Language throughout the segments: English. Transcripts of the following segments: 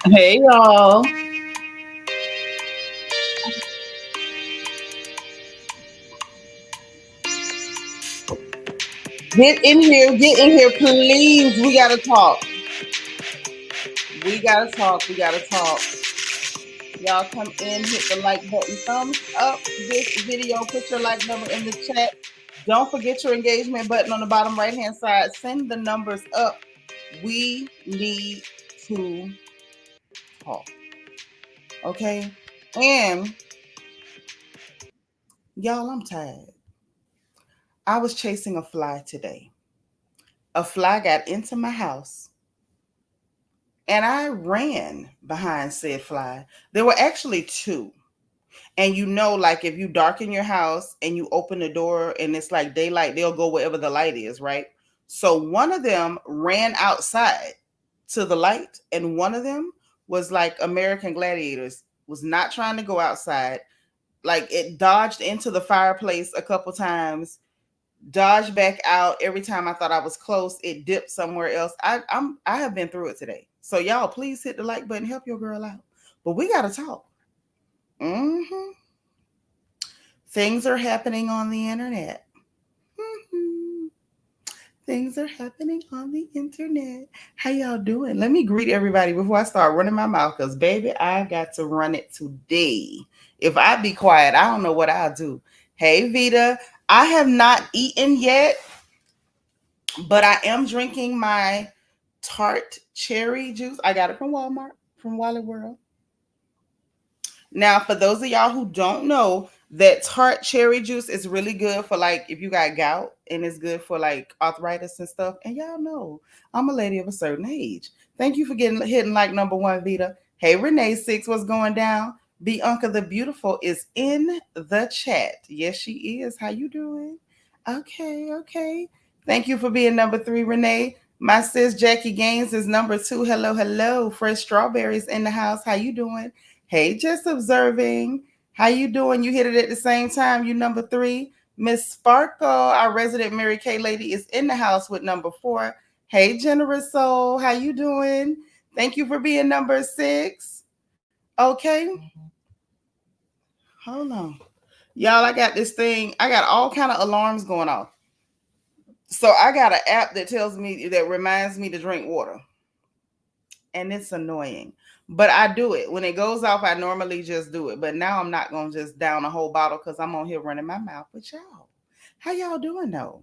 Hey y'all. Get in here, please. We gotta talk. We gotta talk. We gotta talk. Y'all come in, hit the like button, thumbs up this video, put your like number in the chat. Don't forget your engagement button on the bottom right hand side. Send the numbers up. We need to talk. Okay? And y'all, I'm tired. I was chasing a fly today. A fly got into my house and I ran behind said fly. There were actually two. And like if you darken your house and you open the door and it's like daylight, they'll go wherever the light is, right? So one of them ran outside to the light, and one of them was like American Gladiators, was not trying to go outside. Like it dodged into the fireplace a couple times, dodged back out. Every time I thought I was close, it dipped somewhere else. I have been through it today. So y'all, please hit the like button, help your girl out. But we gotta talk. Mm-hmm. Things are happening on the internet. Mm-hmm. Things are happening on the internet. How y'all doing? Let me greet everybody before I start running my mouth, because baby, I got to run it today. If I be quiet, I don't know what I'll do. Hey Vita, I have not eaten yet, but I am drinking my tart cherry juice. I got it from Walmart, from Wally World. Now, for those of y'all who don't know, that tart cherry juice is really good for like if you got gout, and it's good for like arthritis and stuff. And y'all know I'm a lady of a certain age. Thank you for hitting like number one, Vita. Hey, Renee Six, what's going down? Bianca the Beautiful is in the chat. Yes, she is. How you doing? Okay, okay. Thank you for being number three, Renee. My sis Jackie Gaines is number two. Hello, hello. Fresh strawberries in the house. How you doing? Hey, just observing. How you doing? You hit it at the same time. You number three. Miss Sparkle, our resident Mary Kay lady, is in the house with number four. Hey, generous soul. How you doing? Thank you for being number six. Okay. Hold on. Y'all, I got this thing. I got all kind of alarms going off. So I got an app that tells me, that reminds me to drink water. And it's annoying. But I do it. When it goes off, I normally just do it. But now I'm not going to just down a whole bottle, because I'm on here running my mouth with y'all. How y'all doing though?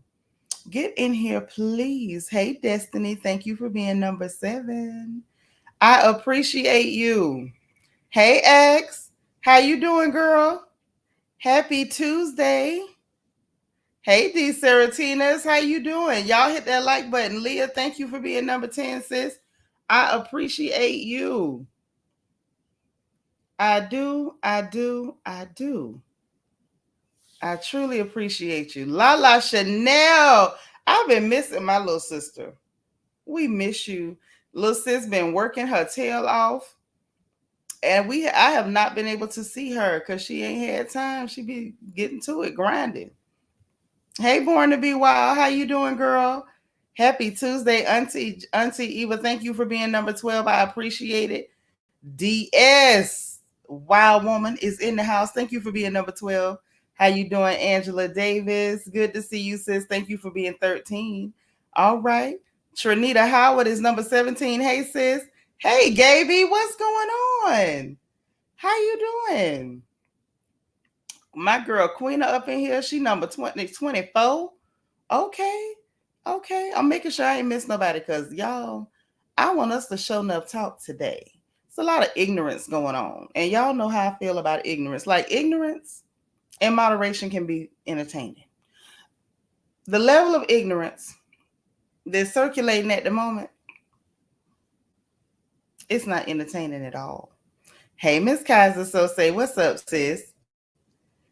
Get in here, please. Hey, Destiny. Thank you for being number seven. I appreciate you. Hey, X. How you doing, girl? Happy Tuesday. Hey, D Seratinas. How you doing? Y'all hit that like button. Leah, thank you for being number 10, sis. I appreciate you. I do, I do, I do. I truly appreciate you. Lala Chanel. I've been missing my little sister. We miss you. Little sis been working her tail off. And I have not been able to see her because she ain't had time. She be getting to it, grinding. Hey, Born to Be Wild. How you doing, girl? Happy Tuesday, Auntie Eva. Thank you for being number 12. I appreciate it. DS Wild Woman is in the house. Thank you for being number 12. How you doing, Angela Davis? Good to see you, sis. Thank you for being 13. All right. Trinita Howard is number 17. Hey, sis. Hey, Gaby, what's going on? How you doing? My girl Queena up in here. She number 20, 24. Okay. Okay. I'm making sure I ain't miss nobody, because y'all, I want us to show enough talk today. It's a lot of ignorance going on. And y'all know how I feel about ignorance. Like, ignorance and moderation can be entertaining. The level of ignorance that's circulating at the moment, it's not entertaining at all. Hey, Miss Kaiser, so say, what's up, sis?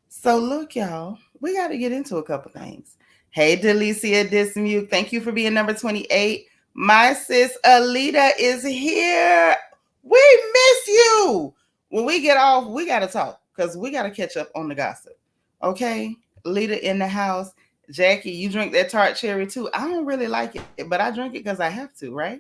So look, y'all, we got to get into a couple things. Hey, Delicia Dismute, thank you for being number 28. My sis Alita is here. We miss you. When we get off, we got to talk, because we got to catch up on the gossip. Okay? Alita in the house. Jackie, you drink that tart cherry too. I don't really like it, but I drink it because I have to, right?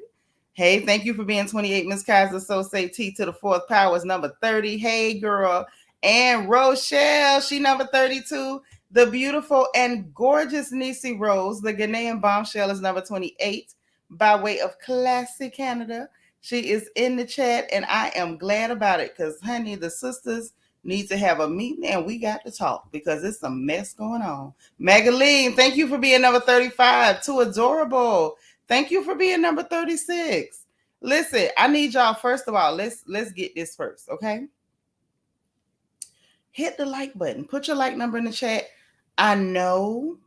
Hey, thank you for being 28, Miss Kaiser. So say T to the fourth power is number 30. Hey, girl. And Rochelle, she number 32. The beautiful and gorgeous Nisi Rose, the Ghanaian bombshell, is number 28 by way of Classic Canada. She is in the chat, and I am glad about it because, honey, the sisters need to have a meeting and we got to talk because it's a mess going on. Magaline, thank you for being number 35. Too adorable. Thank you for being number 36. Listen, I need y'all, first of all, let's get this first, okay? Hit the like button. Put your like number in the chat. I know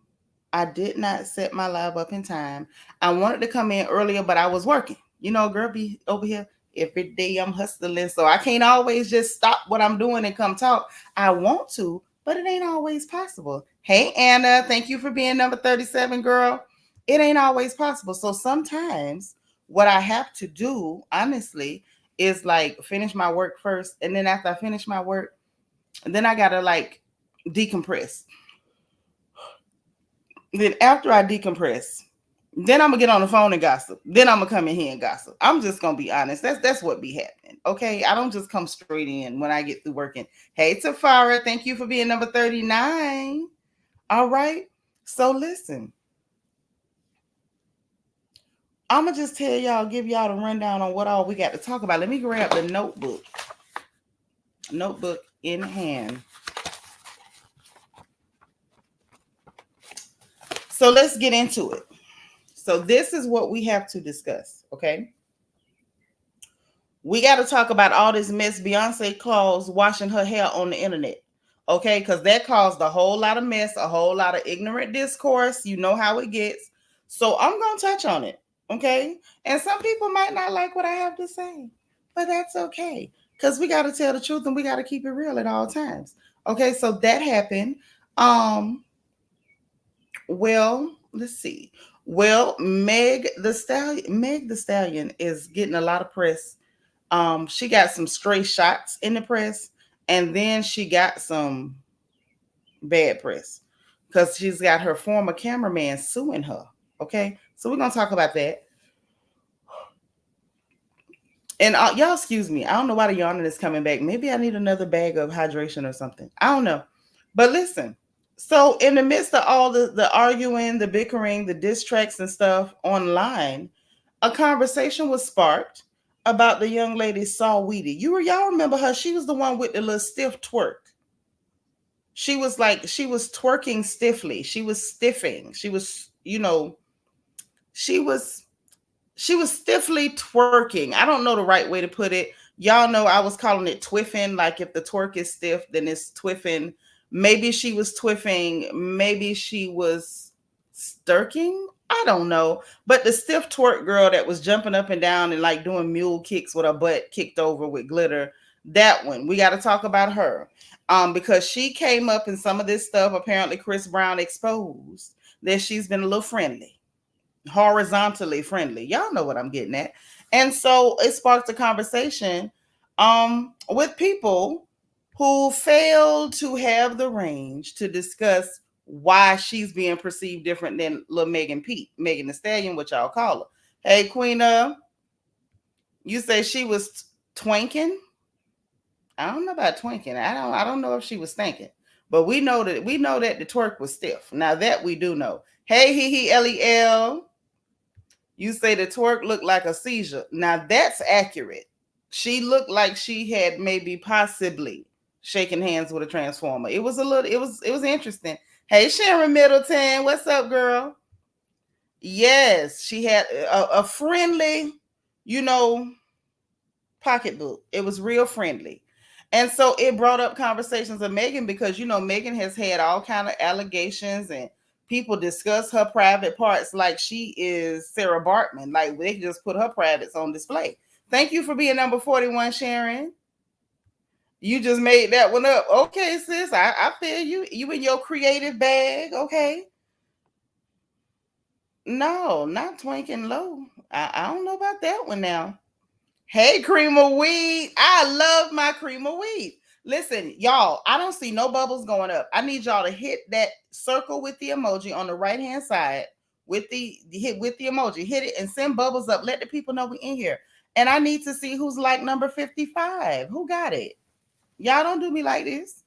I did not set my live up in time. I wanted to come in earlier, but I was working. You know, girl be over here every day. I'm hustling, so I can't always just stop what I'm doing and come talk. I want to, but it ain't always possible. Hey, Anna, thank you for being number 37, girl. It ain't always possible. So sometimes what I have to do, honestly, is like finish my work first. And then after I finish my work, then I gotta like decompress. Then after I decompress, then I'm gonna get on the phone and gossip. Then I'm gonna come in here and gossip. I'm just gonna be honest. That's what be happening. Okay. I don't just come straight in when I get through working. Hey Tafara, thank you for being number 39. All right. So listen. I'm gonna just tell y'all, give y'all the rundown on what all we got to talk about. Let me grab the notebook. Notebook in hand. So let's get into it. So this is what we have to discuss, okay? We got to talk about all this mess Beyonce calls washing her hair on the internet, okay? Because that caused a whole lot of mess, a whole lot of ignorant discourse. You know how it gets. So I'm going to touch on it, okay? And some people might not like what I have to say, but that's okay. Because we got to tell the truth and we got to keep it real at all times. Okay, so that happened. Well, let's see. Well, Meg the Stallion is getting a lot of press. She got some stray shots in the press, and then she got some bad press because she's got her former cameraman suing her. Okay, so we're gonna talk about that. And y'all, excuse me. I don't know why the yawning is coming back. Maybe I need another bag of hydration or something. I don't know. But listen. So in the midst of all the arguing, the bickering, the diss tracks and stuff online, a conversation was sparked about the young lady Saweetie. Y'all remember her? She was the one with the little stiff twerk. She was twerking stiffly. She was stiffing. She was, she was stiffly twerking. I don't know the right way to put it. Y'all know I was calling it twiffing. Like if the twerk is stiff, then it's twiffing. Maybe she was twiffing. Maybe she was stirking. I don't know. But the stiff twerk girl that was jumping up and down and like doing mule kicks with her butt kicked over with glitter, that one, we got to talk about her. Because she came up in some of this stuff. Apparently Chris Brown exposed that she's been a little friendly. Horizontally friendly. Y'all know what I'm getting at. And so it sparked a conversation with people who failed to have the range to discuss why she's being perceived different than Lil Megan the Stallion, what y'all call her. Hey, Queena, you say she was twanking? I don't know about twanking. I don't know if she was thinking, but we know that the twerk was stiff. Now that we do know. Hey, LEL. You say the twerk looked like a seizure. Now that's accurate. She looked like she had maybe possibly shaking hands with a transformer. It was interesting. Hey, Sharon Middleton, what's up, girl? Yes, she had a friendly, pocketbook. It was real friendly. And so it brought up conversations of Megan because, Megan has had all kind of allegations and people discuss her private parts like she is Sarah Bartman. Like they just put her privates on display. Thank you for being number 41, Sharon. You just made that one up. Okay, sis. I feel you. You in your creative bag. Okay. No, not twanking low. I don't know about that one now. Hey, cream of weed. I love my cream of weed. Listen, y'all, I don't see no bubbles going up. I need y'all to hit that circle with the emoji on the right-hand side with the emoji. Hit it and send bubbles up. Let the people know we in here. And I need to see who's like number 55. Who got it? Y'all don't do me like this.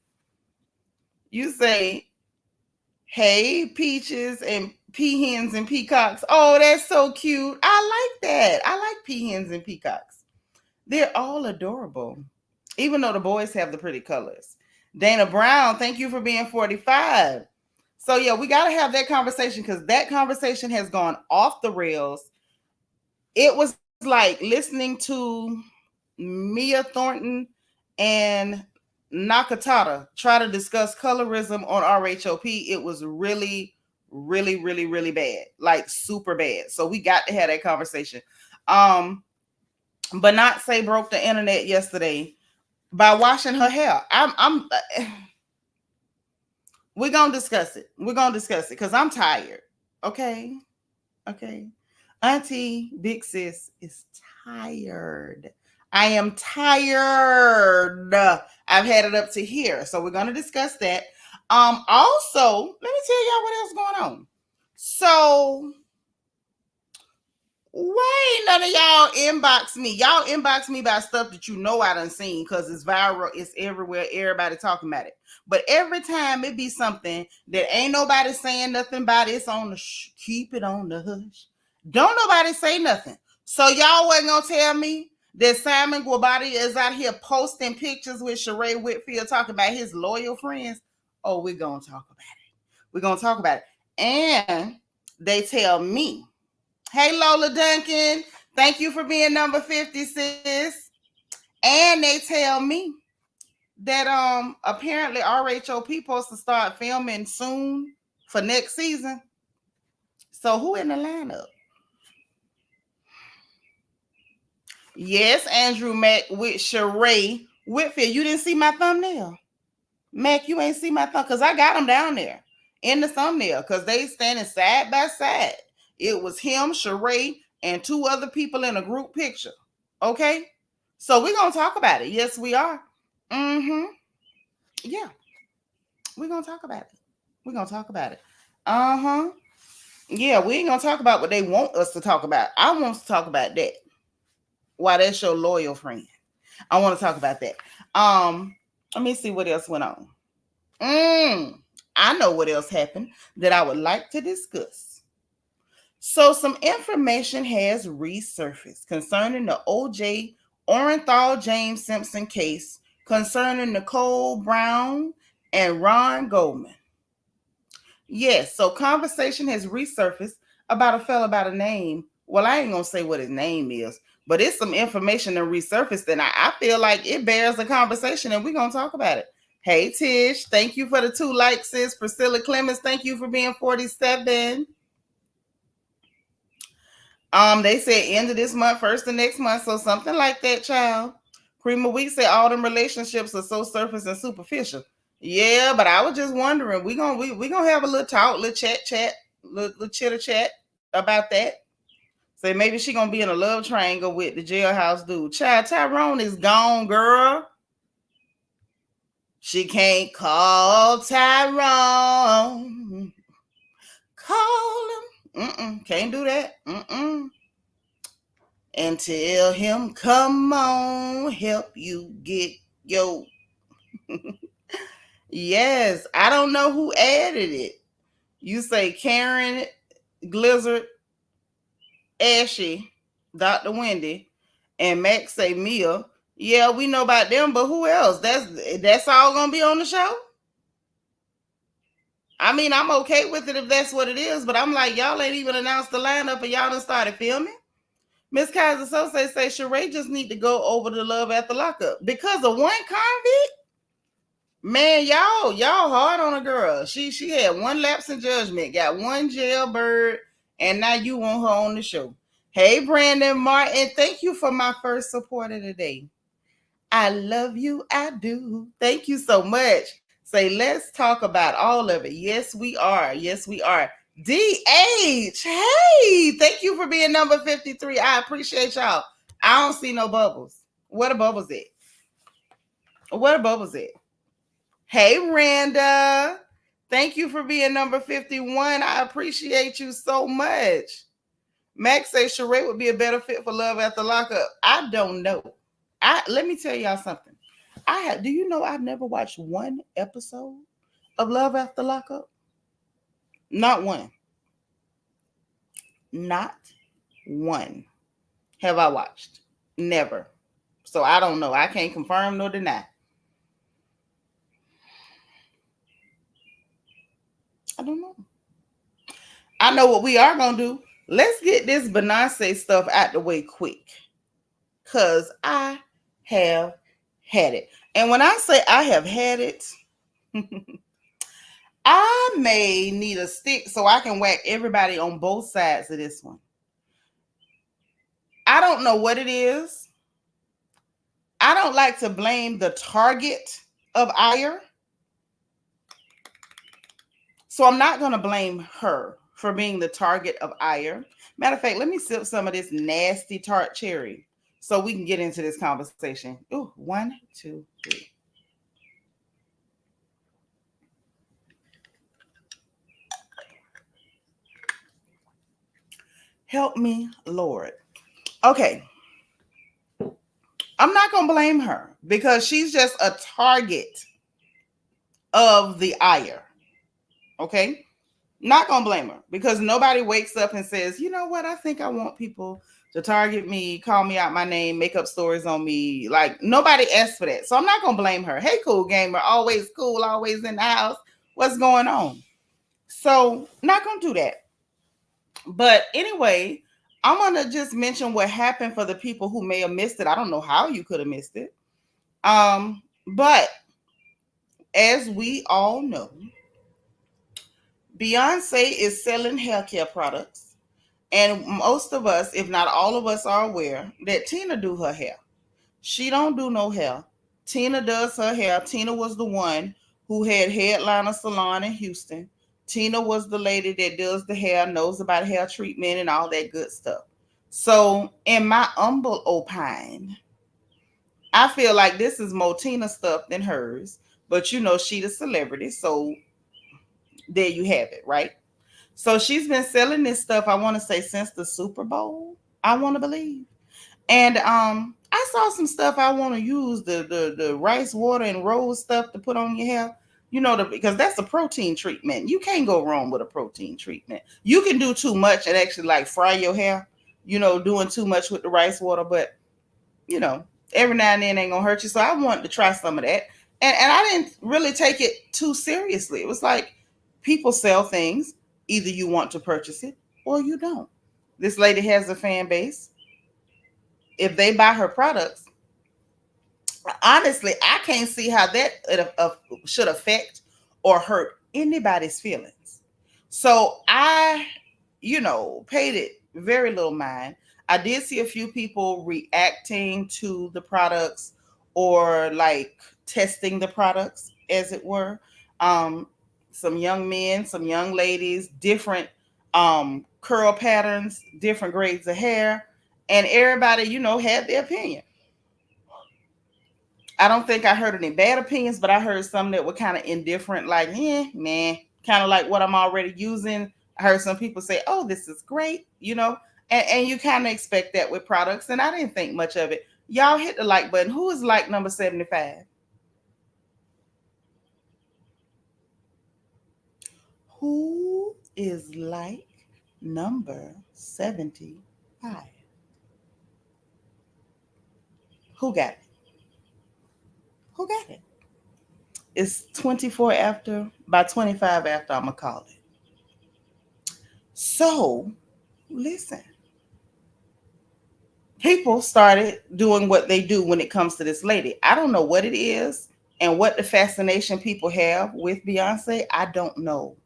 You say, hey, peaches and peahens and peacocks. Oh, that's so cute. I like that. I like peahens and peacocks. They're all adorable, even though the boys have the pretty colors. Dana Brown, thank you for being 45. So, yeah, we got to have that conversation because that conversation has gone off the rails. It was like listening to Mia Thornton and Nakatata try to discuss colorism on RHOP. It was really, really, really, really bad, like super bad. So we got to have that conversation. But not say broke the internet yesterday by washing her hair. We're gonna discuss it. We're gonna discuss it because I'm tired. Okay. Auntie Big Sis is tired. I am tired. I've had it up to here. So we're going to discuss that. Also, let me tell y'all what else going on. So why ain't none of y'all inbox me? Y'all inbox me about stuff that you know I done seen because it's viral. It's everywhere. Everybody talking about it. But every time it be something that ain't nobody saying nothing about, it's on the keep it on the hush. Don't nobody say nothing. So y'all wasn't gonna tell me that Simon Guobadia is out here posting pictures with Sheree Whitfield talking about his loyal friends. Oh, we're gonna talk about it. We're gonna talk about it. And they tell me, hey Lola Duncan, thank you for being number 50, sis. And they tell me that apparently RHOP supposed to start filming soon for next season. So who in the lineup? Yes, Andrew Mack with Sheree Whitfield. You didn't see my thumbnail. Mac, you ain't see my thumb because I got them down there in the thumbnail because they standing side by side. It was him, Sheree, and two other people in a group picture. Okay? So we're going to talk about it. Yes, we are. Yeah. We're going to talk about it. We're going to talk about it. Yeah, we ain't going to talk about what they want us to talk about. I want to talk about that. Why that's your loyal friend. I want to talk about that. Let me see what else went on. I know what else happened that I would like to discuss. So some information has resurfaced concerning the O.J. Orenthal James Simpson case concerning Nicole Brown and Ron Goldman. Yes, so conversation has resurfaced about a fella by the name. Well, I ain't gonna say what his name is, but it's some information that resurfaced, and I feel like it bears a conversation, and we're gonna talk about it. Hey Tish, thank you for the 2 likes, sis. Priscilla Clemens, thank you for being 47. They said end of this month, first of next month, so something like that, child. Prima Week said all them relationships are so surface and superficial. Yeah, but I was just wondering. We gonna have a little talk, little chat, little chitter chat about that. So maybe she gonna be in a love triangle with the jailhouse dude. Child, Tyrone is gone, girl. She can't call Tyrone. Call him. Can't do that. And tell him, come on, help you get your. Yes, I don't know who added it. You say Karen, Glizzard, Ashy, Dr. Wendy, and Max say Mia. Yeah, we know about them, but who else? That's all gonna be on the show. I mean, I'm okay with it if that's what it is, but I'm like, y'all ain't even announced the lineup and y'all done started filming. Miss Kaiser Sose say Sheree just need to go over to Love at the Lockup because of one convict. Man, y'all hard on a girl. She had one lapse in judgment, got one jailbird, and now you want her on the show. Hey, Brandon Martin, thank you for my first supporter today. I love you, I do. Thank you so much. Say, let's talk about all of it. Yes, we are. Yes, we are. DH, hey, thank you for being number 53. I appreciate y'all. I don't see no bubbles. Where the bubbles at? Where the bubbles at? Hey, Randa. Thank you for being number 51. I appreciate you so much. Max says Sheree would be a better fit for Love After Lockup. I don't know. Let me tell y'all something. Do you know I've never watched one episode of Love After Lockup? Not one. Not one have I watched. Never. So I don't know. I can't confirm nor deny. I don't know. I know what we are gonna do. Let's get this Beyoncé stuff out the way quick. Cause I have had it. And when I say I have had it, I may need a stick so I can whack everybody on both sides of this one. I don't know what it is. I don't like to blame the target of ire. So I'm not going to blame her for being the target of ire. Matter of fact, let me sip some of this nasty tart cherry so we can get into this conversation. Ooh, 1, 2, 3. Help me, Lord. Okay. I'm not going to blame her because she's just a target of the ire. Okay. Not going to blame her because nobody wakes up and says, you know what? I think I want people to target me, call me out my name, make up stories on me. Like nobody asked for that. So I'm not going to blame her. Hey, cool gamer. Always cool. Always in the house. What's going on? So not going to do that. But anyway, I'm going to just mention what happened for the people who may have missed it. I don't know how you could have missed it. But as we all know, Beyonce is selling haircare products. And most of us, if not all of us, are aware that Tina do her hair. She don't do no hair. Tina does her hair. Tina was the one who had Headliner Salon in Houston. Tina was the lady that does the hair, knows about hair treatment and all that good stuff. So, in my humble opine, I feel like this is more Tina stuff than hers. But you know, she the celebrity, so there you have it, right? So she's been selling this stuff, I want to say, since the Super Bowl, I want to believe. And I saw some stuff I want to use, the rice water and rose stuff to put on your hair. You know, because that's a protein treatment. You can't go wrong with a protein treatment. You can do too much and actually like fry your hair, you know, doing too much with the rice water, but you know, every now and then ain't gonna hurt you. So I wanted to try some of that. And I didn't really take it too seriously. It was like people sell things. Either you want to purchase it or you don't. This lady has a fan base. If they buy her products, honestly, I can't see how that should affect or hurt anybody's feelings. So I, you know, paid it very little mind. I did see a few people reacting to the products or like testing the products, as it were. Um, some young men, some young ladies, different curl patterns, different grades of hair, and everybody, you know, had their opinion. I don't think I heard any bad opinions, but I heard some that were kind of indifferent, like, man, kind of like what I'm already using. I heard some people say, oh, this is great, you know, and you kind of expect that with products. And I didn't think much of it. Y'all hit the like button. Who is like number 75? Who is like number 75? Who got it? Who got it? It's 24 after. By 25 after, I'm going to call it. So, listen. People started doing what they do when it comes to this lady. I don't know what it is and what the fascination people have with Beyonce. I don't know.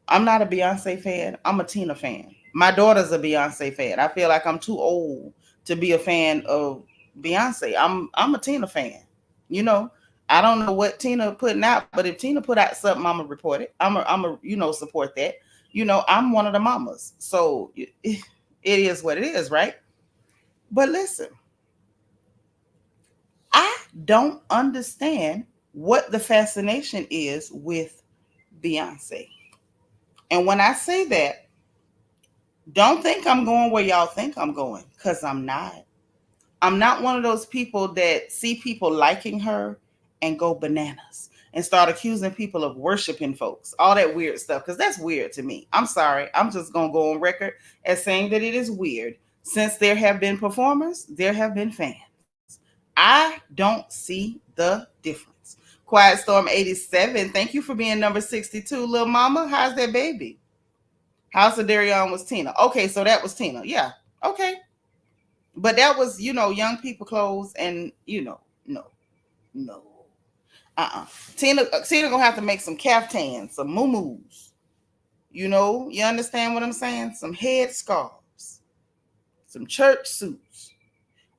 I'm not a Beyonce fan. I'm a Tina fan. My daughter's a Beyonce fan. I feel like I'm too old to be a fan of Beyonce. I'm a Tina fan. You know, I don't know what Tina putting out, but if Tina put out something, I'm gonna report it. I'm a you know, support that. You know, I'm one of the mamas, so it is what it is, right? But listen, I don't understand what the fascination is with Beyonce. And when I say that, don't think I'm going where y'all think I'm going, because I'm not. I'm not one of those people that see people liking her and go bananas and start accusing people of worshiping folks, all that weird stuff, because that's weird to me. I'm sorry. I'm just going to go on record as saying that it is weird. Since there have been performers, there have been fans. I don't see the difference. Quiet Storm 87, thank you for being number 62. Little mama, how's that baby? House of Darion was Tina. Okay, so that was Tina. Yeah. Okay. But that was, young people clothes and, no, no. Tina gonna have to make some caftans, some muumuus. You understand what I'm saying? Some head scarves, some church suits,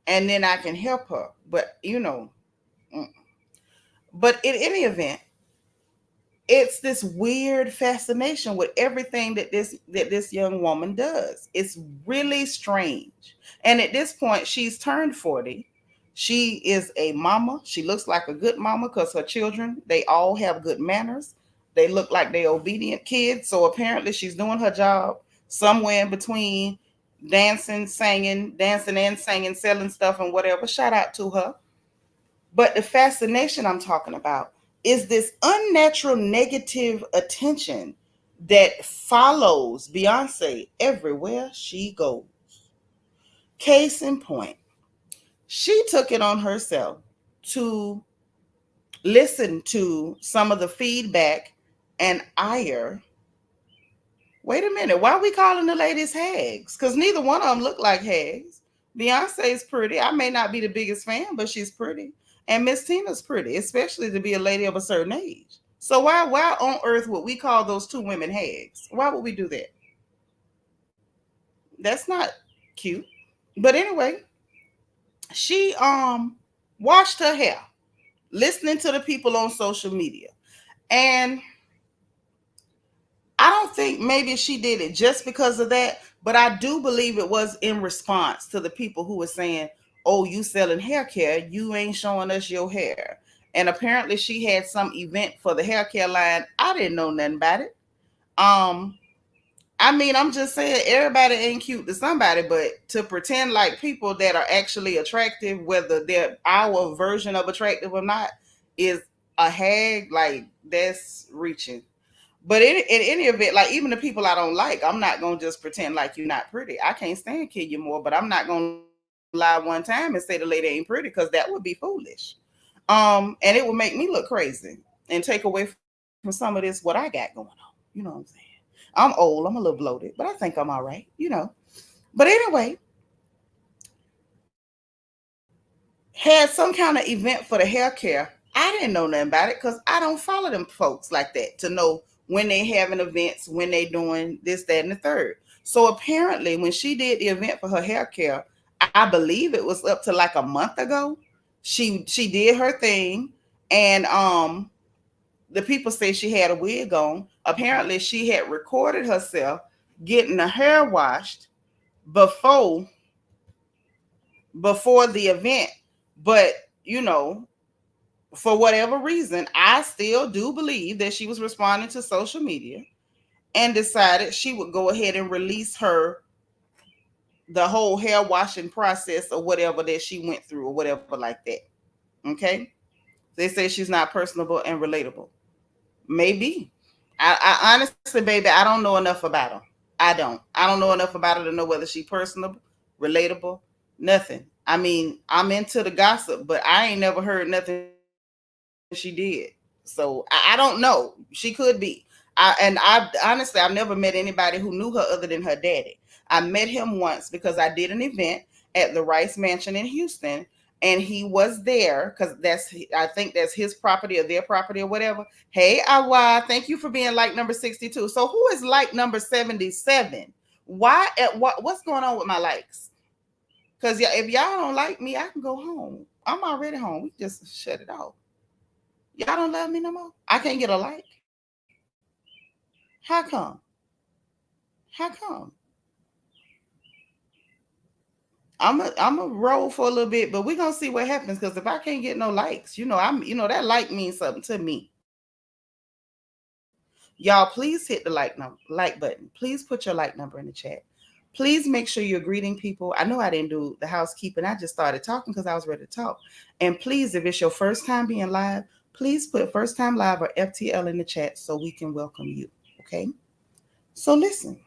and then I can help her. But but in any event, it's this weird fascination with everything that this young woman does. It's really strange. And at this point, she's turned 40. She is a mama. She looks like a good mama because her children, they all have good manners. They look like they're obedient kids. So apparently she's doing her job somewhere in between dancing and singing, selling stuff and whatever. Shout out to her. But the fascination I'm talking about is this unnatural negative attention that follows Beyonce everywhere she goes. Case in point, she took it on herself to listen to some of the feedback and ire. Wait a minute, why are we calling the ladies hags? Because neither one of them look like hags. Beyonce's pretty. I may not be the biggest fan, but she's pretty. And Miss Tina's pretty, especially to be a lady of a certain age. So why on earth would we call those two women hags? Why would we do that? That's not cute. But anyway, she washed her hair, listening to the people on social media. And I don't think maybe she did it just because of that, but I do believe it was in response to the people who were saying, "Oh, you selling hair care, you ain't showing us your hair." And apparently she had some event for the hair care line. I didn't know nothing about it. Um, I mean, I'm just saying everybody ain't cute to somebody, but to pretend like people that are actually attractive, whether they're our version of attractive or not, is a hag, like that's reaching. But in any event, like even the people I don't like, I'm not gonna just pretend like you're not pretty. I can't stand Kenya Moore, but I'm not gonna lie one time and say the lady ain't pretty because that would be foolish. And it would make me look crazy and take away from some of this what I got going on. You know what I'm saying? I'm old, I'm a little bloated, but I think I'm all right. But anyway, had some kind of event for the hair care. I didn't know nothing about it because I don't follow them folks like that to know when they having events, when they doing this, that, and the third. So apparently, when she did the event for her hair care, I believe it was up to like a month ago. She did her thing, and the people say she had a wig on. Apparently, she had recorded herself getting her hair washed before before the event, but you know for whatever reason, I still do believe that she was responding to social media and decided she would go ahead and release the whole hair washing process or whatever that she went through or whatever like that. Okay. They say she's not personable and relatable. Maybe. I honestly, baby, I don't know enough about her. I don't know enough about her to know whether she's personable, relatable, nothing. I mean, I'm into the gossip, but I ain't never heard nothing she did. So I don't know. She could be. I honestly, I've never met anybody who knew her other than her daddy. I met him once because I did an event at the Rice Mansion in Houston, and he was there because I think that's his property or their property or whatever. Hey, Awa, thank you for being like number 62. So who is like number 77? Why? What's going on with my likes? Because if y'all don't like me, I can go home. I'm already home. We just shut it off. Y'all don't love me no more. I can't get a like. How come? How come? I'm a roll for a little bit, but we're gonna see what happens. Because if I can't get no likes, that like means something to me. Y'all, please hit the like button. Please put your like number in the chat. Please make sure you're greeting people. I know I didn't do the housekeeping. I just started talking because I was ready to talk. And please, if it's your first time being live, please put first time live or FTL in the chat so we can welcome you. Okay. So listen,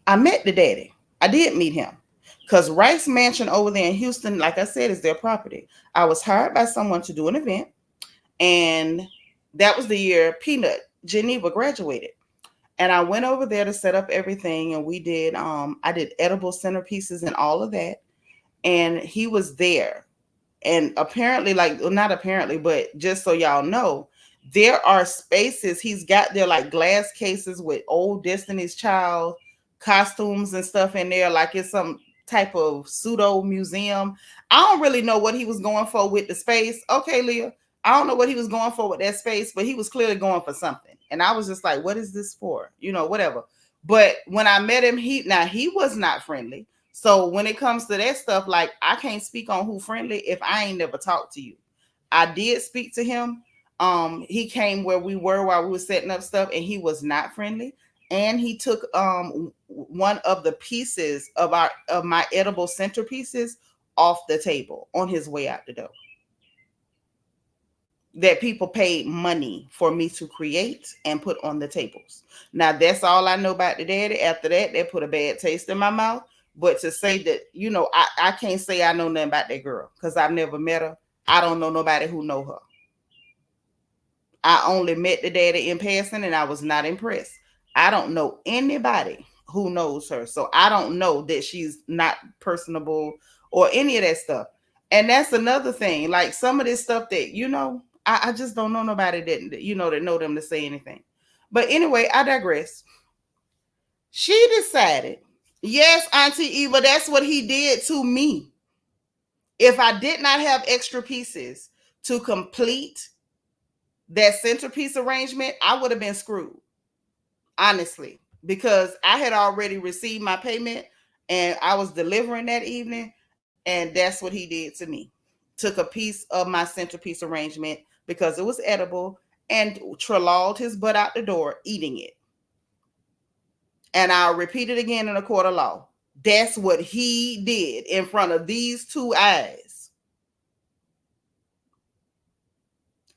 I met the daddy. I did meet him because Rice Mansion over there in Houston, like I said, is their property. I was hired by someone to do an event, and that was the year Peanut Geneva graduated. And I went over there to set up everything, and we did. I did edible centerpieces and all of that, and he was there. And apparently, like, well, not apparently, but just so y'all know, there are spaces he's got there, like glass cases with old Destiny's Child costumes and stuff in there, like it's some type of pseudo museum. I don't really know what he was going for with the space. Okay, Leah, I don't know what he was going for with that space, but he was clearly going for something. And I was just like, what is this for? Whatever. But when I met him, he was not friendly. So when it comes to that stuff, like I can't speak on who friendly if I ain't never talked to you. I did speak to him. He came where we were while we were setting up stuff, and he was not friendly. And he took one of the pieces of my edible centerpieces off the table on his way out the door. That people paid money for me to create and put on the tables. Now that's all I know about the daddy. After that, they put a bad taste in my mouth. But to say that, I can't say I know nothing about that girl because I've never met her. I don't know nobody who know her. I only met the daddy in passing and I was not impressed. I don't know anybody who knows her. So I don't know that she's not personable or any of that stuff. And that's another thing. Like some of this stuff that, I just don't know nobody that know them to say anything. But anyway, I digress. She decided, yes, Auntie Eva, that's what he did to me. If I did not have extra pieces to complete that centerpiece arrangement, I would have been screwed, honestly, because I had already received my payment and I was delivering that evening. And that's what he did to me. Took a piece of my centerpiece arrangement because it was edible and trelawned his butt out the door eating it. And I'll repeat it again in a court of law. That's what he did in front of these two eyes.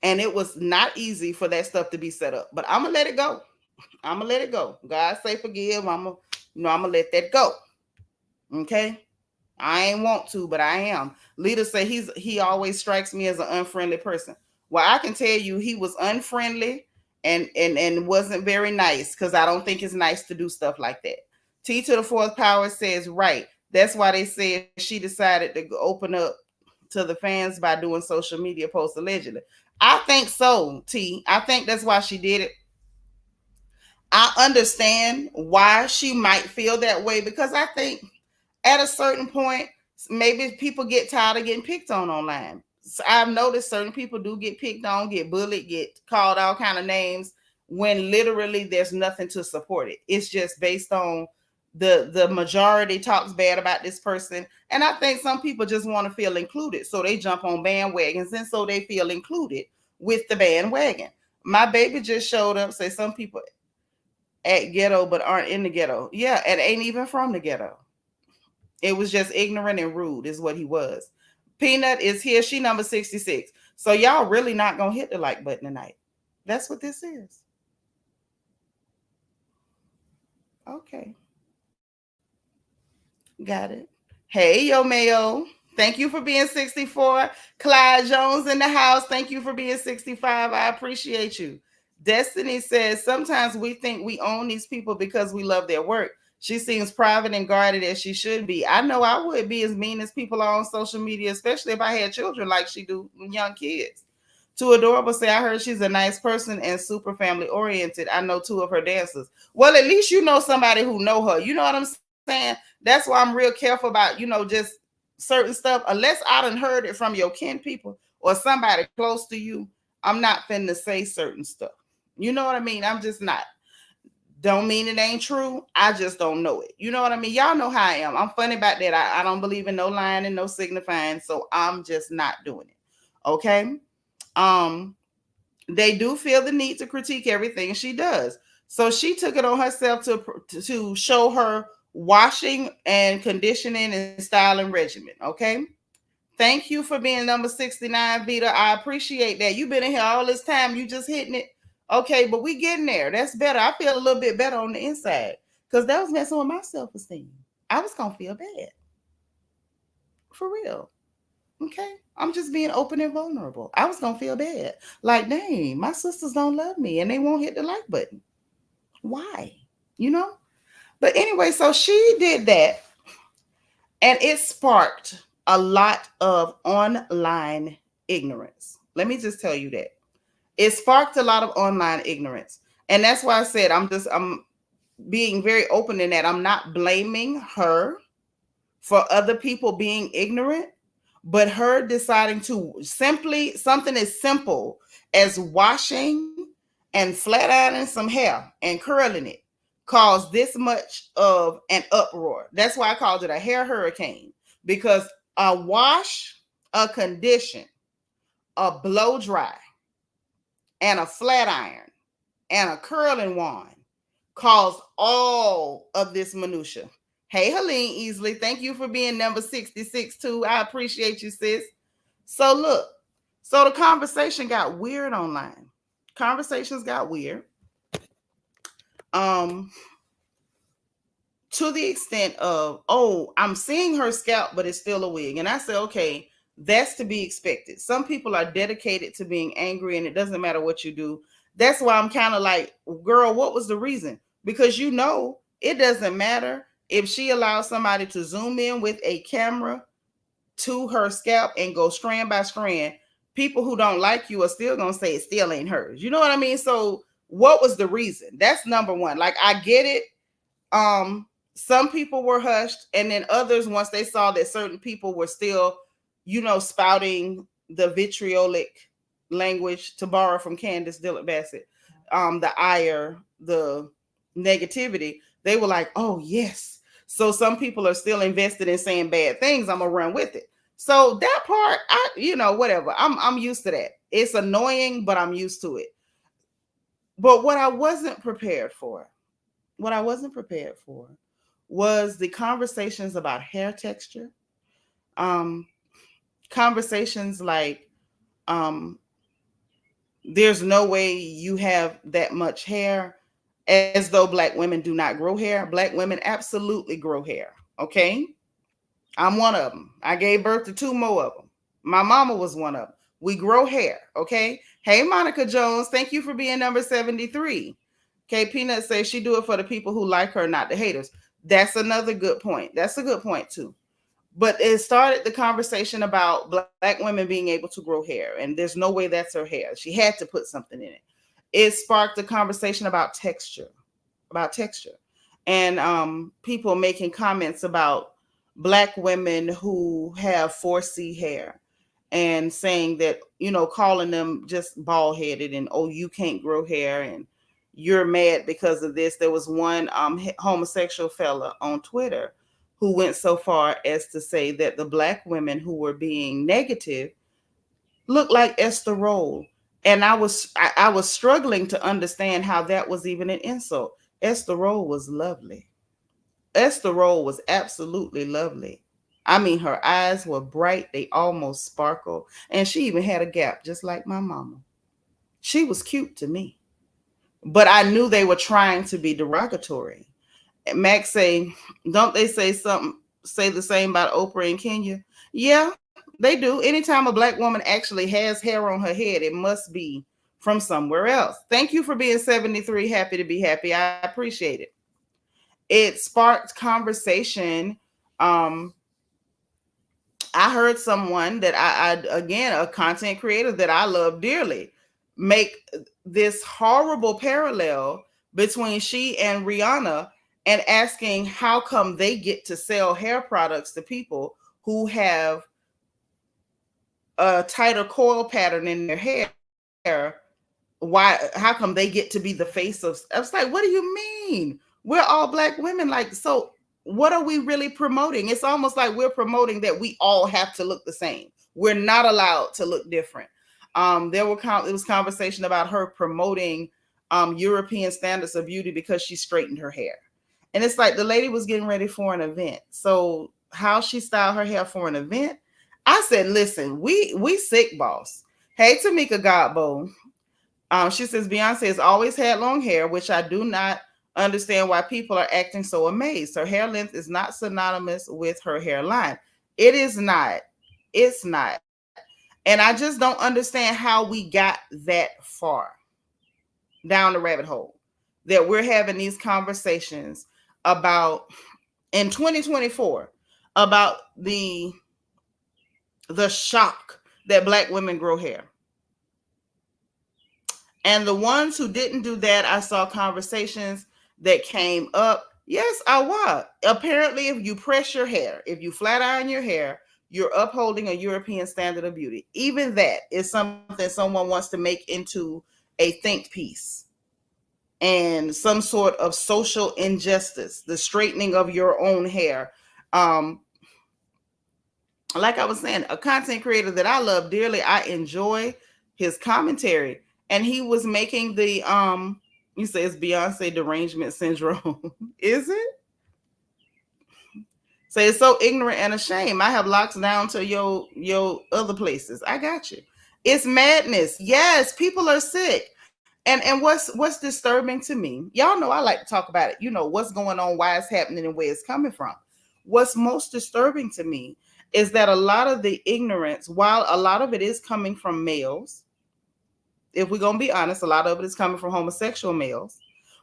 And it was not easy for that stuff to be set up. But I'm going to let it go. I'm going to let it go. God say forgive. I'm going to let that go. Okay? I ain't want to, but I am. Lita say he always strikes me as an unfriendly person. Well, I can tell you he was unfriendly and wasn't very nice because I don't think it's nice to do stuff like that. T to the fourth power says, right. That's why they said she decided to open up to the fans by doing social media posts allegedly. I think so, T. I think that's why she did it. I understand why she might feel that way because I think at a certain point, maybe people get tired of getting picked on online. So I've noticed certain people do get picked on, get bullied, get called all kind of names when literally there's nothing to support it. It's just based on the majority talks bad about this person. And I think some people just want to feel included. So they jump on bandwagons and so they feel included with the bandwagon. My baby just showed up, say some people at ghetto but aren't in the ghetto. Yeah, and ain't even from the ghetto. It was just ignorant and rude is what he was. Peanut is here. She number 66. So y'all really not going to hit the like button tonight. That's what this is. Okay. Got it. Hey, Yo Mayo. Thank you for being 64. Clyde Jones in the house. Thank you for being 65. I appreciate you. Destiny says, sometimes we think we own these people because we love their work. She seems private and guarded as she should be. I know I would be as mean as people are on social media, especially if I had children like she do, young kids. Too Adorable say, I heard she's a nice person and super family oriented. I know two of her dancers. Well, at least you know somebody who know her. You know what I'm saying? That's why I'm real careful about, just certain stuff. Unless I done heard it from your kin people or somebody close to you, I'm not finna say certain stuff. You know what I mean? I'm just not. Don't mean it ain't true. I just don't know it. You know what I mean? Y'all know how I am. I'm funny about that. I don't believe in no lying and no signifying, so I'm just not doing it. Okay. Um, they do feel the need to critique everything she does. So she took it on herself to show her washing and conditioning and styling regimen. Okay. Thank you for being number 69, Vita. I appreciate that. You've been in here all this time. You just hitting it. Okay, but we getting there. That's better. I feel a little bit better on the inside because that was messing with my self-esteem. I was going to feel bad. For real. Okay. I'm just being open and vulnerable. I was going to feel bad. Like, dang, my sisters don't love me and they won't hit the like button. Why? You know? But anyway, so she did that and it sparked a lot of online ignorance. Let me just tell you that. It sparked a lot of online ignorance. And that's why I said I'm being very open in that I'm not blaming her for other people being ignorant, but her deciding to simply something as simple as washing and flat ironing some hair and curling it caused this much of an uproar. That's why I called it a hair hurricane, because a wash, a condition, a blow dry, and a flat iron and a curling wand caused all of this minutia. Hey, Helene Easley, thank you for being number 66 too. I appreciate you, sis. So look, so the conversation got weird online. Conversations got weird. To the extent of, oh, I'm seeing her scalp, but it's still a wig. And I said, okay, that's to be expected. Some people are dedicated to being angry and it doesn't matter what you do. That's why I'm kind of like, girl, what was the reason? Because you know, it doesn't matter if she allows somebody to zoom in with a camera to her scalp and go strand by strand. People who don't like you are still going to say it still ain't hers. You know what I mean? So what was the reason? That's number one. Like, I get it. Some people were hushed, and then others, once they saw that certain people were still, spouting the vitriolic language, to borrow from Candace Dillard Bassett, the ire, the negativity, they were like, oh yes. So some people are still invested in saying bad things. I'm gonna run with it. So that part, whatever. I'm used to that. It's annoying, but I'm used to it. But what I wasn't prepared for was the conversations about hair texture. Conversations like, there's no way you have that much hair, as though Black women do not grow hair. Black women absolutely grow hair. Okay. I'm one of them. I gave birth to two more of them. My mama was one of them. We grow hair. Okay. Hey, Monica Jones, thank you for being number 73. Okay. Peanut says she do it for the people who like her, not the haters. That's another good point. That's a good point too. But it started the conversation about Black women being able to grow hair, and there's no way that's her hair. She had to put something in it. It sparked a conversation about texture, and people making comments about Black women who have 4C hair and saying that, calling them just bald headed and, oh, you can't grow hair and you're mad because of this. There was one homosexual fella on Twitter who went so far as to say that the Black women who were being negative looked like Esther Roll. And I was struggling to understand how that was even an insult. Esther Roll was lovely. Esther Roll was absolutely lovely. I mean, her eyes were bright. They almost sparkled. And she even had a gap, just like my mama. She was cute to me. But I knew they were trying to be derogatory. Max say, don't they say the same about Oprah and Kenya? Yeah, they do. Anytime a Black woman actually has hair on her head, it must be from somewhere else. Thank you for being 73. Happy to be happy. I appreciate it. It sparked conversation. I heard someone that I again, a content creator that I love dearly, make this horrible parallel between she and Rihanna, and asking how come they get to sell hair products to people who have a tighter coil pattern in their hair why, how come they get to be the face of, I was like, what do you mean? We're all black women. Like, so what are we really promoting? It's almost like we're promoting that we all have to look the same. We're not allowed to look different. It was conversation about her promoting European standards of beauty because she straightened her hair. And it's like the lady was getting ready for an event. So how she styled her hair for an event, I said, listen, we sick, boss. Hey, Tamika Godbow. She says Beyonce has always had long hair, which I do not understand why people are acting so amazed. Her hair length is not synonymous with her hairline. It is not. It's not. And I just don't understand how we got that far down the rabbit hole that we're having these conversations about in 2024 about the shock that black women grow hair. And the ones who didn't do that, I saw conversations that came up. Yes, I was. Apparently, if you press your hair, if you flat iron your hair, you're upholding a European standard of beauty. Even that is something someone wants to make into a think piece and some sort of social injustice, the straightening of your own hair. Um, like I was saying, a content creator that I love dearly, I enjoy his commentary. And he was making you say it's Beyonce derangement syndrome. Is it? Say it's so ignorant and ashamed. I have locks down to your other places. I got you. It's madness. Yes, people are sick. And what's disturbing to me, y'all know I like to talk about it, what's going on, why it's happening, and where it's coming from. What's most disturbing to me is that a lot of the ignorance, while a lot of it is coming from males, if we're gonna be honest, a lot of it is coming from homosexual males,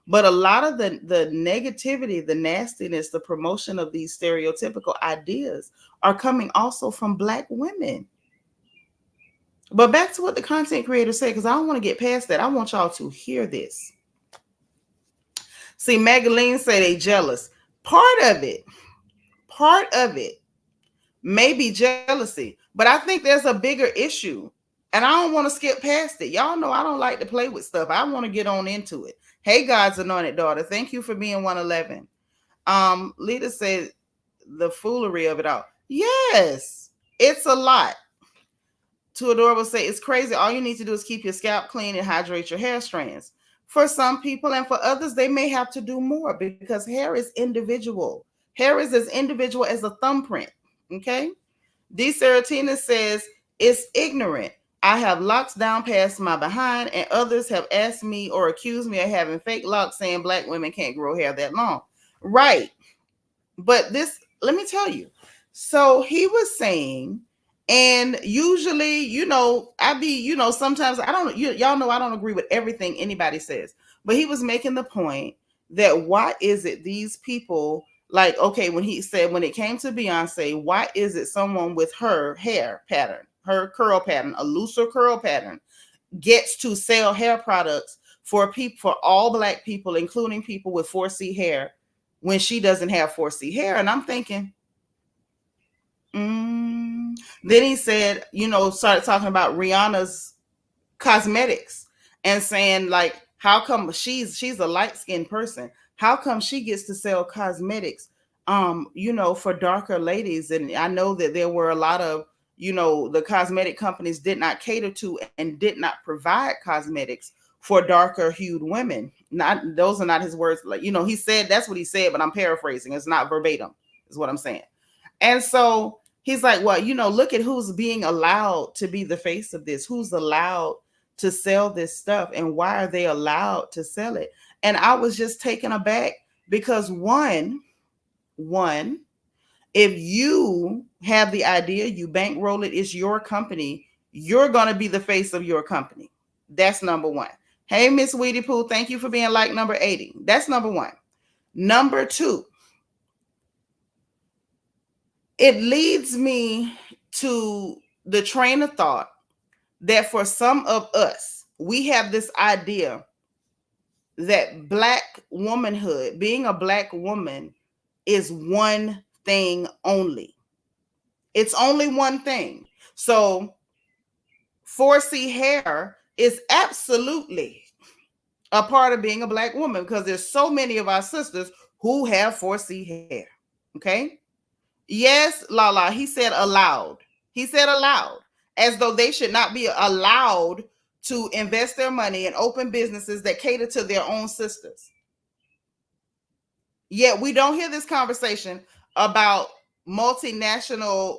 but a lot of the negativity, the nastiness, the promotion of these stereotypical ideas are coming also from black women. But back to what the content creator said, because I don't want to get past that. I want y'all to hear this. See, Magdalene say they jealous. Part of it may be jealousy, but I think there's a bigger issue. And I don't want to skip past it. Y'all know I don't like to play with stuff. I want to get on into it. Hey, God's anointed daughter. Thank you for being 111. Lita said the foolery of it all. Yes, it's a lot. To Adorable say it's crazy. All you need to do is keep your scalp clean and hydrate your hair strands. For some people and for others, they may have to do more because hair is individual. Hair is as individual as a thumbprint. Okay. D. Seratina says it's ignorant. I have locks down past my behind, and others have asked me or accused me of having fake locks, saying black women can't grow hair that long. Right. But this, let me tell you. So he was saying, and usually, sometimes I don't, y'all know I don't agree with everything anybody says, but he was making the point that why is it these people, like, okay, when he said, when it came to Beyonce, why is it someone with her hair pattern, her curl pattern, a looser curl pattern, gets to sell hair products for people, for all black people, including people with 4C hair, when she doesn't have 4C hair? And I'm thinking, then he said, started talking about Rihanna's cosmetics and saying, like, how come she's a light-skinned person? How come she gets to sell cosmetics, for darker ladies? And I know that there were a lot of, the cosmetic companies did not cater to and did not provide cosmetics for darker hued women. Not, those are not his words. Like, he said, that's what he said, but I'm paraphrasing. It's not verbatim, is what I'm saying. And so he's like, well, look at who's being allowed to be the face of this, who's allowed to sell this stuff, and why are they allowed to sell it? And I was just taken aback because one, if you have the idea, you bankroll it, it's your company, you're going to be the face of your company. That's number one. Hey, Miss Weedy Pooh, thank you for being like number 80. That's number one. Number two, it leads me to the train of thought that for some of us, we have this idea that black womanhood, being a black woman, is one thing only. It's only one thing. So 4C hair is absolutely a part of being a Black woman, because there's so many of our sisters who have 4C hair. Okay. Yes, Lala, he said allowed. He said allowed, as though they should not be allowed to invest their money in open businesses that cater to their own sisters. Yet we don't hear this conversation about multinational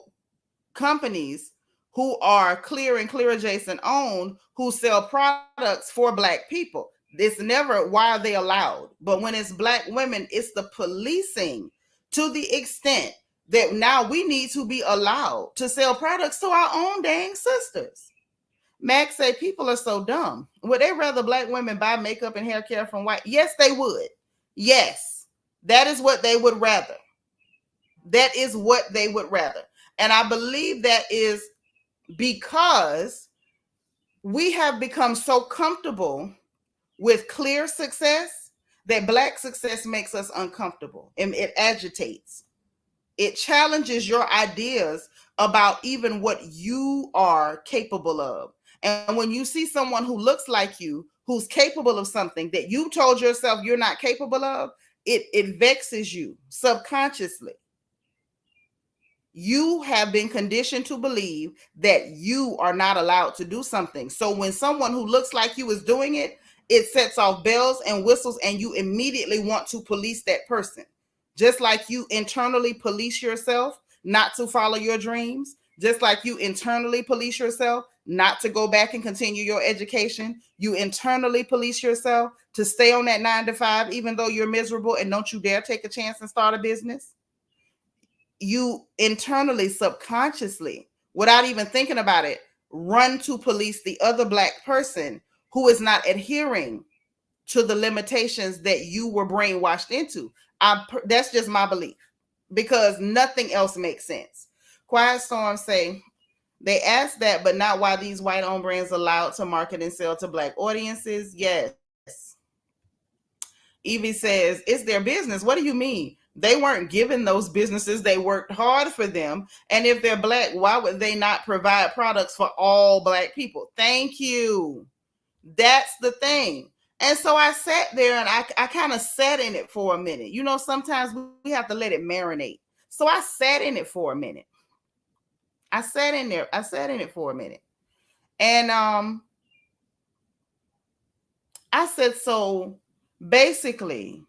companies who are clear and clear adjacent owned, who sell products for Black people. It's never why are they allowed. But when it's Black women, it's the policing to the extent that now we need to be allowed to sell products to our own dang sisters. Max say people are so dumb. Would they rather Black women buy makeup and hair care from white? Yes, they would. Yes, that is what they would rather. That is what they would rather. And I believe that is because we have become so comfortable with clear success that Black success makes us uncomfortable, and it agitates. It challenges your ideas about even what you are capable of. And when you see someone who looks like you, who's capable of something that you told yourself you're not capable of, it vexes you subconsciously. You have been conditioned to believe that you are not allowed to do something. So when someone who looks like you is doing it, it sets off bells and whistles, and you immediately want to police that person. Just like you internally police yourself not to follow your dreams, just like you internally police yourself not to go back and continue your education, you internally police yourself to stay on that 9 to 5, even though you're miserable, and don't you dare take a chance and start a business. You internally, subconsciously, without even thinking about it, run to police the other Black person who is not adhering to the limitations that you were brainwashed into. That's just my belief, because nothing else makes sense. Quiet Storm say, they asked that, but not why these white-owned brands allowed to market and sell to Black audiences. Yes. Evie says, it's their business. What do you mean? They weren't given those businesses. They worked hard for them. And if they're Black, why would they not provide products for all Black people? Thank you. That's the thing. And so I sat there and I kind of sat in it for a minute. You know, sometimes we have to let it marinate. So I sat in it for a minute. I sat in there. I sat in it for a minute. And I said, so basically,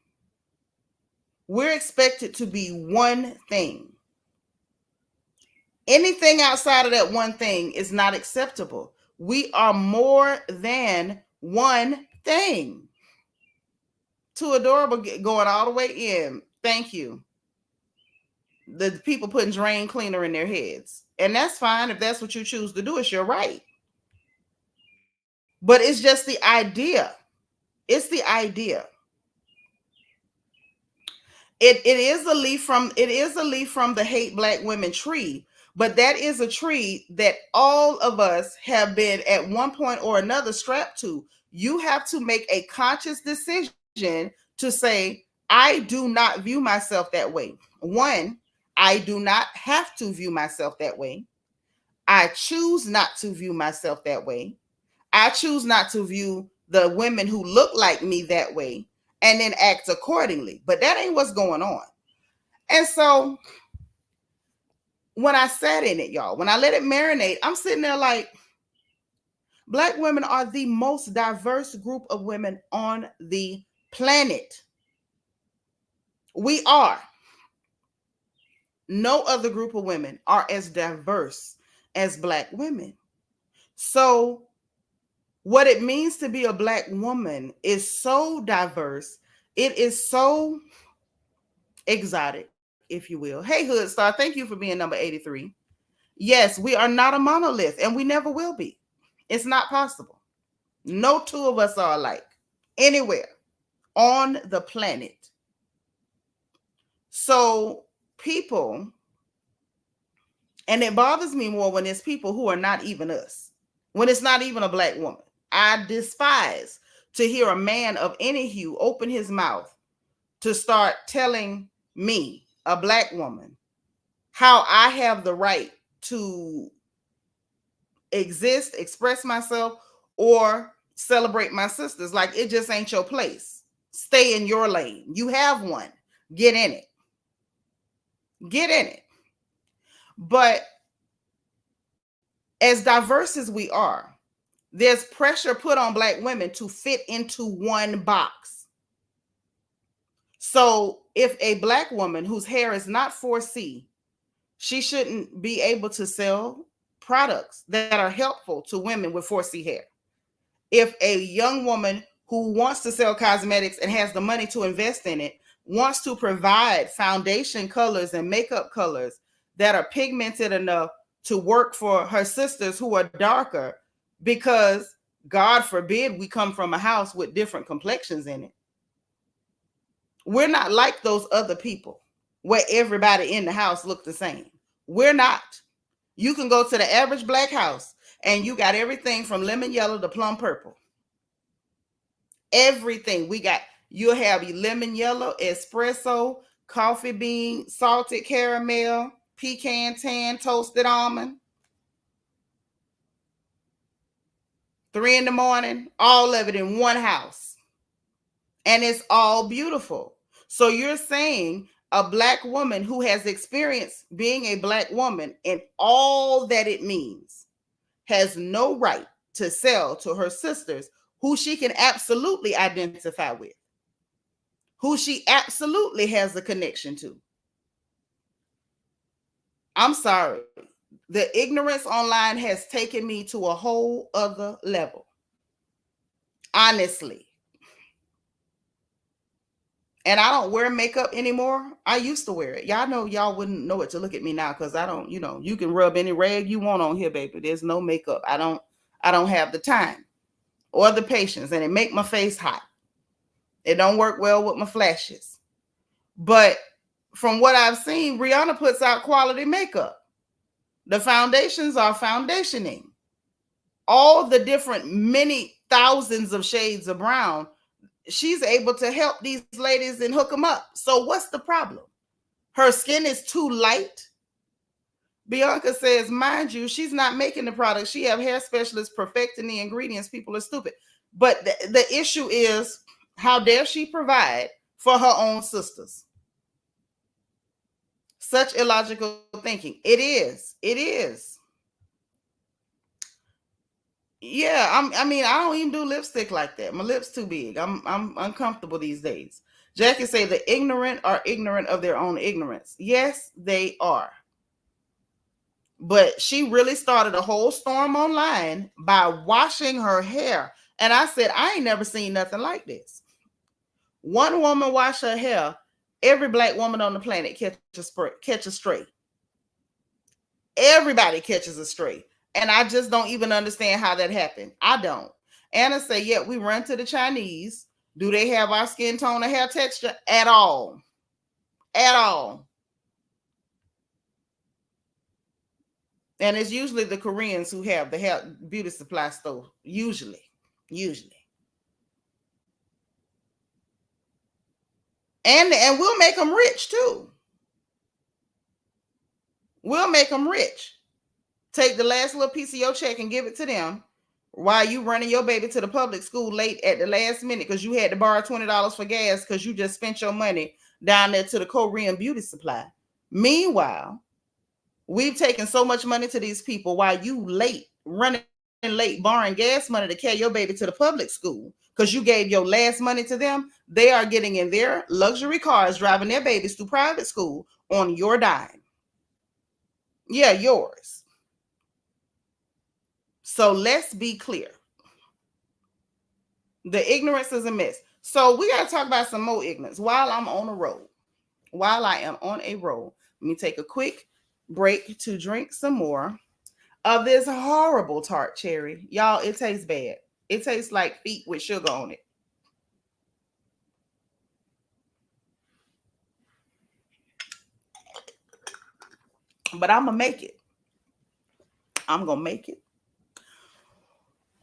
we're expected to be one thing. Anything outside of that one thing is not acceptable. We are more than one thing. Too adorable, going all the way in. Thank you. The people putting drain cleaner in their heads. And that's fine if that's what you choose to do. It's your right. But it's just the idea. It's the idea. It is a leaf from the hate Black women tree, but that is a tree that all of us have been at one point or another strapped to. You have to make a conscious decision to say, I do not view myself that way. One, I do not have to view myself that way. I choose not to view myself that way. I choose not to view the women who look like me that way, and then act accordingly. But that ain't what's going on. And so when I sat in it, y'all, when I let it marinate, I'm sitting there like, Black women are the most diverse group of women on the planet. We are. No other group of women are as diverse as Black women. So what it means to be a Black woman is so diverse. It is so exotic, if you will. Hey, Hood Star, thank you for being number 83. Yes, we are not a monolith, and we never will be. It's not possible. No two of us are alike anywhere on the planet. So people, and it bothers me more when it's people who are not even us, when it's not even a Black woman. I despise to hear a man of any hue open his mouth to start telling me, a Black woman, how I have the right to exist, express myself, or celebrate my sisters. Like, it just ain't your place. Stay in your lane. You have one. Get in it. Get in it. But as diverse as we are, there's pressure put on Black women to fit into one box. So if a Black woman whose hair is not 4C, she shouldn't be able to sell products that are helpful to women with 4C hair. If a young woman who wants to sell cosmetics and has the money to invest in it wants to provide foundation colors and makeup colors that are pigmented enough to work for her sisters who are darker, because God forbid we come from a house with different complexions in it. We're not like those other people where everybody in the house look the same. We're not. You can go to the average Black house and you got everything from lemon yellow to plum purple. Everything we got. You'll have lemon yellow, espresso, coffee bean, salted caramel, pecan tan, toasted almond. 3 a.m, all of it in one house. And it's all beautiful. So you're saying a Black woman who has experienced being a Black woman and all that it means has no right to sell to her sisters who she can absolutely identify with, who she absolutely has a connection to. I'm sorry. The ignorance online has taken me to a whole other level. Honestly. And I don't wear makeup anymore. I used to wear it. Y'all know y'all wouldn't know it to look at me now, because I don't, you can rub any rag you want on here, baby. There's no makeup. I don't have the time or the patience, and it make my face hot. It don't work well with my flashes. But from what I've seen, Rihanna puts out quality makeup. The foundations are foundationing. All the different many thousands of shades of brown, she's able to help these ladies and hook them up. So what's the problem? Her skin is too light. Bianca says, mind you, she's not making the product. She have hair specialists perfecting the ingredients. People are stupid. But the issue is, how dare she provide for her own sisters? Such illogical thinking. It is. Yeah, I don't even do lipstick like that. My lips too big. I'm uncomfortable these days. Jackie say the ignorant are ignorant of their own ignorance. Yes, they are. But she really started a whole storm online by washing her hair. And I said, I ain't never seen nothing like this. One woman wash her hair, every Black woman on the planet catch a stray. Everybody catches a stray. And I just don't even understand how that happened. I don't. Anna say, yeah, we run to the Chinese. Do they have our skin tone or hair texture? At all. At all. And it's usually the Koreans who have the hair beauty supply store. Usually. And we'll make them rich too. We'll make them rich. Take the last little piece of your check and give it to them while you running your baby to the public school late at the last minute because you had to borrow $20 for gas because you just spent your money down there to the Korean beauty supply. Meanwhile, we've taken so much money to these people while you running late, borrowing gas money to carry your baby to the public school because you gave your last money to them. They are getting in their luxury cars, driving their babies through private school on your dime. Yeah, yours. So let's be clear. The ignorance is a mess. So we got to talk about some more ignorance while I'm on a roll. While I am on a roll, let me take a quick break to drink some more of this horrible tart cherry. Y'all, it tastes bad. It tastes like feet with sugar on it. But I'm going to make it. I'm going to make it.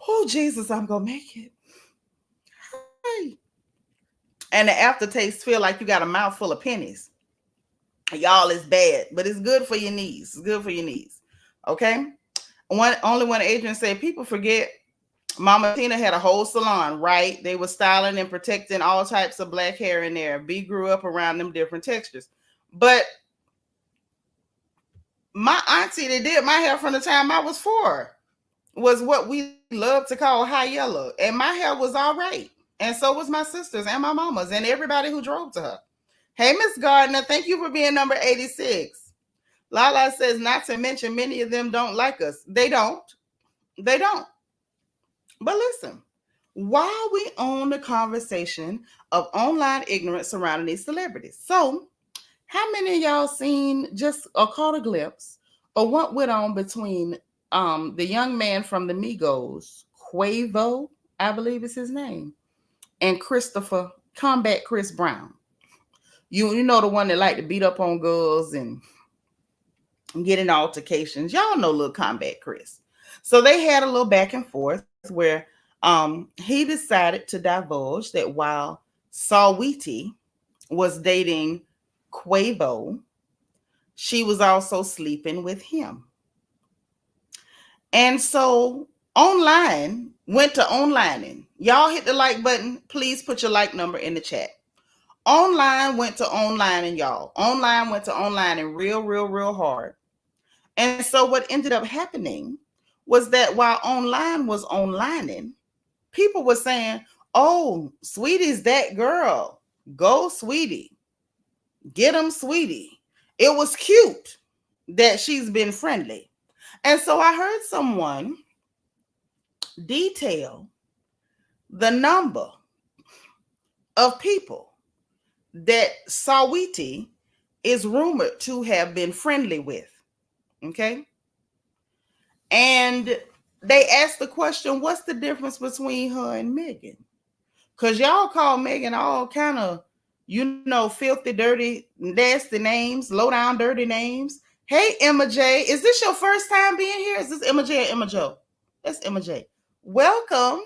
Oh, Jesus, I'm going to make it. Hey. And the aftertaste feel like you got a mouthful of pennies. Y'all, it's bad, but it's good for your knees. It's good for your knees. Okay? Only one Adrian said, people forget Mama Tina had a whole salon, right? They were styling and protecting all types of black hair in there. B grew up around them different textures. But my auntie that did my hair from the time I was 4 was what we love to call high yellow. And my hair was all right. And so was my sisters and my mamas and everybody who drove to her. Hey, Miss Gardner, thank you for being number 86. Lala says, not to mention, many of them don't like us. They don't. They don't. But listen, while we own the conversation of online ignorance surrounding these celebrities. So, how many of y'all seen just or caught a glimpse of what went on between the young man from the Migos, Quavo, I believe is his name, and Christopher Combat Chris Brown? You know the one that like to beat up on girls and get in altercations. Y'all know little Combat Chris. So they had a little back and forth where he decided to divulge that while Saweetie was dating Quavo, she was also sleeping with him. And so online went to onlining. Y'all hit the like button. Please put your like number in the chat. Online went to online, and y'all. Online went to online and real hard. And so what ended up happening was that while online was onlining, people were saying, oh, Sweetie's that girl. Go, Sweetie. Get him, Sweetie. It was cute that she's been friendly. And so I heard someone detail the number of people that Saweetie is rumored to have been friendly with. Okay. And they asked the question, what's the difference between her and Megan? Because y'all call Megan all kind of, filthy, dirty, nasty names, low down, dirty names. Hey, Emma J. Is this your first time being here? Is this Emma J or Emma Jo? That's Emma J. Welcome.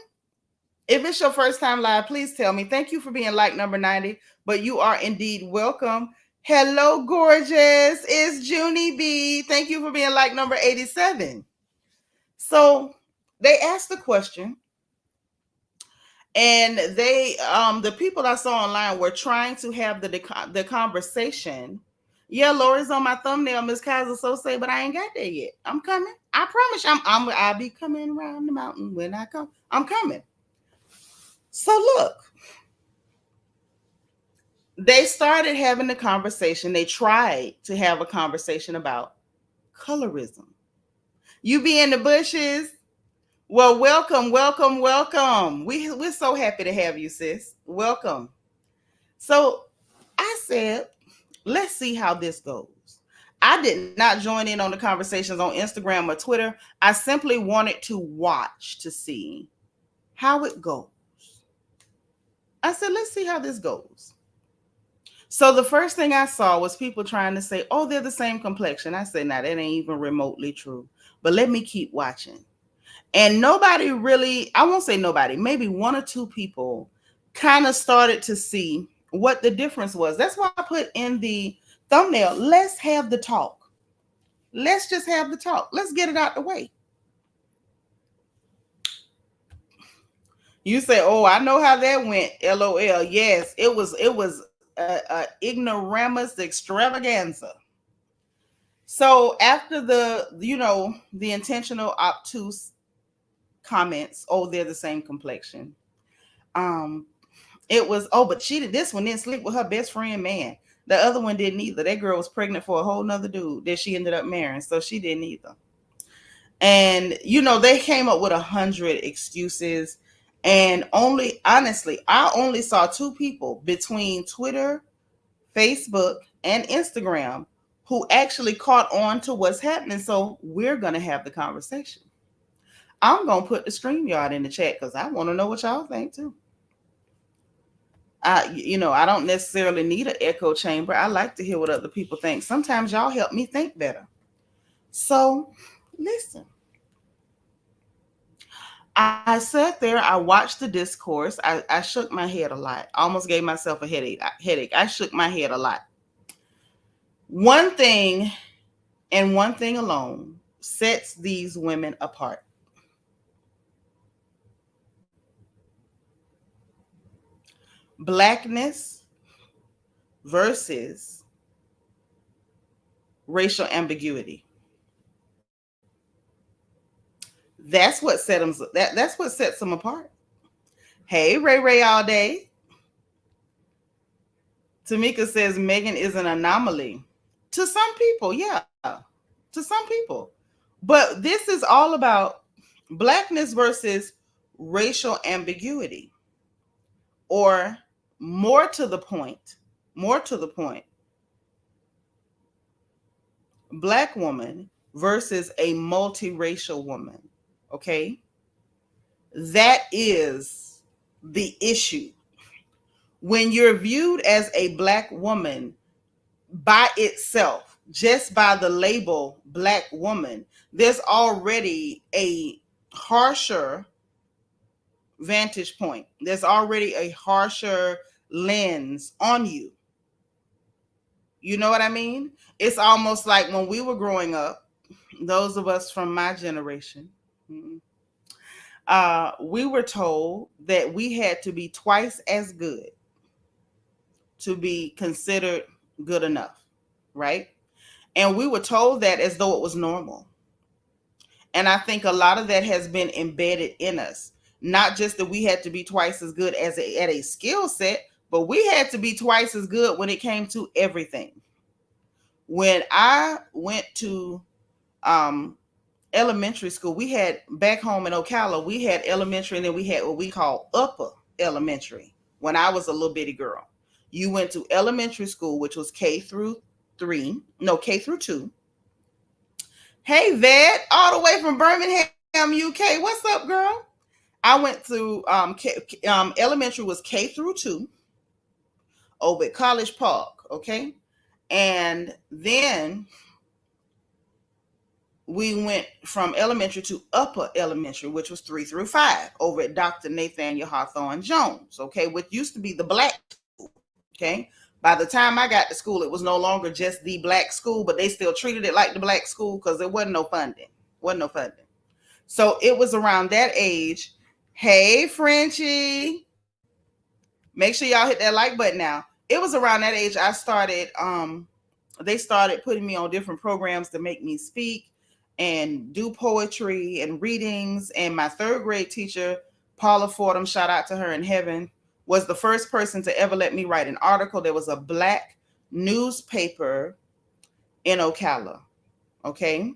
If it's your first time live, please tell me. Thank you for being like number 90, but you are indeed welcome. Hello, gorgeous. It's Junie B. Thank you for being like number 87. So they asked the question, and they, the people I saw online were trying to have the conversation. Yeah, Lori's on my thumbnail, Miss Kaiser so say, but I ain't got there yet. I'm coming. I promise you, I'll be coming around the mountain when I come. I'm coming. So look, they started having the conversation. They tried to have a conversation about colorism. You be in the bushes. Well, welcome. We're so happy to have you, sis. Welcome. So I said, let's see how this goes. I did not join in on the conversations on Instagram or Twitter. I simply wanted to watch to see how it goes. I said, let's see how this goes. So the first thing I saw was people trying to say, oh, they're the same complexion. I said, nah, that ain't even remotely true. But let me keep watching. And nobody really, I won't say nobody, maybe one or two people kind of started to see what the difference was. That's why I put in the thumbnail, let's have the talk. Let's just have the talk. Let's get it out the way. You say, oh, I know how that went. LOL. Yes, it was a ignoramus extravaganza. So after the intentional obtuse comments, oh, they're the same complexion. It was, oh, but she did this one, didn't sleep with her best friend man. The other one didn't either. That girl was pregnant for a whole nother dude that she ended up marrying, so she didn't either. And they came up with 100 excuses. And honestly, I only saw two people between Twitter, Facebook, and Instagram who actually caught on to what's happening. So we're going to have the conversation. I'm going to put the StreamYard in the chat because I want to know what y'all think too. I don't necessarily need an echo chamber. I like to hear what other people think. Sometimes y'all help me think better. So listen. I sat there, I watched the discourse. I shook my head a lot. I almost gave myself a headache. I shook my head a lot. One thing and one thing alone sets these women apart. Blackness versus racial ambiguity. That's what sets them apart. Hey, Ray Ray all day. Tamika says Megan is an anomaly. To some people, yeah. To some people. But this is all about blackness versus racial ambiguity. Or more to the point, more to the point, black woman versus a multiracial woman. Okay? That is the issue. When you're viewed as a black woman by itself, just by the label black woman, there's already a harsher vantage point. There's already a harsher lens on you. You know what I mean? It's almost like when we were growing up, those of us from my generation, we were told that we had to be twice as good to be considered good enough, right? And we were told that as though it was normal. And I think a lot of that has been embedded in us. Not just that we had to be twice as good as at a skill set, but we had to be twice as good when it came to everything. When I went to um, elementary school, we had back home in Ocala, we had elementary and then we had what we call upper elementary when I was a little bitty girl. You went to elementary school, which was K through 3, no, K through 2. Hey, Vet, all the way from Birmingham, UK. What's up, girl? I went to elementary was K through 2 over at College Park, okay? And then we went from elementary to upper elementary, which was 3 through 5 over at Dr. Nathaniel Hawthorne Jones, okay, which used to be the black school, okay? By the time I got to school, it was no longer just the black school, but they still treated it like the black school because there wasn't no funding. Wasn't no funding. So it was around that age. Hey, Frenchie. Make sure y'all hit that like button now. It was around that age I started, they started putting me on different programs to make me speak and do poetry and readings. And my third grade teacher, Paula Fordham, shout out to her in heaven, was the first person to ever let me write an article. There was a black newspaper in Ocala. Okay.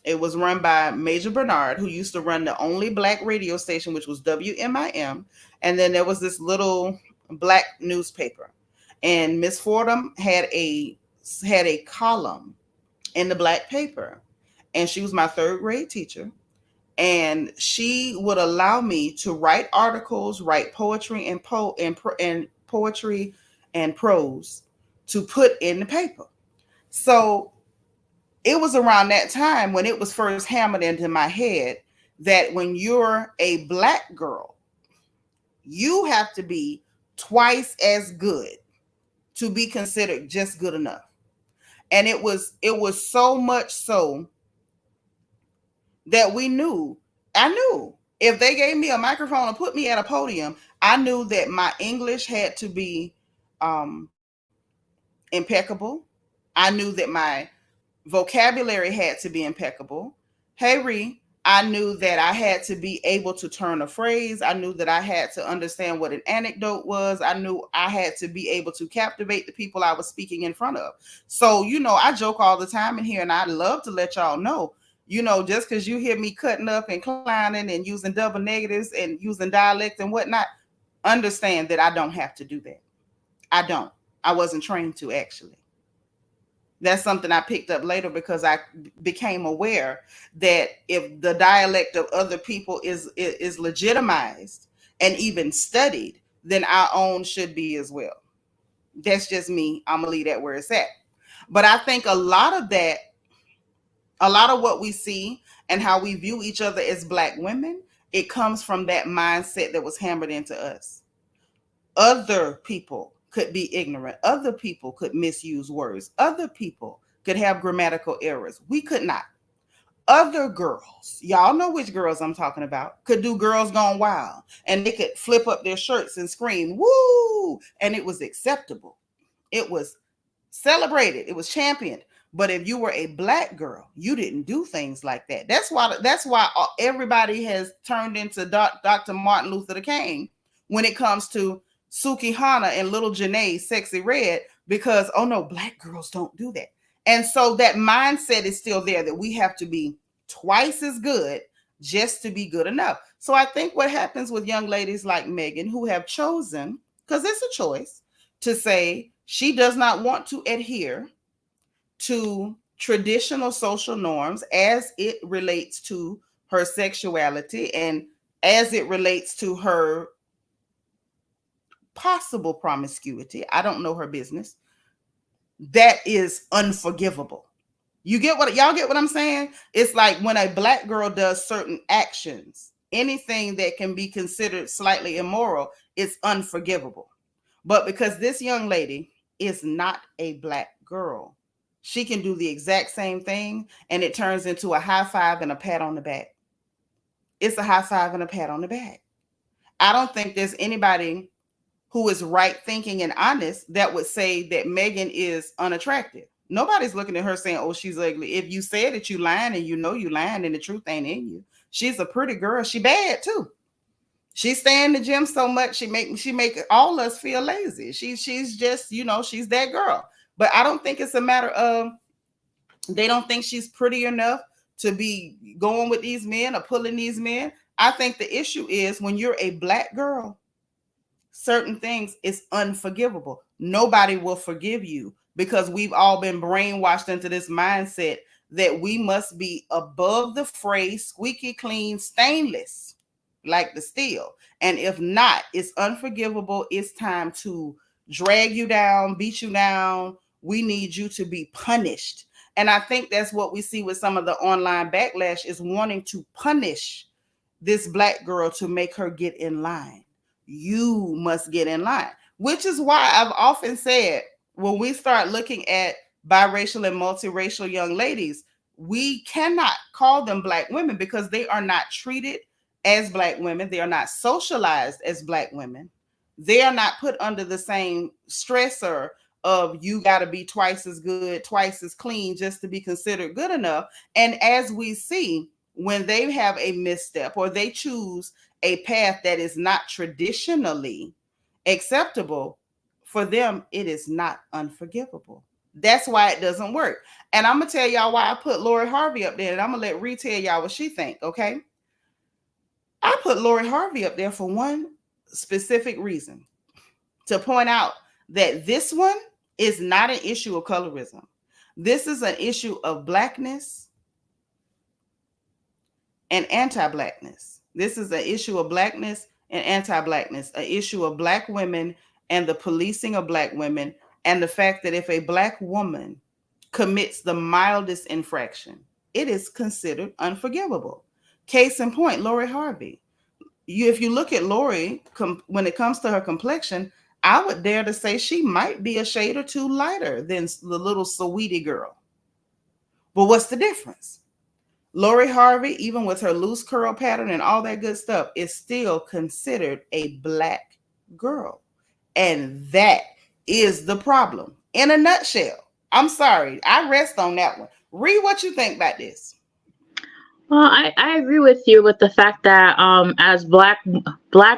It was run by Major Bernard, who used to run the only black radio station, which was WMIM. And then there was this little black newspaper. And Miss Fordham had a column in the black paper. And she was my third grade teacher. And she would allow me to write articles, write poetry and poetry and prose to put in the paper. So it was around that time when it was first hammered into my head that when you're a black girl, you have to be twice as good to be considered just good enough. And it was so much so that I knew if they gave me a microphone and put me at a podium, I knew that my English had to be impeccable. I knew that my vocabulary had to be impeccable. Hey, Ree, I knew that I had to be able to turn a phrase. I knew that I had to understand what an anecdote was. I knew I had to be able to captivate the people I was speaking in front of. So, I joke all the time in here, and I'd love to let y'all know, just because you hear me cutting up and clowning and using double negatives and using dialect and whatnot, understand that I don't have to do that. I don't. I wasn't trained to, actually. That's something I picked up later because I became aware that if the dialect of other people is legitimized and even studied, then our own should be as well. That's just me. I'm gonna leave that where it's at. But I think a lot of what we see and how we view each other as black women, it comes from that mindset that was hammered into us. Other people could be ignorant. Other people could misuse words. Other people could have grammatical errors. We could not. Other girls, y'all know which girls I'm talking about, could do Girls Gone Wild, and they could flip up their shirts and scream, woo! And it was acceptable. It was celebrated. It was championed. But if you were a black girl, you didn't do things like that. That's why everybody has turned into Dr. Martin Luther King when it comes to Suki Hana and Little Janae, Sexy Red, because oh no, black girls don't do that. And so that mindset is still there that we have to be twice as good just to be good enough. So I think what happens with young ladies like Megan who have chosen, because it's a choice, to say she does not want to adhere to traditional social norms as it relates to her sexuality and as it relates to her possible promiscuity. I don't know her business. That is unforgivable. Y'all get what I'm saying? It's like when a black girl does certain actions, anything that can be considered slightly immoral, it's unforgivable. But because this young lady is not a black girl, she can do the exact same thing and it turns into a high five and a pat on the back. It's a high five and a pat on the back. I don't think there's anybody who is right thinking and honest that would say that Megan is unattractive. Nobody's looking at her saying, oh, she's ugly. If you said that you lying and you know you lying and the truth ain't in you, she's a pretty girl. She bad too. She stay in the gym so much, she make all us feel lazy. She's just, she's that girl. But I don't think it's a matter of they don't think she's pretty enough to be going with these men or pulling these men. I think the issue is when you're a black girl, certain things is unforgivable. Nobody will forgive you because we've all been brainwashed into this mindset that we must be above the fray, squeaky clean, stainless, like the steel. And if not, it's unforgivable. It's time to drag you down, beat you down. We need you to be punished. And I think that's what we see with some of the online backlash is wanting to punish this black girl to make her get in line. You must get in line, which is why I've often said when we start looking at biracial and multiracial young ladies, we cannot call them black women because they are not treated as black women. They are not socialized as black women. They are not put under the same stressor of you got to be twice as good, twice as clean just to be considered good enough. And as we see, when they have a misstep or they choose a path that is not traditionally acceptable, for them, it is not unforgivable. That's why it doesn't work. And I'm going to tell y'all why I put Lori Harvey up there, and I'm going to let Ree tell y'all what she think, okay? I put Lori Harvey up there for one specific reason, to point out that this one is not an issue of colorism. This is an issue of blackness and anti-blackness. This is an issue of blackness and anti-blackness, an issue of black women and the policing of black women, and the fact that if a black woman commits the mildest infraction, it is considered unforgivable. Case in point, Lori Harvey. If you look at Lori, when it comes to her complexion, I would dare to say she might be a shade or two lighter than the little Saweetie girl. But what's the difference? Lori Harvey, even with her loose curl pattern and all that good stuff, is still considered a black girl. And that is the problem. In a nutshell. I'm sorry. I rest on that one. Read what you think about this. Well, I agree with you with the fact that as black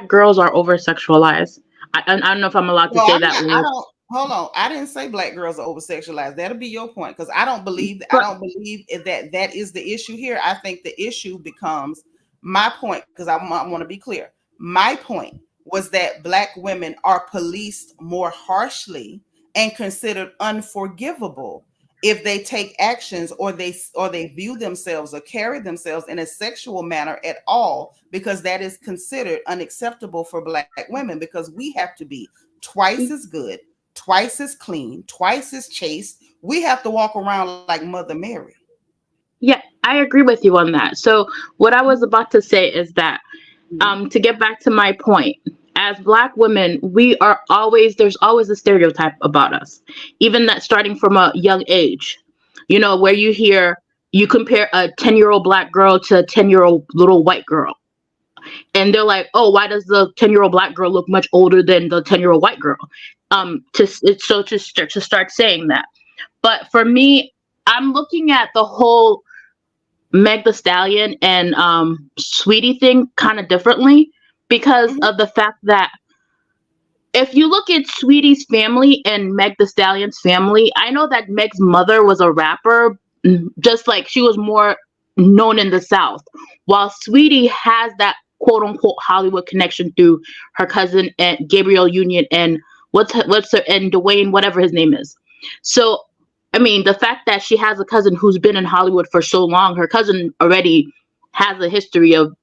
girls are over sexualized. I don't know if I'm allowed to Well, say I'm that not, I word. don't hold on. I didn't say black girls are over sexualized. That'll be your point because I don't believe But that is the issue here. I think the issue becomes my point because I want to be clear. My point was that black women are policed more harshly and considered unforgivable if they take actions or they view themselves or carry themselves in a sexual manner at all, because that is considered unacceptable for black women, because we have to be twice as good, twice as clean, twice as chaste. We have to walk around like Mother Mary. yeah, I agree with you on that. So what I was about to say is that to get back to my point, as black women, there's always a stereotype about us, even that starting from a young age, where you hear, you compare a 10-year-old black girl to a 10-year-old little white girl, and they're like, oh, why does the 10-year-old black girl look much older than the 10-year-old white girl? To start saying that. But for me, I'm looking at the whole Meg the Stallion and Sweetie thing kind of differently, because Mhm. of the fact that if you look at Sweetie's family and Meg the Stallion's family, I know that Meg's mother was a rapper, just like she was more known in the South, while Sweetie has that quote unquote Hollywood connection through her cousin and Gabriel Union and what's her and Dwayne, whatever his name is. So, I mean, the fact that she has a cousin who's been in Hollywood for so long, her cousin already has a history of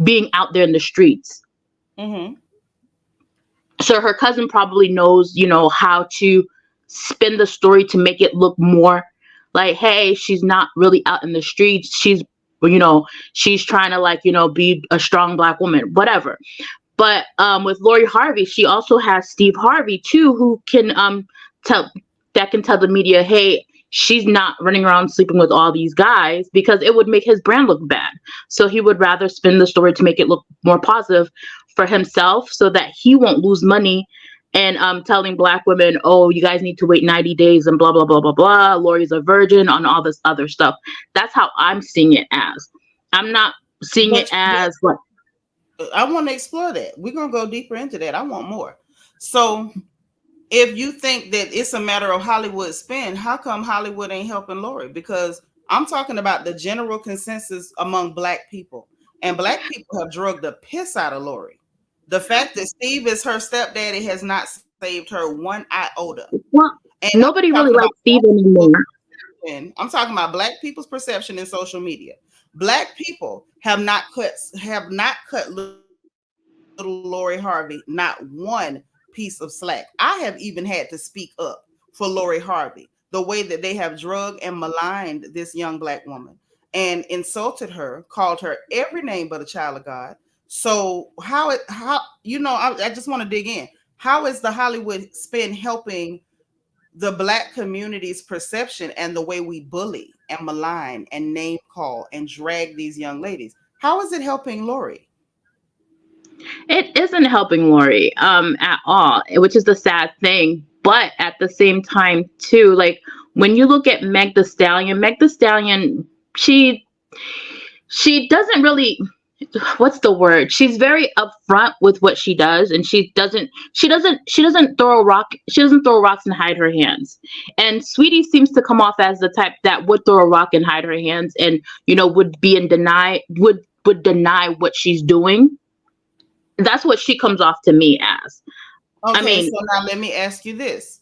being out there in the streets. Mhm. So her cousin probably knows, how to spin the story to make it look more like, hey, she's not really out in the streets. You know, she's trying to, like, be a strong black woman, whatever. But with Lori Harvey, she also has Steve Harvey too, who can tell tell the media, hey, she's not running around sleeping with all these guys, because it would make his brand look bad. So he would rather spin the story to make it look more positive for himself, so that he won't lose money. And telling black women, oh, you guys need to wait 90 days and blah blah blah blah blah. Lori's a virgin on all this other stuff. That's how I'm seeing it as. I'm not seeing it But as what. I want to explore that. We're gonna go deeper into that. I want more. So, if you think that it's a matter of Hollywood spin, how come Hollywood ain't helping Lori? Because I'm talking about the general consensus among black people, and black people have drugged the piss out of Lori. The fact that Steve is her stepdaddy has not saved her one iota. Well, And I'm nobody talking really about likes black Steve people's anymore. perception. I'm talking about black people's perception in social media. Black people have not cut little Lori Harvey not one piece of slack. I have even had to speak up for Lori Harvey. The way that they have drugged and maligned this young black woman and insulted her, called her every name but a child of God. So I just want to dig in. How is the Hollywood spin helping the black community's perception and the way we bully and malign and name call and drag these young ladies? How is it helping Lori? It isn't helping Lori at all, which is the sad thing. But at the same time, too, like when you look at Meg the Stallion, she she doesn't really, what's the word? She's very upfront with what she does, and she doesn't throw a rock. She doesn't throw rocks and hide her hands. And Sweetie seems to come off as the type that would throw a rock and hide her hands, and would be in deny would deny what she's doing. That's what she comes off to me as. I Okay, mean, so now let me ask you this.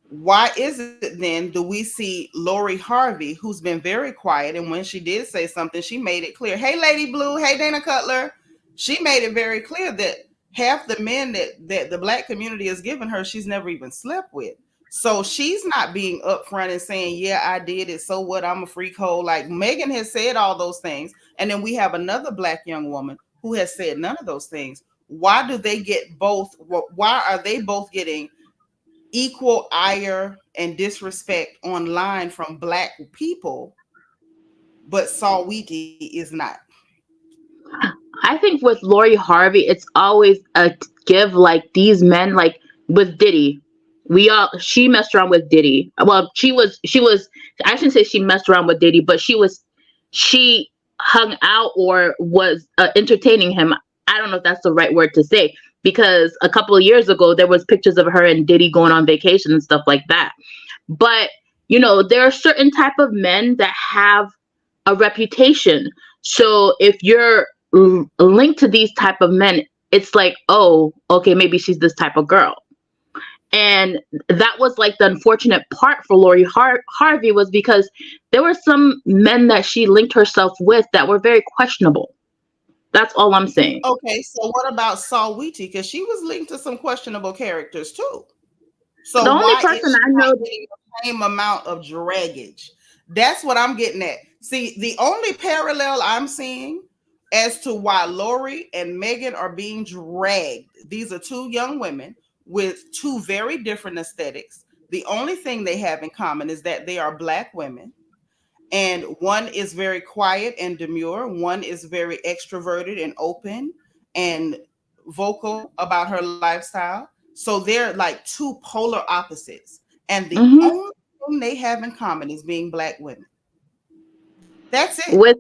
Why is it then do we see Lori Harvey, who's been very quiet, and when she did say something, she made it clear. Hey, Lady Blue. Hey, Dana Cutler. She made it very clear that half the men that the black community has given her, she's never even slept with. So she's not being upfront and saying, "Yeah, I did it. So what? I'm a freak hole." Like Megan has said all those things, and then we have another black young woman who has said none of those things. Why do they get both? Why are they both getting equal ire and disrespect online from black people, but Saweetie is not? I think with Lori Harvey, it's always a give. Like these men, like with Diddy, she messed around with Diddy. Well, she was. I shouldn't say she messed around with Diddy, but she hung out or was entertaining him. I don't know if that's the right word to say, because a couple of years ago there was pictures of her and Diddy going on vacation and stuff like that. But there are certain type of men that have a reputation. So if you're linked to these type of men, it's like, oh, okay, maybe she's this type of girl. And that was like the unfortunate part for Lori Harvey, was because there were some men that she linked herself with that were very questionable. That's all I'm saying. Okay, so what about Saweetie? Because she was linked to some questionable characters too. The So only why is person she I not know. getting the same amount of draggage? That's what I'm getting at. See, the only parallel I'm seeing as to why Lori and Megan are being dragged, these are two young women with two very different aesthetics. The only thing they have in common is that they are black women, And one is very quiet and demure, one is very extroverted and open and vocal about her lifestyle. So they're like two polar opposites, and the Hmm. only thing they have in common is being black women. That's it. With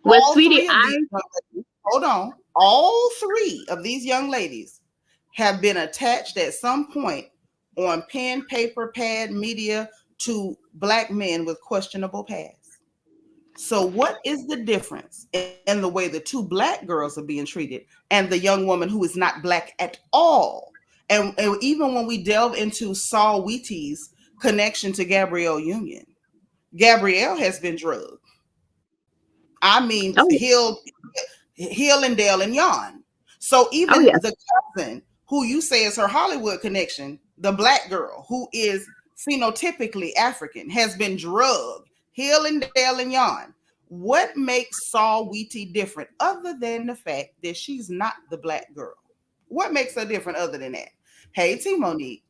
All Sweetie, three of these young ladies, hold on, all three of these young ladies have been attached at some point on pen, paper, pad, media to black men with questionable pasts. So, what is the difference in the way the two black girls are being treated and the young woman who is not black at all? And even when we delve into Saweetie's connection to Gabrielle Union, Gabrielle has been drugged. I mean, oh Hill and Dale and Yon. So oh even yes, the cousin who you say is her Hollywood connection, the black girl who is phenotypically African, has been drugged. Hill and Dale and Yon. What makes Saul Weetie different other than the fact that she's not the black girl? What makes her different other than that? Hey, T Monique.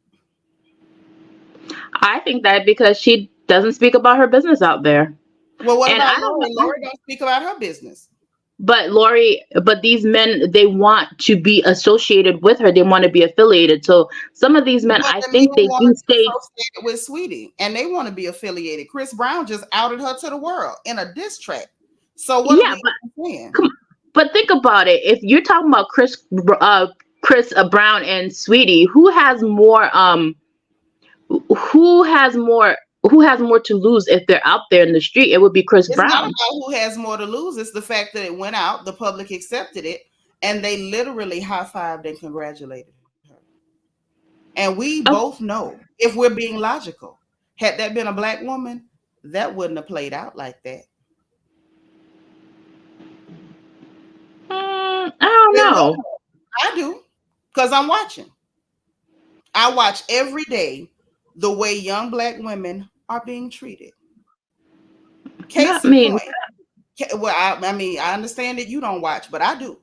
I think that because she doesn't speak about her business out there, Well, what and I about don't Lori? know. Lori don't speak about her business. But Lori, but these men, they want to be associated with her. They want to be affiliated. So some of these men, But I the think men they want do to be stay. associated with Sweetie, and they want to be affiliated. Chris Brown just outed her to the world in a diss track. So what are Yeah, we saying? come, but think about it. If you're talking about Chris Brown and Sweetie, who has more, who has more to lose if they're out there in the street? It would be Chris It's not Brown. about who has more to lose. It's the fact that it went out, the public accepted it, and they literally high fived and congratulated her. And we both Oh, know, if we're being logical, had that been a black woman, that wouldn't have played out like that. I don't It know. wouldn't. I do, because I'm watching. I watch every day the way young black women are being treated. Case I in point. mean, Well, I mean, I understand that you don't watch, but I do.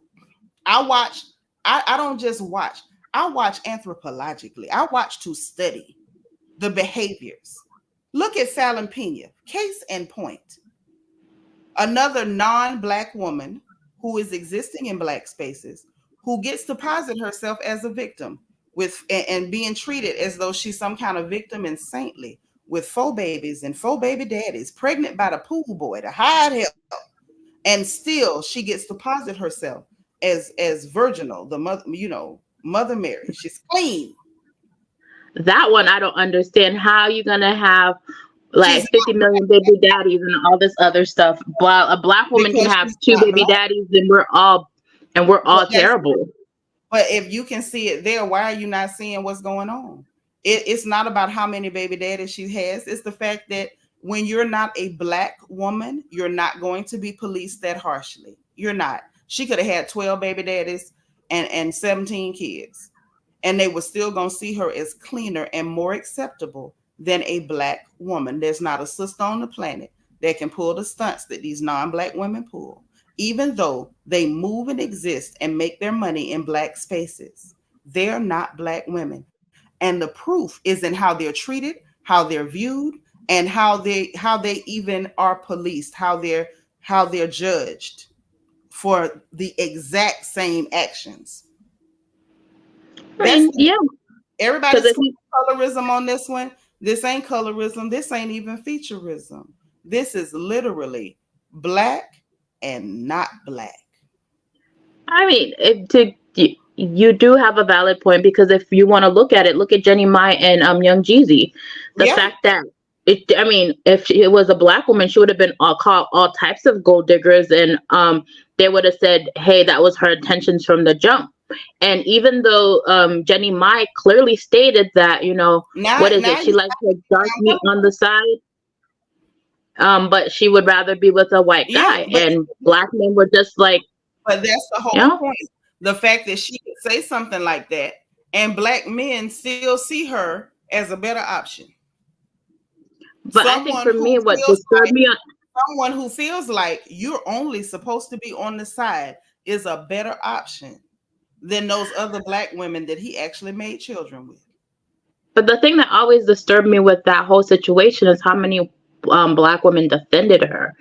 I watch. I don't just watch. I watch anthropologically. I watch to study the behaviors. Look at Fallon Pena. Case in point. Another non-black woman who is existing in black spaces, who gets to posit herself as a victim with and being treated as though she's some kind of victim and saintly, with four babies and four baby daddies, pregnant by the pool boy to hide help, and still she gets to posit herself as virginal, the mother, Mother Mary. She's clean. that one I don't understand. How you gonna have She's like 50 not million baby daddies and all this other stuff, while a black woman can because have she's two not baby black. daddies, and we're all But that's terrible. but if you can see it there, why are you not seeing what's going on? It's not about how many baby daddies she has. It's the fact that when you're not a black woman, you're not going to be policed that harshly. You're not. She could have had 12 baby daddies and 17 kids, and they were still going to see her as cleaner and more acceptable than a black woman. There's not a sister on the planet that can pull the stunts that these non-black women pull, even though they move and exist and make their money in black spaces. They're not black women. And the proof is in how they're treated, how they're viewed, and how they even are policed, how they're judged for the exact same actions. I That's mean, the, yeah, because everybody's if screaming you, colorism on this one. This ain't colorism. This ain't even featureism. This is literally black and not black. I mean, you do have a valid point, because if you want to look at it, look at Jenny Mai and Young Jeezy. The Yeah. fact that I mean, if it was a black woman, she would have been called all types of gold diggers, and they would have said, "Hey, that was her intentions from the jump." And even though Jenny Mai clearly stated that, Now, what is now it? She you likes her dark meat sound on the side, but she would rather be with a white yeah, guy. And black men were just like, but that's the you whole know. point. The fact that she could say something like that, and black men still see her as a better option. But I think Someone for who me, what feels disturbed me on someone who feels like you're only supposed to be on the side is a better option than those other black women that he actually made children with. But the thing that always disturbed me with that whole situation is how many black women defended her.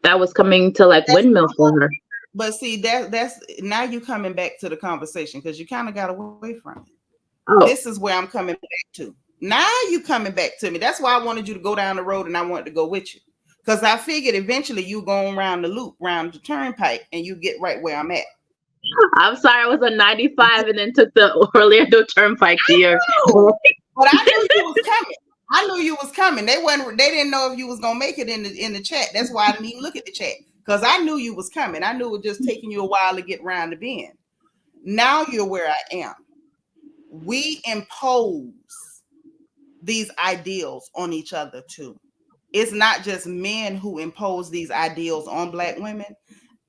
That was coming to like That's windmill for her. but see that's now you coming back to the conversation because you kind of got away from it. This Oh, is where I'm coming back to. Now you coming back to me. That's why I wanted you to go down the road and I wanted to go with you. Because I figured eventually you going around the loop, around the turnpike, and you get right where I'm at. I'm sorry, I was on 95 and then took the Orlando Turnpike to your. No, but I knew you was coming. I knew you was coming. They didn't know if you was gonna make it in the chat. That's why I didn't even look at the chat. Because I knew you was coming. I knew it was just taking you a while to get around the bend. Now you're where I am. We impose these ideals on each other too. It's not just men who impose these ideals on black women.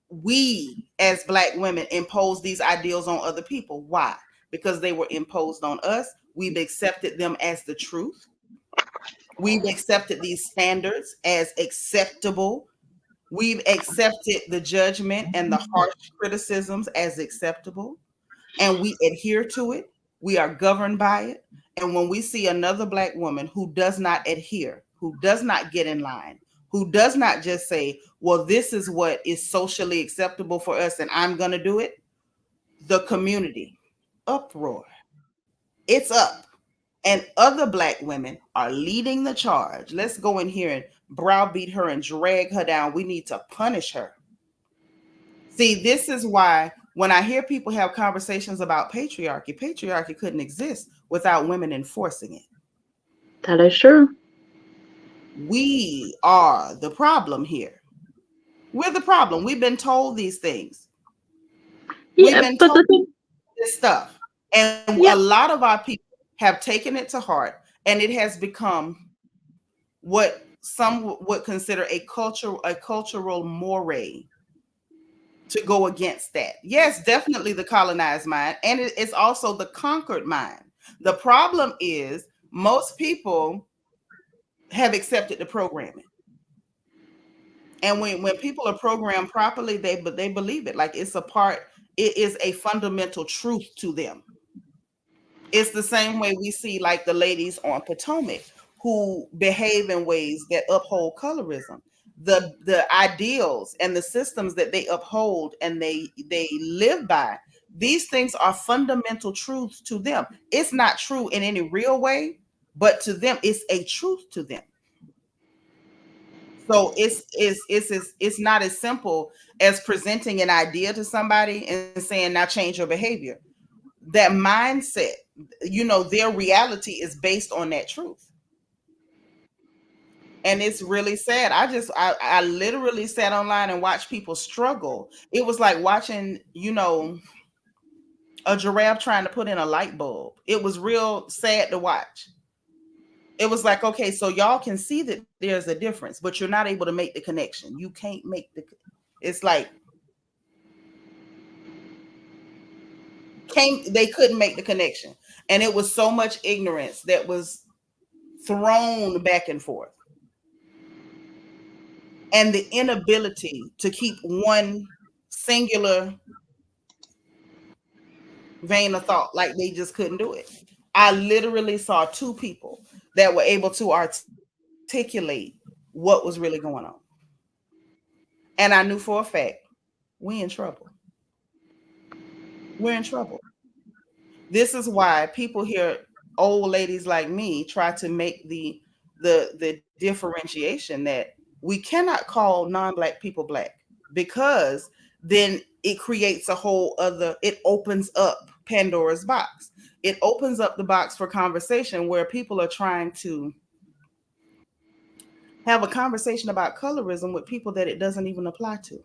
We as black women impose these ideals on other people. Why? Because they were imposed on us. We've accepted them as the truth. We've accepted these standards as acceptable. We've accepted the judgment and the harsh criticisms as acceptable, and we adhere to it. We are governed by it. And when we see another black woman who does not adhere, who does not get in line, who does not just say, well, this is what is socially acceptable for us and I'm going to do it, the community uproar. It's up. And other black women are leading the charge. Let's go in here and browbeat her and drag her down. We need to punish her. See, this is why when I hear people have conversations about patriarchy, patriarchy couldn't exist without women enforcing it. That is true. We are the problem here. We're the problem. We've been told these things. We've Yeah, been but told the thing, this stuff. And a yeah, lot of our people have taken it to heart, and it has become what some would consider a cultural moray to go against that. Yes, definitely the colonized mind, and it's also the conquered mind. The problem is most people have accepted the programming. And when people are programmed properly, they believe it. Like it's a part, it is a fundamental truth to them. It's the same way we see like the ladies on Potomac who behave in ways that uphold colorism. The ideals and the systems that they uphold and they live by, these things are fundamental truths to them. It's not true in any real way, but to them, it's a truth to them. So it's not as simple as presenting an idea to somebody and saying, now change your behavior. That mindset, their reality is based on that truth. And it's really sad. I literally sat online and watched people struggle. It was like watching, a giraffe trying to put in a light bulb. It was real sad to watch. It was like, okay, so y'all can see that there's a difference, but you're not able to make the connection. You can't make it's like they couldn't make the connection. And it was so much ignorance that was thrown back and forth. And the inability to keep one singular vein of thought, like they just couldn't do it. I literally saw two people that were able to articulate what was really going on. And I knew for a fact, we in trouble. We're in trouble. This is why people hear old ladies like me try to make the differentiation that we cannot call non-black people black, because then it creates a whole other, it opens up Pandora's box. It opens up the box for conversation where people are trying to have a conversation about colorism with people that it doesn't even apply to.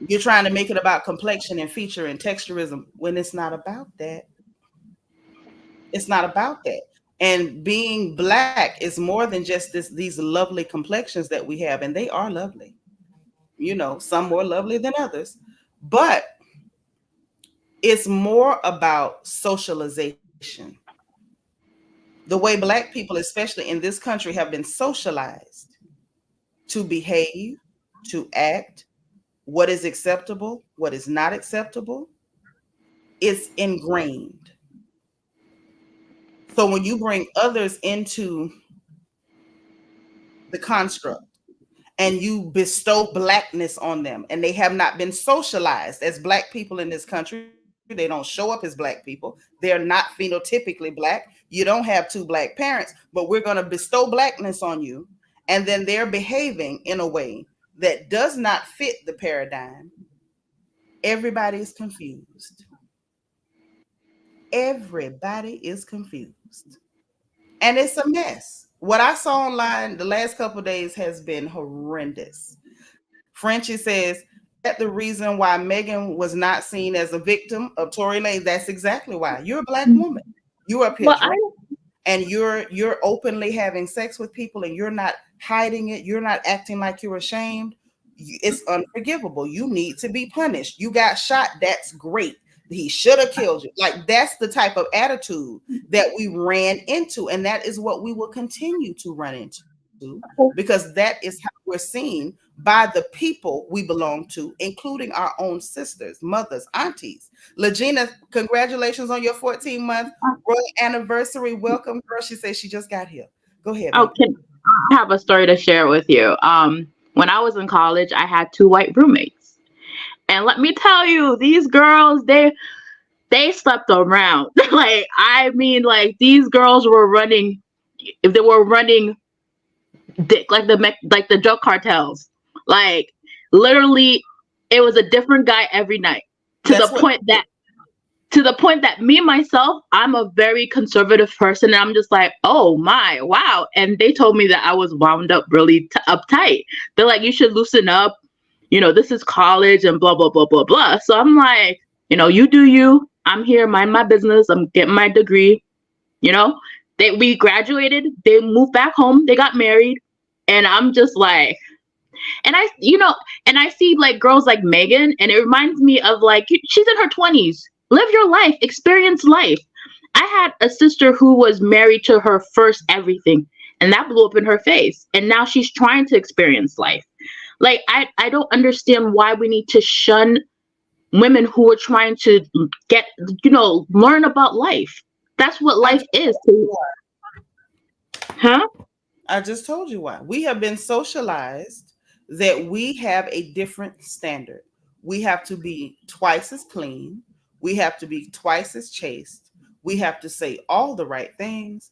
You're trying to make it about complexion and feature and texturism when it's not about that. It's not about that. And being black is more than just these lovely complexions that we have, and they are lovely. Some more lovely than others, but it's more about socialization. The way black people, especially in this country, have been socialized to behave, to act, what is acceptable, what is not acceptable, it's ingrained. So when you bring others into the construct, and you bestow blackness on them, and they have not been socialized as black people in this country. They don't show up as black people. They're not phenotypically black. You don't have two black parents, but we're going to bestow blackness on you, and then they're behaving in a way that does not fit the paradigm. Everybody is confused. Everybody is confused. And it's a mess. What I saw online the last couple of days has been horrendous. Frenchie says that the reason why Megan was not seen as a victim of Tory Lanez. That's exactly why. You're a black woman. You're up here Well, drunk, and you're openly having sex with people, and you're not hiding it. You're not acting like you're ashamed. It's unforgivable. You need to be punished. You got shot. That's great. He should have killed you. Like, that's the type of attitude that we ran into, and that is what we will continue to run into, because that is how we're seen by the people we belong to, including our own sisters, mothers, aunties. Legina, congratulations on your 14-month royal anniversary. Welcome, girl. She says she just got here. Go ahead, baby. okay. I have a story to share with you. When I was in college, I had two white roommates, and let me tell you, these girls, they slept around. Like, I mean, like, these girls were running. If they were running, like the drug cartels, like, literally, it was a different guy every night. To That's the what point that me myself, I'm a very conservative person, and I'm just like, oh my, wow. And they told me that I was wound up really uptight. They're like, you should loosen up. This is college and blah blah blah blah blah. So I'm like, you do you. I'm here, mind my business. I'm getting my degree. We graduated. They moved back home. They got married, and I'm just like, and I see like girls like Megan, and it reminds me of, like, she's in her 20s. Live your life, experience life. I had a sister who was married to her first everything, and that blew up in her face. And now she's trying to experience life. Like, I don't understand why we need to shun women who are trying to get, learn about life. That's what life is. Huh? I just told you why. We have been socialized that we have a different standard. We have to be twice as clean. We have to be twice as chaste. We have to say all the right things.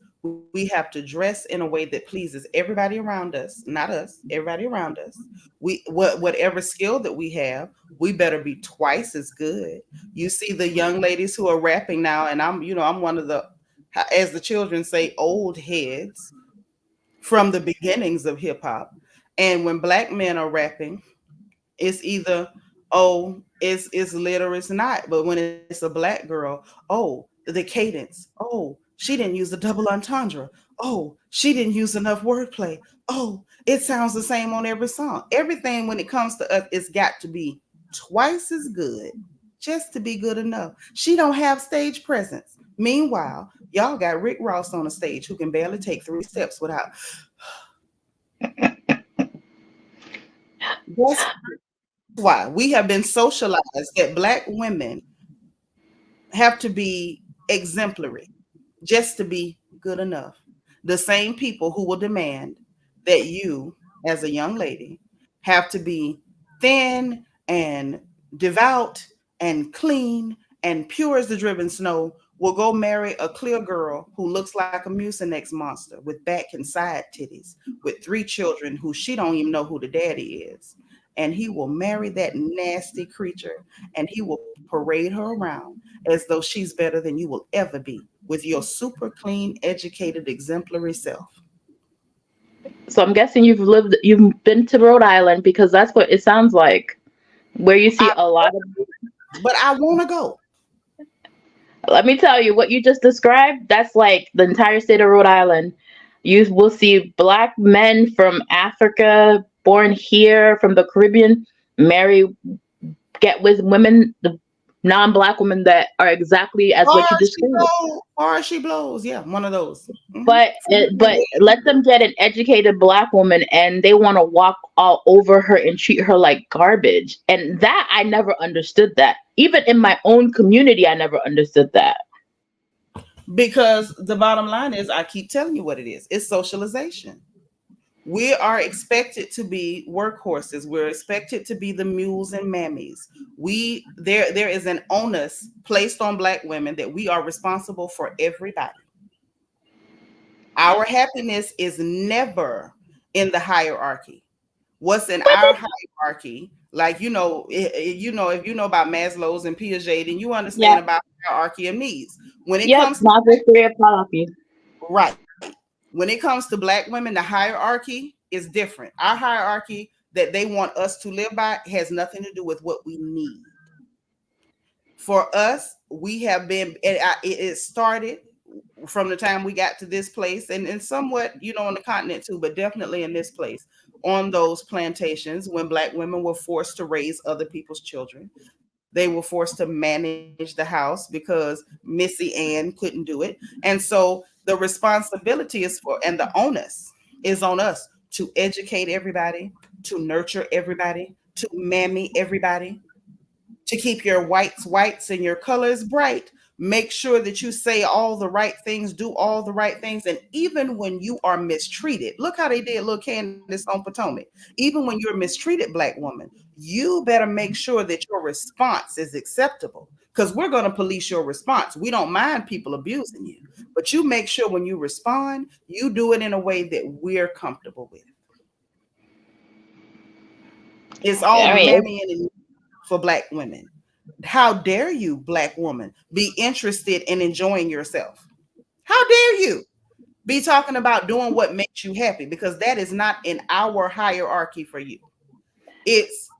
We have to dress in a way that pleases everybody around us, not us, everybody around us. Whatever skill that we have, we better be twice as good. You see the young ladies who are rapping now, and I'm one of the, as the children say, old heads from the beginnings of hip hop. And when black men are rapping, it's either, oh, it's lit or it's not. But when it's a black girl, oh, the cadence, oh, she didn't use the double entendre, oh, she didn't use enough wordplay, oh, it sounds the same on every song. Everything when it comes to us, it's got to be twice as good just to be good enough. She don't have stage presence. Meanwhile, y'all got Rick Ross on the stage who can barely take 3 steps without. That's why we have been socialized that black women have to be exemplary just to be good enough. The same people who will demand that you, as a young lady, have to be thin and devout and clean and pure as the driven snow will go marry a clear girl who looks like a Mucinex monster with back and side titties with 3 children who she don't even know who the daddy is. And he will marry that nasty creature, and he will parade her around as though she's better than you will ever be with your super clean, educated, exemplary self. So I'm guessing you've been to Rhode Island, because that's what it sounds like, where you see I, a lot of. but I want to go. Let me tell you what you just described. That's like the entire state of Rhode Island. You will see black men from Africa, born here, from the Caribbean, marry, get with women, the non-black women that are exactly as what you described. Or she blows. Yeah, one of those. But let them get an educated black woman, and they want to walk all over her and treat her like garbage. And that, I never understood that. Even in my own community, I never understood that. Because the bottom line is, I keep telling you what it is. It's socialization. We are expected to be workhorses. We're expected to be the mules and mammies. There is an onus placed on Black women that we are responsible for everybody. Our happiness is never in the hierarchy. What's in our hierarchy, like if you know about Maslow's and Piaget, then you Yeah. understand about hierarchy of needs. When it Yep. comes to Not the theory of hierarchy. right, when it comes to Black women, the hierarchy is different. Our hierarchy that they want us to live by has nothing to do with what we need. For us, we have been it started from the time we got to this place, and somewhat on the continent too, but definitely in this place, on those plantations, when Black women were forced to raise other people's children. They were forced to manage the house because Missy Ann couldn't do it. And so the responsibility is for, and the onus is on us to educate everybody, to nurture everybody, to mammy everybody, to keep your whites whites and your colors bright. Make sure that you say all the right things, do all the right things. And even when you are mistreated, look how they did little Candace on Potomac. Even when you're a mistreated Black woman, you better make sure that your response is acceptable, because we're going to police your response. We don't mind people abusing you, but you make sure when you respond, you do it in a way that we're comfortable with. It's all I mean, mammy and for Black women. How dare you, Black woman, be interested in enjoying yourself? How dare you be talking about doing what makes you happy? Because that is not in our hierarchy for you. It's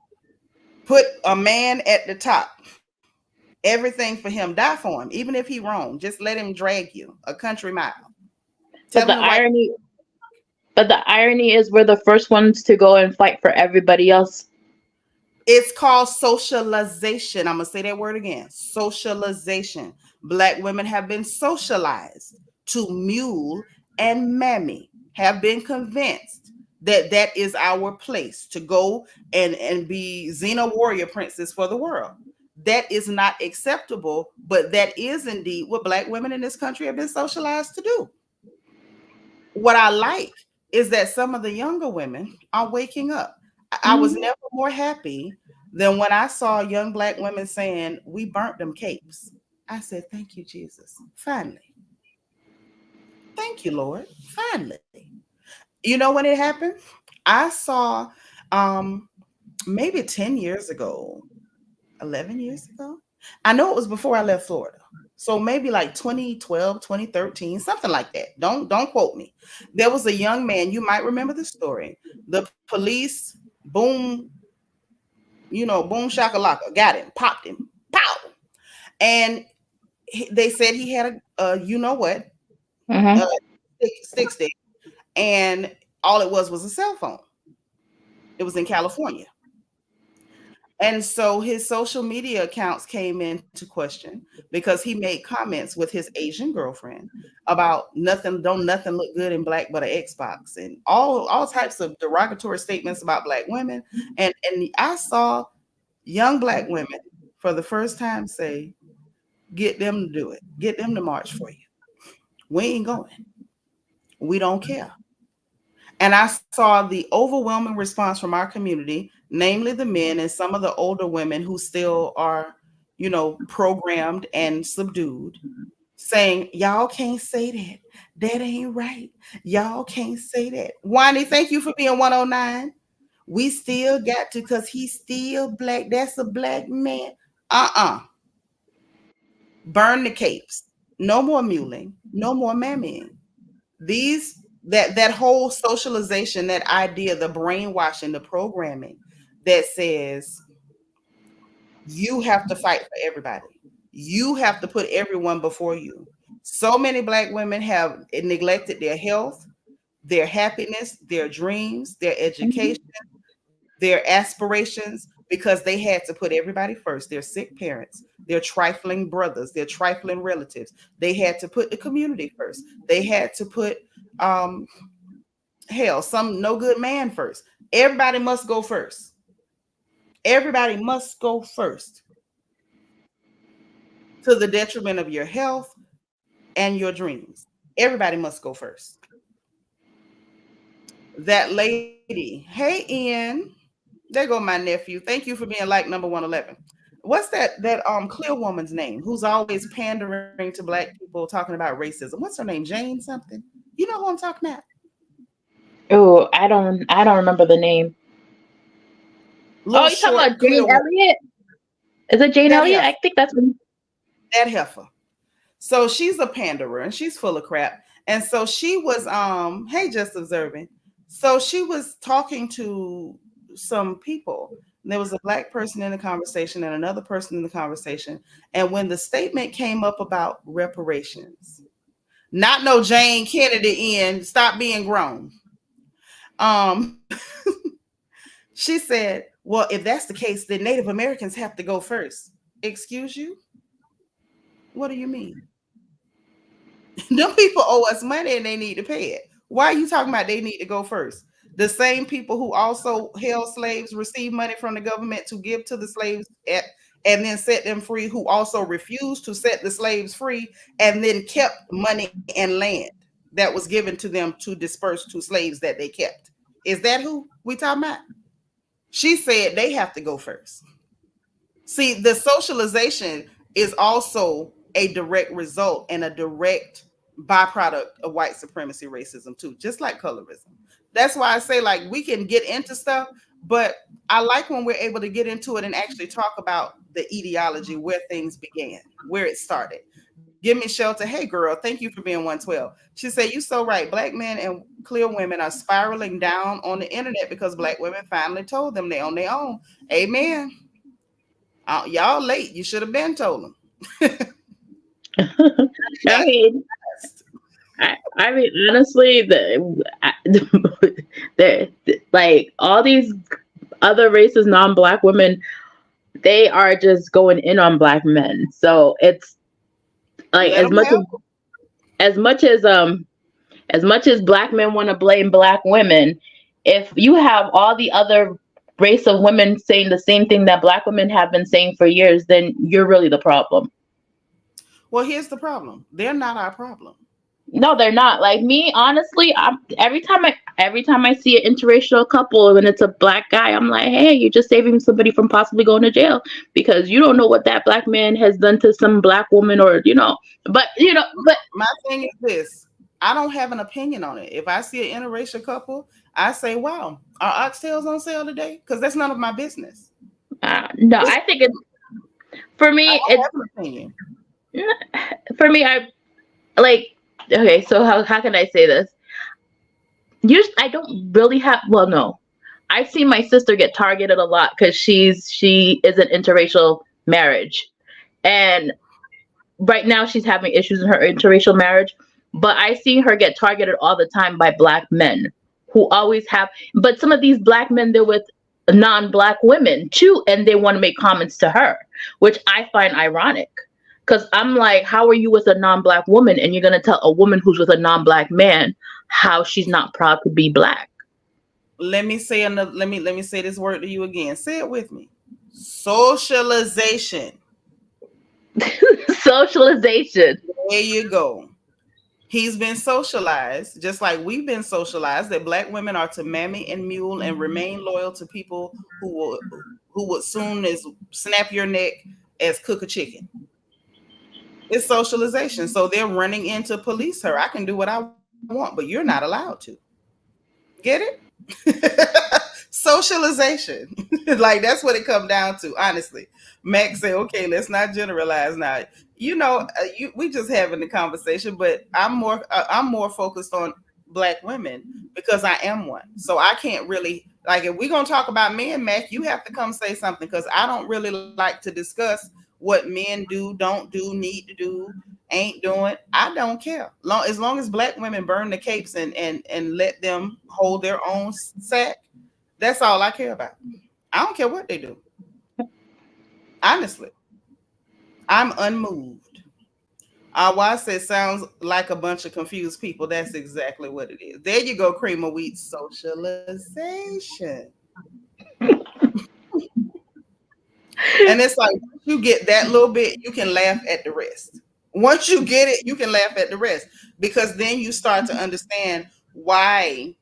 put a man at the top, everything for him, die for him, even if he wrong. Just let him drag you a country mile. Tell but him the to wipe. irony, but the irony is we're the first ones to go and fight for everybody else. It's called socialization. I'm going to say that word again. Socialization. Black women have been socialized to mule and mammy, have been convinced that that is our place to go and be Xena warrior princess for the world. That is not acceptable, but that is indeed what Black women in this country have been socialized to do. What I like is that some of the younger women are waking up. I was Hmm. never more happy than when I saw young Black women saying, "We burnt them capes." I said, "Thank you, Jesus. Finally. Thank you, Lord. Finally." You know when it happened? I saw um maybe 10 years ago, 11 years ago. I know it was before I left Florida. So maybe like 2012, 2013, something like that. Don't quote me. There was a young man, you might remember the story. The police, boom, boom shakalaka, got him, popped him, pow. And they said he had a you know what, Hmm. a stick, and all it was a cell phone. It was in California. And so his social media accounts came into question because he made comments with his Asian girlfriend about nothing, don't nothing look good in black but an Xbox, and all types of derogatory statements about Black women. And I saw young Black women for the first time say, get them to do it, get them to march for you. We ain't going. We don't care. And I saw the overwhelming response from our community, namely the men and some of the older women who still are, programmed and subdued, saying, "Y'all can't say that. That ain't right. Y'all can't say that." Wani, thank you for being 109. We still got to, because he's still Black. That's a Black man. Uh-uh. Burn the capes. No more muling. No more mammying. These that whole socialization, that idea, the brainwashing, the programming that says you have to fight for everybody, you have to put everyone before you. So many Black women have neglected their health, their happiness, their dreams, their education, their aspirations, because they had to put everybody first. Their sick parents, their trifling brothers, their trifling relatives. They had to put the community first. They had to put um hell, some no good man first. Everybody must go first. Everybody must go first, to the detriment of your health and your dreams. Everybody must go first. that lady. Hey, Ian. There go my nephew. Thank you for being like number 111. What's that clear woman's name who's always pandering to black people talking about racism? What's her name? Jane something. You know who I'm talking about? Oh, I don't remember the name. Oh, Little you talking short about clear Jane woman. Elliott? Is it Jane That Elliott? heifer. I think that's what. That heifer. So she's a panderer and she's full of crap. And so she was hey, just observing. So she was talking to some people. There was a black person in the conversation and another person in the conversation. And when the statement came up about reparations, not no Jane Kennedy in stop being grown. Um, she said, well, if that's the case, then Native Americans have to go first. Excuse you? What do you mean? Them people owe us money and they need to pay it. Why are you talking about they need to go first? The same people who also held slaves receive money from the government to give to the slaves and then set them free, who also refused to set the slaves free and then kept money and land that was given to them to disperse to slaves that they kept. Is that who we talking about? She said they have to go first. See, the socialization is also a direct result and a direct byproduct of white supremacy racism too, just like colorism. That's why I say like we can get into stuff, but I like when we're able to get into it and actually talk about the etiology, where things began, where it started. Give me shelter. Hey girl, thank you for being 112. She said, you so right. Black men and clear women are spiraling down on the internet because black women finally told them they on their own. Amen. Y'all late. You should have been told them. I That's mean, I mean, honestly, the like all these other races, non-black women, they are just going in on black men. So it's like let them have. as much as as much as black men want to blame black women, if you have all the other race of women saying the same thing that black women have been saying for years, then you're really the problem. Well, here's the problem. They're not our problem. No, they're not. Like me, honestly, every time I see an interracial couple and it's a black guy, I'm like, hey, you're just saving somebody from possibly going to jail because you don't know what that black man has done to some black woman, or but My thing is this. I don't have an opinion on it. If I see an interracial couple, I say, wow, are oxtails on sale today? Because that's none of my business. no, It's, I think it's for I me. don't It's have an opinion. for me. I like okay. So how can I say this? Usually, I don't really have. Well, no, I've seen my sister get targeted a lot because she is an interracial marriage, and right now she's having issues in her interracial marriage. But I see her get targeted all the time by black men who always have. But some of these black men, they're with non-black women too, and they want to make comments to her, which I find ironic. Because I'm like, how are you with a non-black woman, and you're gonna tell a woman who's with a non-black man how she's not proud to be black? Let me say another. Let me say this word to you again. Say it with me. Socialization. Socialization. There you go. He's been socialized, just like we've been socialized, that black women are to mammy and mule and remain loyal to people who would soon as snap your neck as cook a chicken. It's socialization. So they're running in to police her. I can do what I want, but you're not allowed to. Get it? Socialization. Like that's what it comes down to, honestly. Max say, okay, let's not generalize now. We just having the conversation, but I'm more focused on black women because I am one. So I can't really like if we're gonna talk about men, Mac, you have to come say something because I don't really like to discuss what men do, don't do, need to do, ain't doing. I don't care. As long as black women burn the capes and let them hold their own sack, that's all I care about. I don't care what they do. Honestly, I'm unmoved. Why I said sounds like a bunch of confused people. That's exactly what it is. There you go, cream of wheat socialization. And it's like once you get that little bit, you can laugh at the rest. Once you get it, you can laugh at the rest because then you start to understand why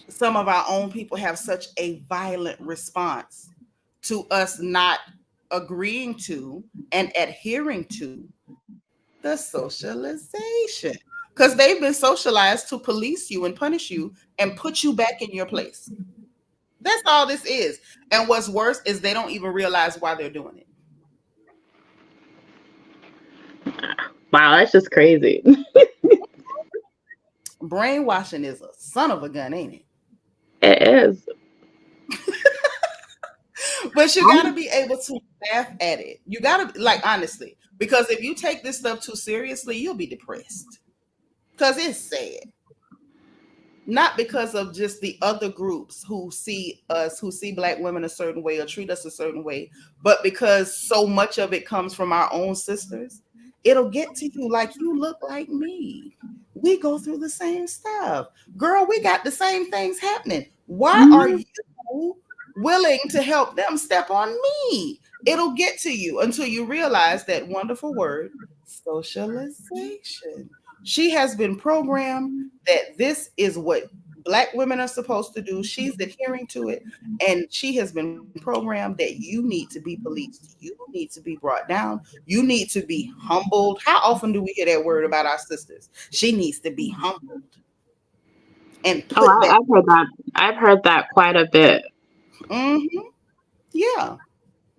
some of our own people have such a violent response to us not agreeing to and adhering to the socialization, because they've been socialized to police you and punish you and put you back in your place. That's all this is. And what's worse is they don't even realize why they're doing it. Wow, that's just crazy. Brainwashing is a son of a gun, ain't it? It is. But you got to be able to laugh at it. You got to, like, honestly, because if you take this stuff too seriously, you'll be depressed. Because it's sad. Not because of just the other groups who see us, who see Black women a certain way or treat us a certain way, but because so much of it comes from our own sisters. It'll get to you like, you look like me. We go through the same stuff. Girl, we got the same things happening. Why are Mhm. you willing to help them step on me? It'll get to you until you realize that wonderful word, socialization. She has been programmed that this is what Black women are supposed to do. She's adhering to it. And she has been programmed that you need to be policed. You need to be brought down. You need to be humbled. How often do we hear that word about our sisters? She needs to be humbled and Oh, put back. I've heard that. I've heard that quite a bit. Hmm. Yeah.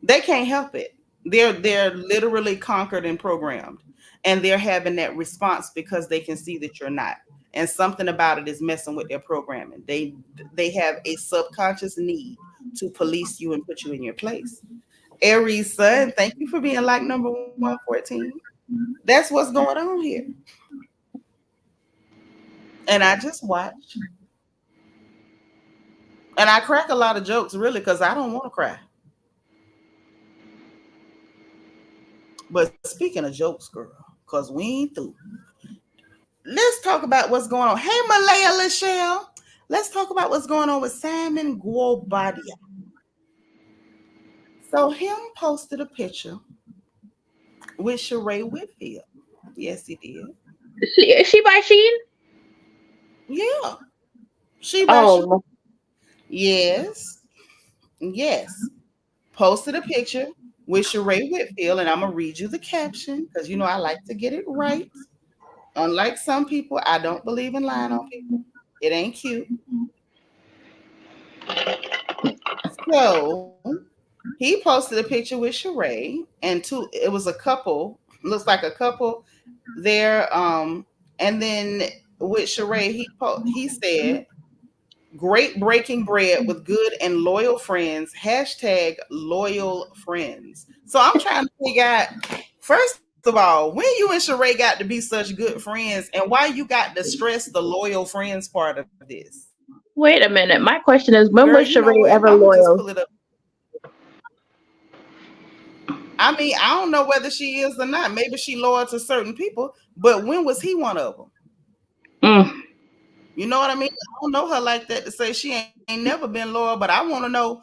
They can't help it. They're literally conquered and programmed. And they're having that response because they can see that you're not. And something about it is messing with their programming. They have a subconscious need to police you and put you in your place. Aries son, thank you for being like number 114. That's what's going on here. And I just watch. And I crack a lot of jokes really because I don't want to cry. But speaking of jokes, girl, because we ain't through. Let's talk about what's going on. Hey, Malaya Lachelle. Let's talk about what's going on with Simon Guobadia. So him posted a picture with Sheree Whitfield. Yes, he did. Is she by Sheen? Yeah. She by Sheree. Oh, Yes. Yes. Posted a picture with Sheree Whitfield, and I'm gonna read you the caption because you know I like to get it right. Unlike some people, I don't believe in lying on people. It ain't cute. So he posted a picture with Sheree and two. It was a couple. Looks like a couple there. And then with Sheree, he said, "Great breaking bread with good and loyal friends." Hashtag loyal friends. So I'm trying to figure out. First of all, when you and Sheree got to be such good friends, and why you got to stress the loyal friends part of this, wait a minute. My question is, girl? when You was know what? Sheree I'm ever gonna just pull loyal? it up. I mean, I don't know whether she is or not. Maybe she loyal to certain people, but when was he one of them? Mm. You know what I mean? I don't know her like that to say she ain't never been loyal, but I want to know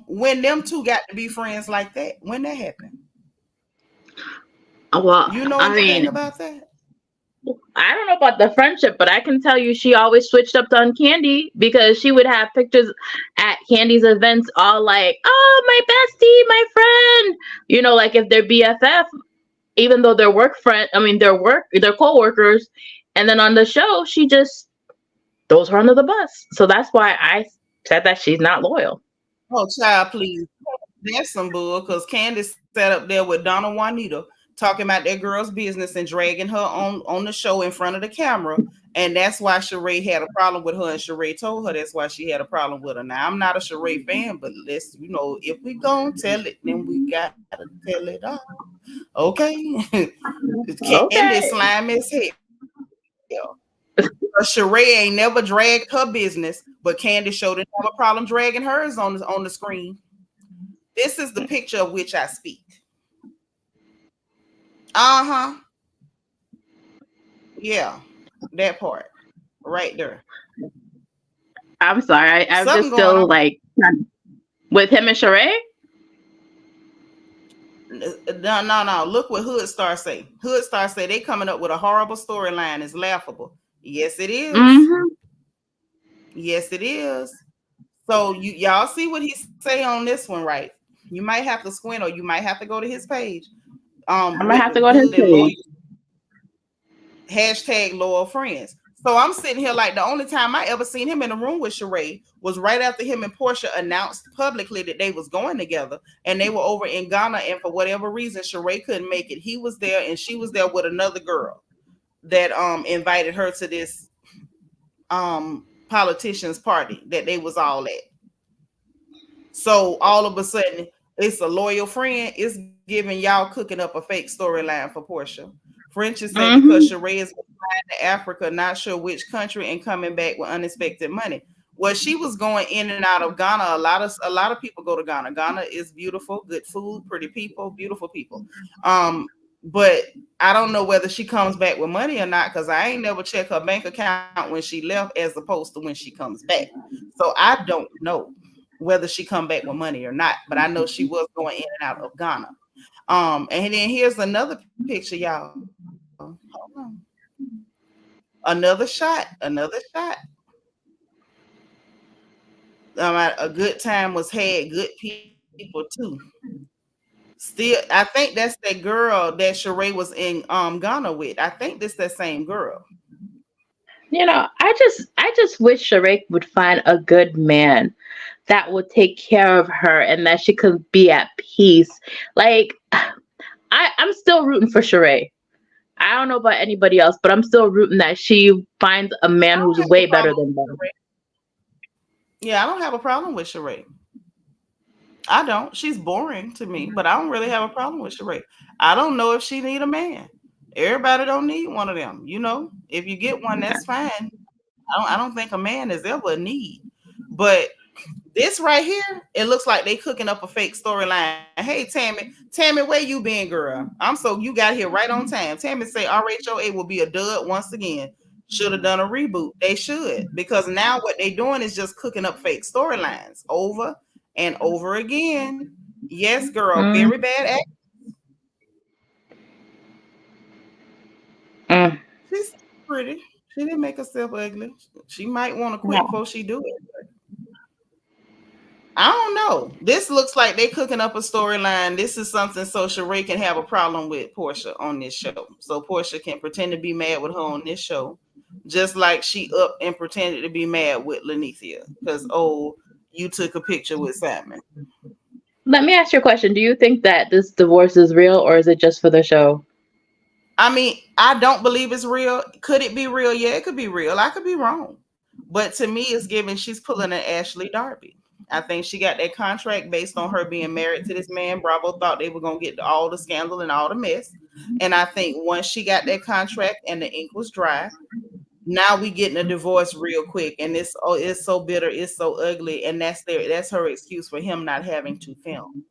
when them two got to be friends like that. When that happened? Well, You know I anything mean, about that? I don't know about the friendship, but I can tell you she always switched up on Candy because she would have pictures at Candy's events all like, oh, my bestie, my friend. Like if they're BFF, even though they're work friend, I mean, they're co-workers. And then on the show, she just throws her under the bus. So that's why I said that she's not loyal. Oh, child, please. That's some bull because Candace sat up there with Donna Juanita talking about that girl's business and dragging her on the show in front of the camera. And that's why Sheree had a problem with her. And Sheree told her that's why she had a problem with her. Now, I'm not a Sheree fan, but if we gonna tell it, then we gotta tell it all. Okay? Candace Okay. slime as hell. Sheree ain't never dragged her business, but Candace showed didn't have a problem dragging hers on the screen. This is the picture of which I speak. Uh-huh. Yeah. That part. Right there. I'm sorry. I'm Something just going on. still like with him and Sheree. No, no, no. Look what Hood Star say. Hood Star say they coming up with a horrible storyline. It's laughable. Yes, it is. Mm-hmm. Yes, it is. So y'all see what he say on this one, right? You might have to squint, or you might have to go to his page. I'm gonna With have the to go on his good and loyal page. hashtag loyal friends. So I'm sitting here like the only time I ever seen him in a room with Sheree was right after him and Portia announced publicly that they was going together, and they were over in Ghana, and for whatever reason Sheree couldn't make it. He was there and she was there with another girl that invited her to this politicians party that they was all at. So all of a sudden, it's a loyal friend. It's giving y'all cooking up a fake storyline for Portia. French say because Hmm. Sheree is flying to Africa, not sure which country, and coming back with unexpected money. Well, she was going in and out of Ghana. A lot of people go to Ghana. Ghana is beautiful, good food, pretty people, beautiful people. But I don't know whether she comes back with money or not because I ain't never checked her bank account when she left as opposed to when she comes back. So I don't know whether she come back with money or not, but I know she was going in and out of Ghana. And then here's another picture, y'all. Hold on. Another shot. A good time was had. Good people too. Still, I think that's that girl that Sheree was in Ghana with. I think this that same girl. I just wish Sheree would find a good man that would take care of her and that she could be at peace. Like I'm still rooting for Sheree. I don't know about anybody else, but I'm still rooting that she finds a I man don't who's have a way better problem than with them. Sheree. Yeah, I don't have a problem with Sheree. I don't. She's boring to me, but I don't really have a problem with Sheree. I don't know if she need a man. Everybody don't need one of them. If you get one, that's fine. I don't think a man is ever a need. But this right here, it looks like they cooking up a fake storyline. Hey, Tammy, where you been, girl? You got here right on time. Tammy say RHOA will be a dud once again. Should have done a reboot. They should, because now what they doing is just cooking up fake storylines over and over again. Yes, girl, Mm, very bad act. mm, She's pretty. She didn't make herself ugly. She might want to quit no. before she do it. I don't know. This looks like they cooking up a storyline. This is something so Sheree can have a problem with Portia on this show. So Portia can pretend to be mad with her on this show, just like she up and pretended to be mad with Lanithia because you took a picture with Simon. Let me ask you a question. Do you think that this divorce is real or is it just for the show? I mean, I don't believe it's real. Could it be real? Yeah, it could be real. I could be wrong. But to me, it's given she's pulling an Ashley Darby. I think she got that contract based on her being married to this man. Bravo thought they were going to get all the scandal and all the mess. And I think once she got that contract and the ink was dry, now we getting a divorce real quick. And it's so bitter, it's so ugly. And that's her excuse for him not having to film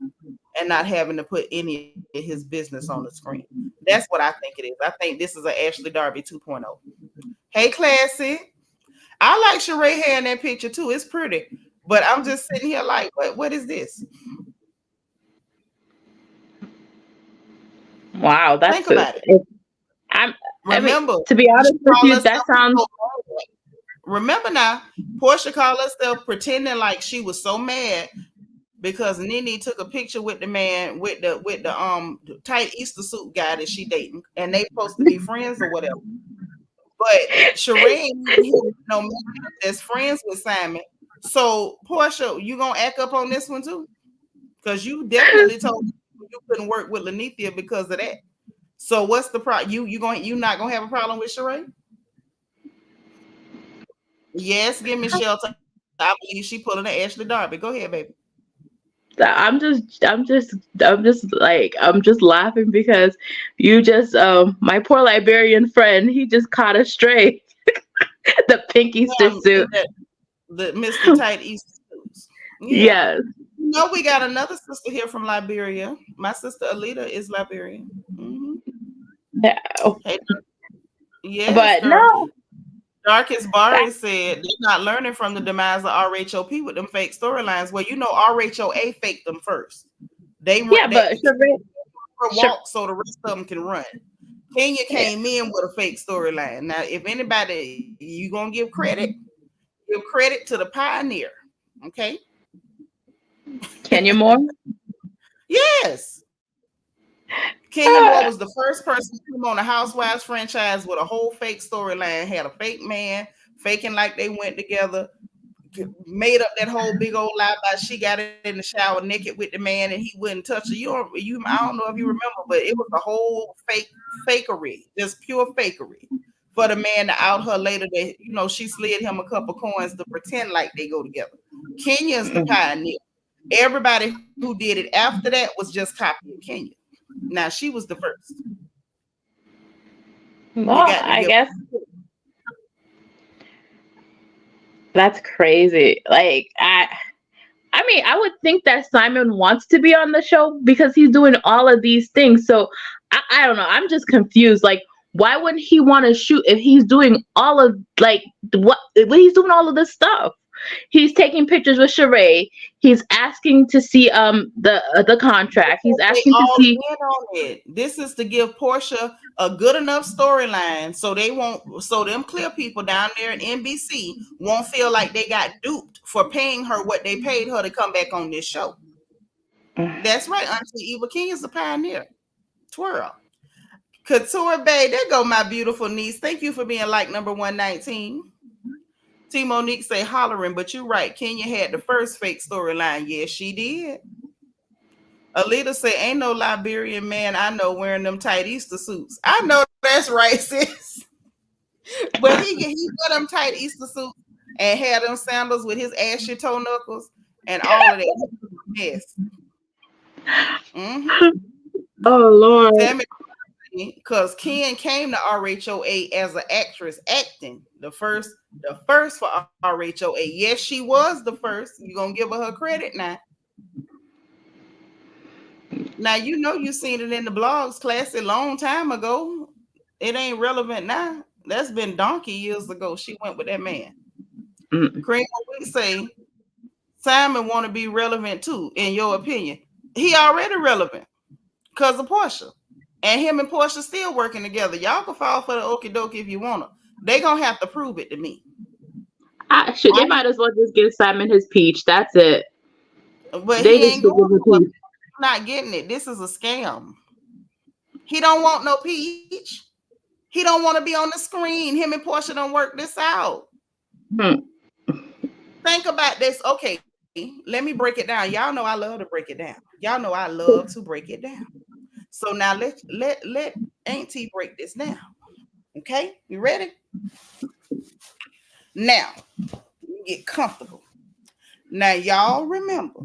and not having to put any of his business on the screen. That's what I think it is. I think this is an Ashley Darby 2.0. Hey, classy. I like Sheree hair in that picture too. It's pretty. But I'm just sitting here like, what is this? Wow, Think that's it. about it. I'm. I mean, Remember, to be Portia honest with called you, that herself sounds. so mad. Remember now, Portia called herself pretending like she was so mad because Nene took a picture with the man with the tight Easter suit guy that she dating, and they supposed to be friends or whatever. But Sheree ain't even here with no man that's friends with Simon. So Portia, you gonna act up on this one too? Because you definitely told me you couldn't work with Lanithia because of that. So what's the problem? You not gonna have a problem with Sheree? Yes, give me shelter. I believe she pulling an Ashley Darby. Go ahead, baby. I'm just laughing because you just my poor Liberian friend, he just caught a stray. The pink Easter suit. The Mr. Tight East Suits. Yeah. Yes. We got another sister here from Liberia. My sister Alita is Liberian. Hmm. Yeah. Hey, yes, But girl. no. Darkest That, Bari said they're not learning from the demise of RHOP with them fake storylines. Well, RHOA faked them first. They yeah, run that but Sheree, Sher- walk so the rest of them can run. Kenya yeah. came in with a fake storyline. Now, if anybody you gonna give credit, it's give credit to the pioneer. Okay. Kenya Moore. Yes. Kenya Moore was the first person to come on the Housewives franchise with a whole fake storyline, had a fake man, faking like they went together, made up that whole big old lie about she got in the shower naked with the man and he wouldn't touch her. I don't know if you remember, but it was a whole fakery, just pure fakery. For the man to out her later that she slid him a couple coins to pretend like they go together. Kenya is the pioneer. Everybody who did it after that was just copying Kenya. Now she was the first. You Well, got to I give. guess that's crazy. Like I mean, I would think that Simon wants to be on the show because he's doing all of these things. So I don't know. I'm just confused. Like, why wouldn't he want to shoot if he's doing all of like what when he's doing all of this stuff? He's taking pictures with Sheree. He's asking to see the contract. He's They asking to all see. in on it. This is to give Portia a good enough storyline so they won't, so them clear people down there at NBC won't feel like they got duped for paying her what they paid her to come back on this show. That's right, Auntie Eva King is the pioneer. Twirl. Couture Bay, there go my beautiful niece. Thank you for being like number 119. T Monique say hollering, but you're right. Kenya had the first fake storyline. Yes, she did. Alita say, ain't no Liberian man I know wearing them tight Easter suits. I know that's right, sis. But he wore them tight Easter suits and had them sandals with his ashy toe knuckles and all of that mess. Mm-hmm. Oh Lord. Because Ken came to RHOA as an actress acting. The first for RHOA. Yes, she was the first. You're gonna give her credit now. Now you seen it in the blogs class a long time ago. It ain't relevant now. That's been donkey years ago. She went with that man. Cream, we say Simon want to be relevant too, in your opinion. He already relevant because of Portia. And him and Portia still working together. Y'all can fall for the okie dokie if you want to. They gonna have to prove it to me. They might as well just give Simon his peach. That's it. But They he just ain't should going give to. a peach. Not getting it. This is a scam. He don't want no peach. He don't want to be on the screen. Him and Portia don't work this out. Think about this. Okay, let me break it down. Y'all know I love to break it down. Y'all know I love to break it down. So now let Auntie break this down. Okay, you ready? Now, get comfortable. Now, y'all remember,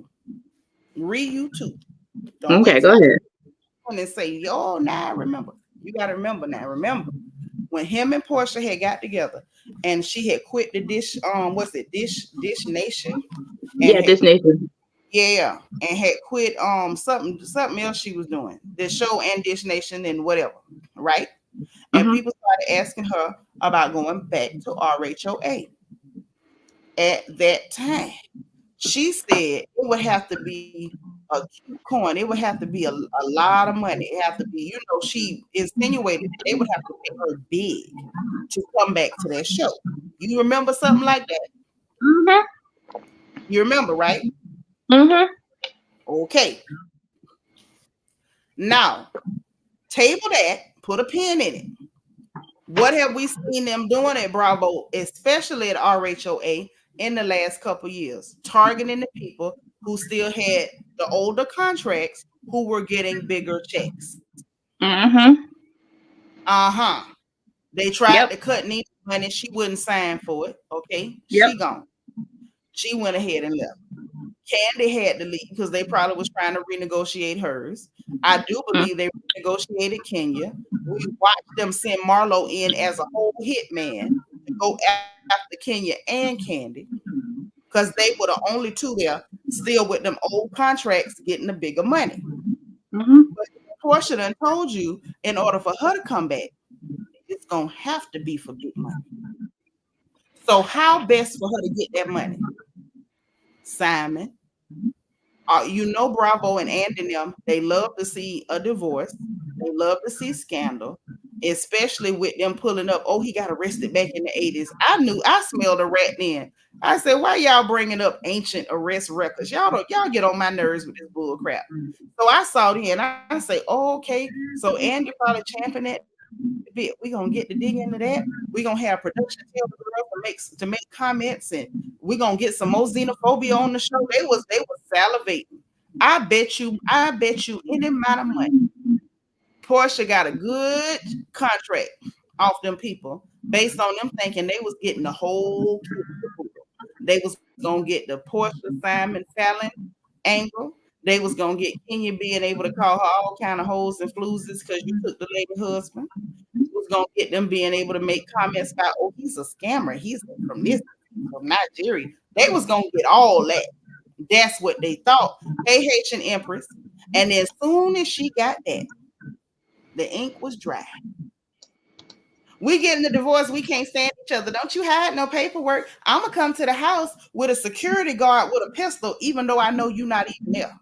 YouTube. Don't Okay, wait go till ahead. and say, yo, now I remember. You got to remember now. Remember when him and Portia had got together and she had quit the what's it, Dish Nation? And Dish Nation. and had quit something else she was doing. The show and Dish Nation and whatever, right? And people started asking her about going back to RHOA. At that time, she said it would have to be a cute coin. It would have to be a lot of money. It have to be, she insinuated they would have to pay her big to come back to that show. You remember something like that? You remember, right? Okay. Now, table that, put a pin in it. What have we seen them doing at Bravo, especially at RHOA in the last couple years? Targeting the people who still had the older contracts who were getting bigger checks. They tried to cut Nina money. She wouldn't sign for it. Okay. She gone. She went ahead and left. Candy had to leave because they probably was trying to renegotiate hers. I do believe they renegotiated Kenya. We watched them send Marlo in as a whole hit man to go after Kenya and Candy because they were the only two there still with them old contracts getting the bigger money. But Portia done told you in order for her to come back, it's going to have to be for big money. So how best for her to get that money? Simon. Bravo and Andy and them, they love to see a divorce. They love to see scandal, especially with them pulling up. Oh, he got arrested back in the 80s. I smelled a rat then. I said, why y'all bringing up ancient arrest records? Y'all get on my nerves with this bull crap. So I saw it and I say, oh, okay. So Andy probably champing that bit. We gonna get to dig into that. We gonna have production tell the girls to make comments, and we gonna get some more xenophobia on the show. They was salivating. I bet you any amount of money. Portia got a good contract off them people based on them thinking they was getting the whole kit and caboodle. They was gonna get the Portia Simon Fallon angle. They was gonna get Kenya being able to call her all kind of hoes and floozies because you took the lady husband. You was gonna get them being able to make comments about, oh, he's a scammer. He's from this, from Nigeria. They was gonna get all that. That's what they thought. Hey, Haitian Empress. And as soon as she got that, the ink was dry. We getting the divorce. We can't stand each other. Don't you hide no paperwork. I'm gonna come to the house with a security guard with a pistol, even though I know you're not even there,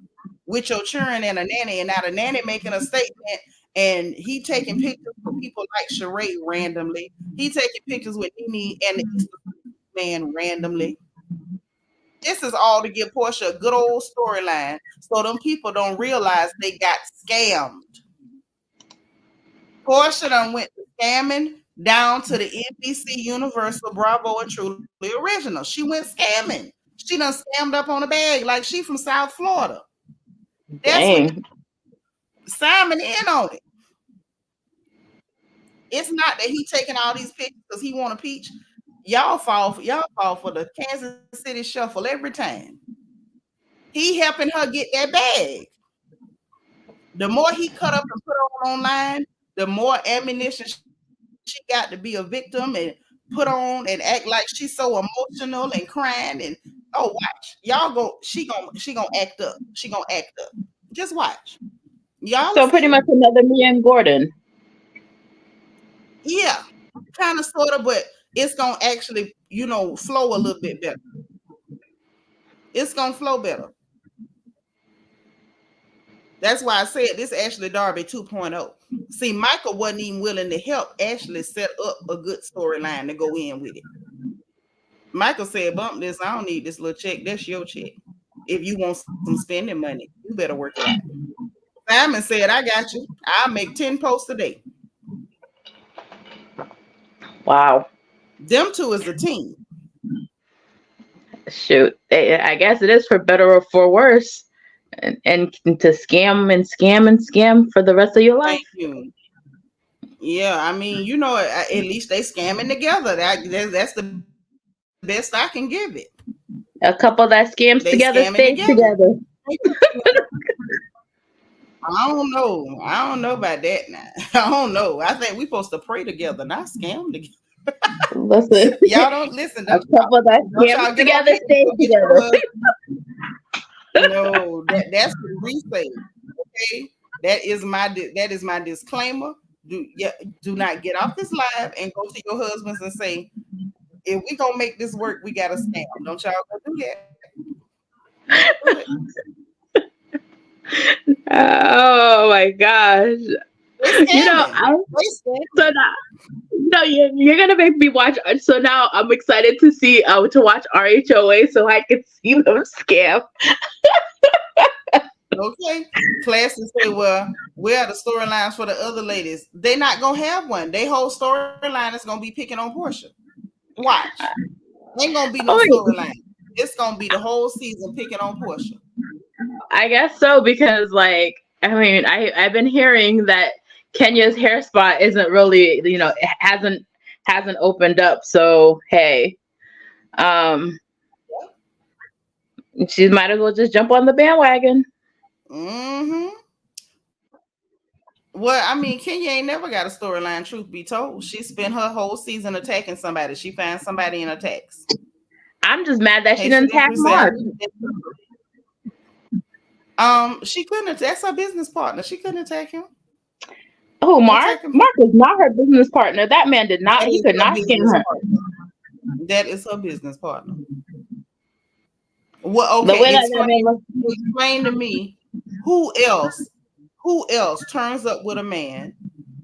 with your children and a nanny, and now the nanny making a statement, and he taking pictures with people like Sheree randomly. He taking pictures with Nene and the Easter man randomly. This is all to give Portia a good old storyline, so them people don't realize they got scammed. Portia done went to scamming down to the NBC Universal Bravo and Truly Original. She went scamming. She done scammed up on a bag like she from South Florida. That's what Dang. Simon in on it. It's not that he taking all these pictures because he want a peach. Y'all fall for the Kansas City shuffle every time. He helping her get that bag. The more he cut up and put on online, the more ammunition she got to be a victim and put on and act like she's so emotional and crying and oh watch. Y'all go she gonna act up. She gonna act up. Just watch. Y'all will So pretty see. much another Mia and Gordon. Yeah. Kind of sort of, but it's gonna actually, flow a little bit better. It's gonna flow better. That's why I said this Ashley Darby 2.0. See, Michael wasn't even willing to help Ashley set up a good storyline to go in with it. Michael said, bump this. I don't need this little check. That's your check. If you want some spending money, you better work it out. Simon said, I got you. I'll make 10 posts a day. Wow. Them two is a team. Shoot. I guess it is for better or for worse. And to scam and scam and scam for the rest of your life. Thank you. Yeah, I mean, at least they scamming together. That's the best I can give it. A couple that They scams scamming together together. stays together. I don't know about that now. I don't know. I think we supposed to pray together, not scam together. Listen. Y'all don't listen. A couple that scams together stays together. No, that's the resale. Okay, that is my disclaimer. Do not get off this live and go to your husbands and say, if we gonna make this work, we gotta scam. Don't y'all go do that. Don't do it. Oh my gosh. They scamming. So now, you're gonna make me watch. So now I'm excited to see to watch RHOA so I can see them scam. Okay. Classes say, well, where are the storylines for the other ladies? They're not gonna have one. Their whole storyline is gonna be picking on Portia. Watch. Ain't gonna be no storyline. It's gonna be the whole season picking on Portia. I guess so, because I've been hearing that Kenya's hair spot isn't really, it hasn't opened up. So hey, she might as well just jump on the bandwagon. Mm-hmm. Well, I mean, Kenya ain't never got a storyline, truth be told. She spent her whole season attacking somebody. She finds somebody in attacks. I'm just mad that she didn't attack Mark. She couldn't. That's her business partner. She couldn't attack him. Oh, Mark? Mark is not her business partner. That man did not. He could not scam her. That is her business partner. Well, okay. Explain to me who else turns up with a man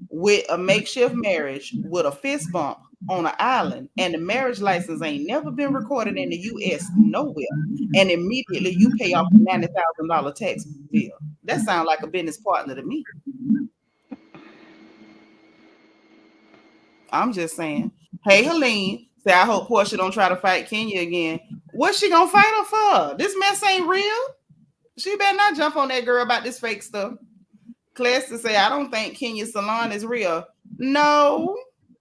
with a makeshift marriage with a fist bump on an island and the marriage license ain't never been recorded in the US nowhere, and immediately you pay off a $90,000 tax bill. That sounds like a business partner to me. I'm just saying. Hey, Helene, say I hope Portia don't try to fight Kenya again. What's she gonna fight her for? This mess ain't real. She better not jump on that girl about this fake stuff. Class to say, I don't think Kenya salon is real. No,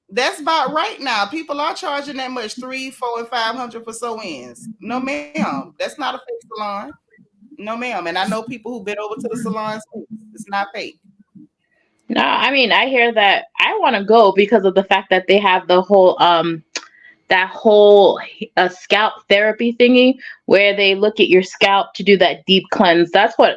that's about right now. People are charging that much, 3, 4, and 500 for sew-ins. No, ma'am, that's not a fake salon. No, ma'am. And I know people who've been over to the salons. It's not fake. No, I mean, I hear that. I want to go because of the fact that they have the whole that whole scalp therapy thingy where they look at your scalp to do that deep cleanse. That's what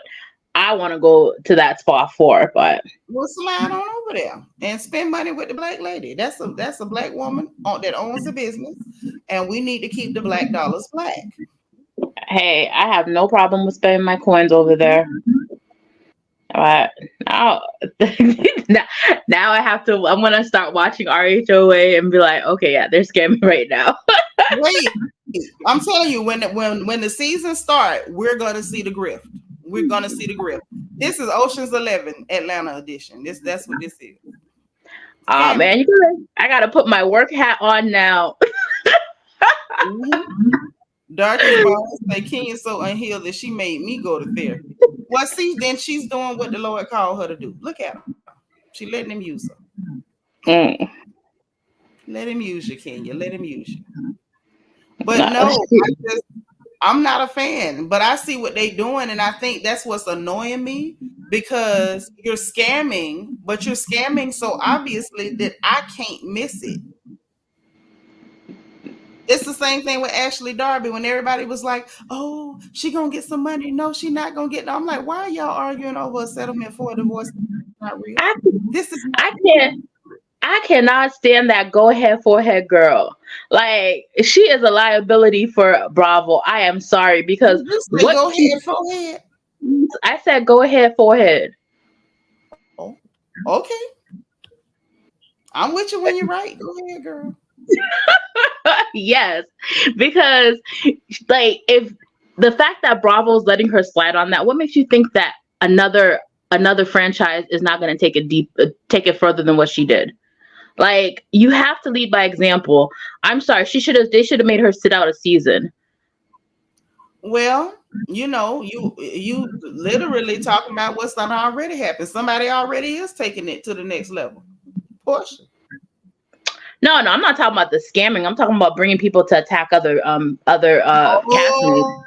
I want to go to that spa for. But We'll slide on over there and spend money with the black lady. That's a black woman that owns the business, and we need to keep the black dollars black. hey, I have no problem with spending my coins over there. But now, now I have to. I'm gonna start watching RHOA and be like, okay, yeah, they're scamming right now. Wait, I'm telling you, when the season start, we're gonna see the grift. We're gonna see the grift. This is Ocean's 11 Atlanta edition. That's what this is. Oh man, I gotta put my work hat on now. Mm-hmm. Darkest Boss say Kenya's so unhealed that she made me go to therapy. Well, see, then she's doing what the Lord called her to do. Look at her. She letting him use her. Mm. Let him use you, Kenya. Let him use you. But no, I'm not a fan. But I see what they're doing, and I think that's what's annoying me because you're scamming, but you're scamming so obviously that I can't miss it. It's the same thing with Ashley Darby when everybody was like, "Oh, she gonna get some money." No, she not gonna get. No. I'm like, why are y'all arguing over a settlement for a divorce? It's not real. This is. I cannot stand that go ahead forehead girl. Like she is a liability for Bravo. I am sorry because what go ahead forehead. I said go ahead forehead. Oh, okay. I'm with you when you're right. Go ahead, girl. Yes, because like if the fact that Bravo's letting her slide on that, what makes you think that another franchise is not going to take it further than what she did? Like you have to lead by example. I'm sorry, they should have made her sit out a season. Well, you know, you literally talking about what's not already happened. Somebody already is taking it to the next level. Portia. No, I'm not talking about the scamming. I'm talking about bringing people to attack other castmates.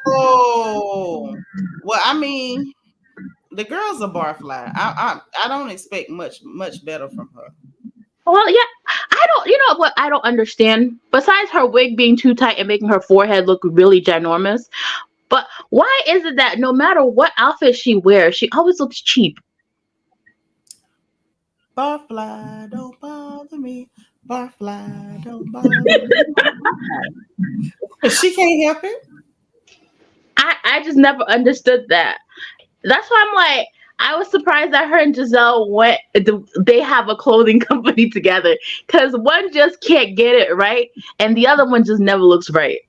Oh, well, I mean, the girl's a barfly. I don't expect much better from her. Well, yeah, I don't. You know what? I don't understand. Besides her wig being too tight and making her forehead look really ginormous, but why is it that no matter what outfit she wears, she always looks cheap? Barfly, don't bother me. Barfly, don't bother me. She can't help it. I just never understood that. That's why I'm like, I was surprised that her and Giselle they have a clothing company together because one just can't get it right and the other one just never looks right.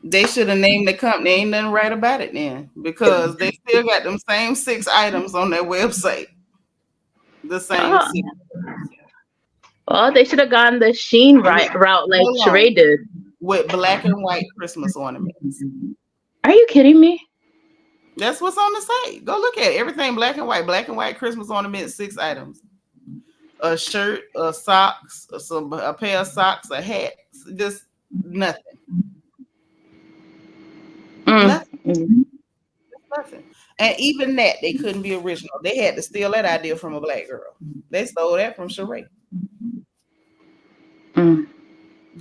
They should have named the company. Ain't nothing right about it then because they still got them same 6 items on their website. The same 6. Well, they should have gone the Sheen route like Sheree did. With black and white Christmas ornaments. Are you kidding me? That's what's on the site. Go look at it. Everything black and white Christmas ornaments, 6 items. A shirt, socks, a pair of socks, a hat, just nothing. Nothing. And even that, they couldn't be original. They had to steal that idea from a black girl. They stole that from Sheree. The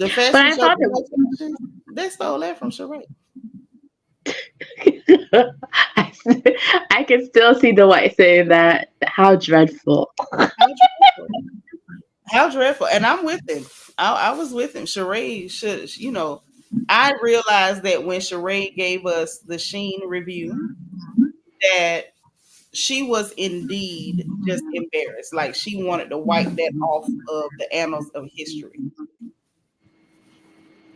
fashion show, they stole that from Sheree. I can still see the white saying that. How dreadful. How dreadful. And I'm with him. I was with him. Sheree should, you know, I realized that when Sheree gave us the Sheen review, that she was indeed just embarrassed. Like she wanted to wipe that off of the annals of history.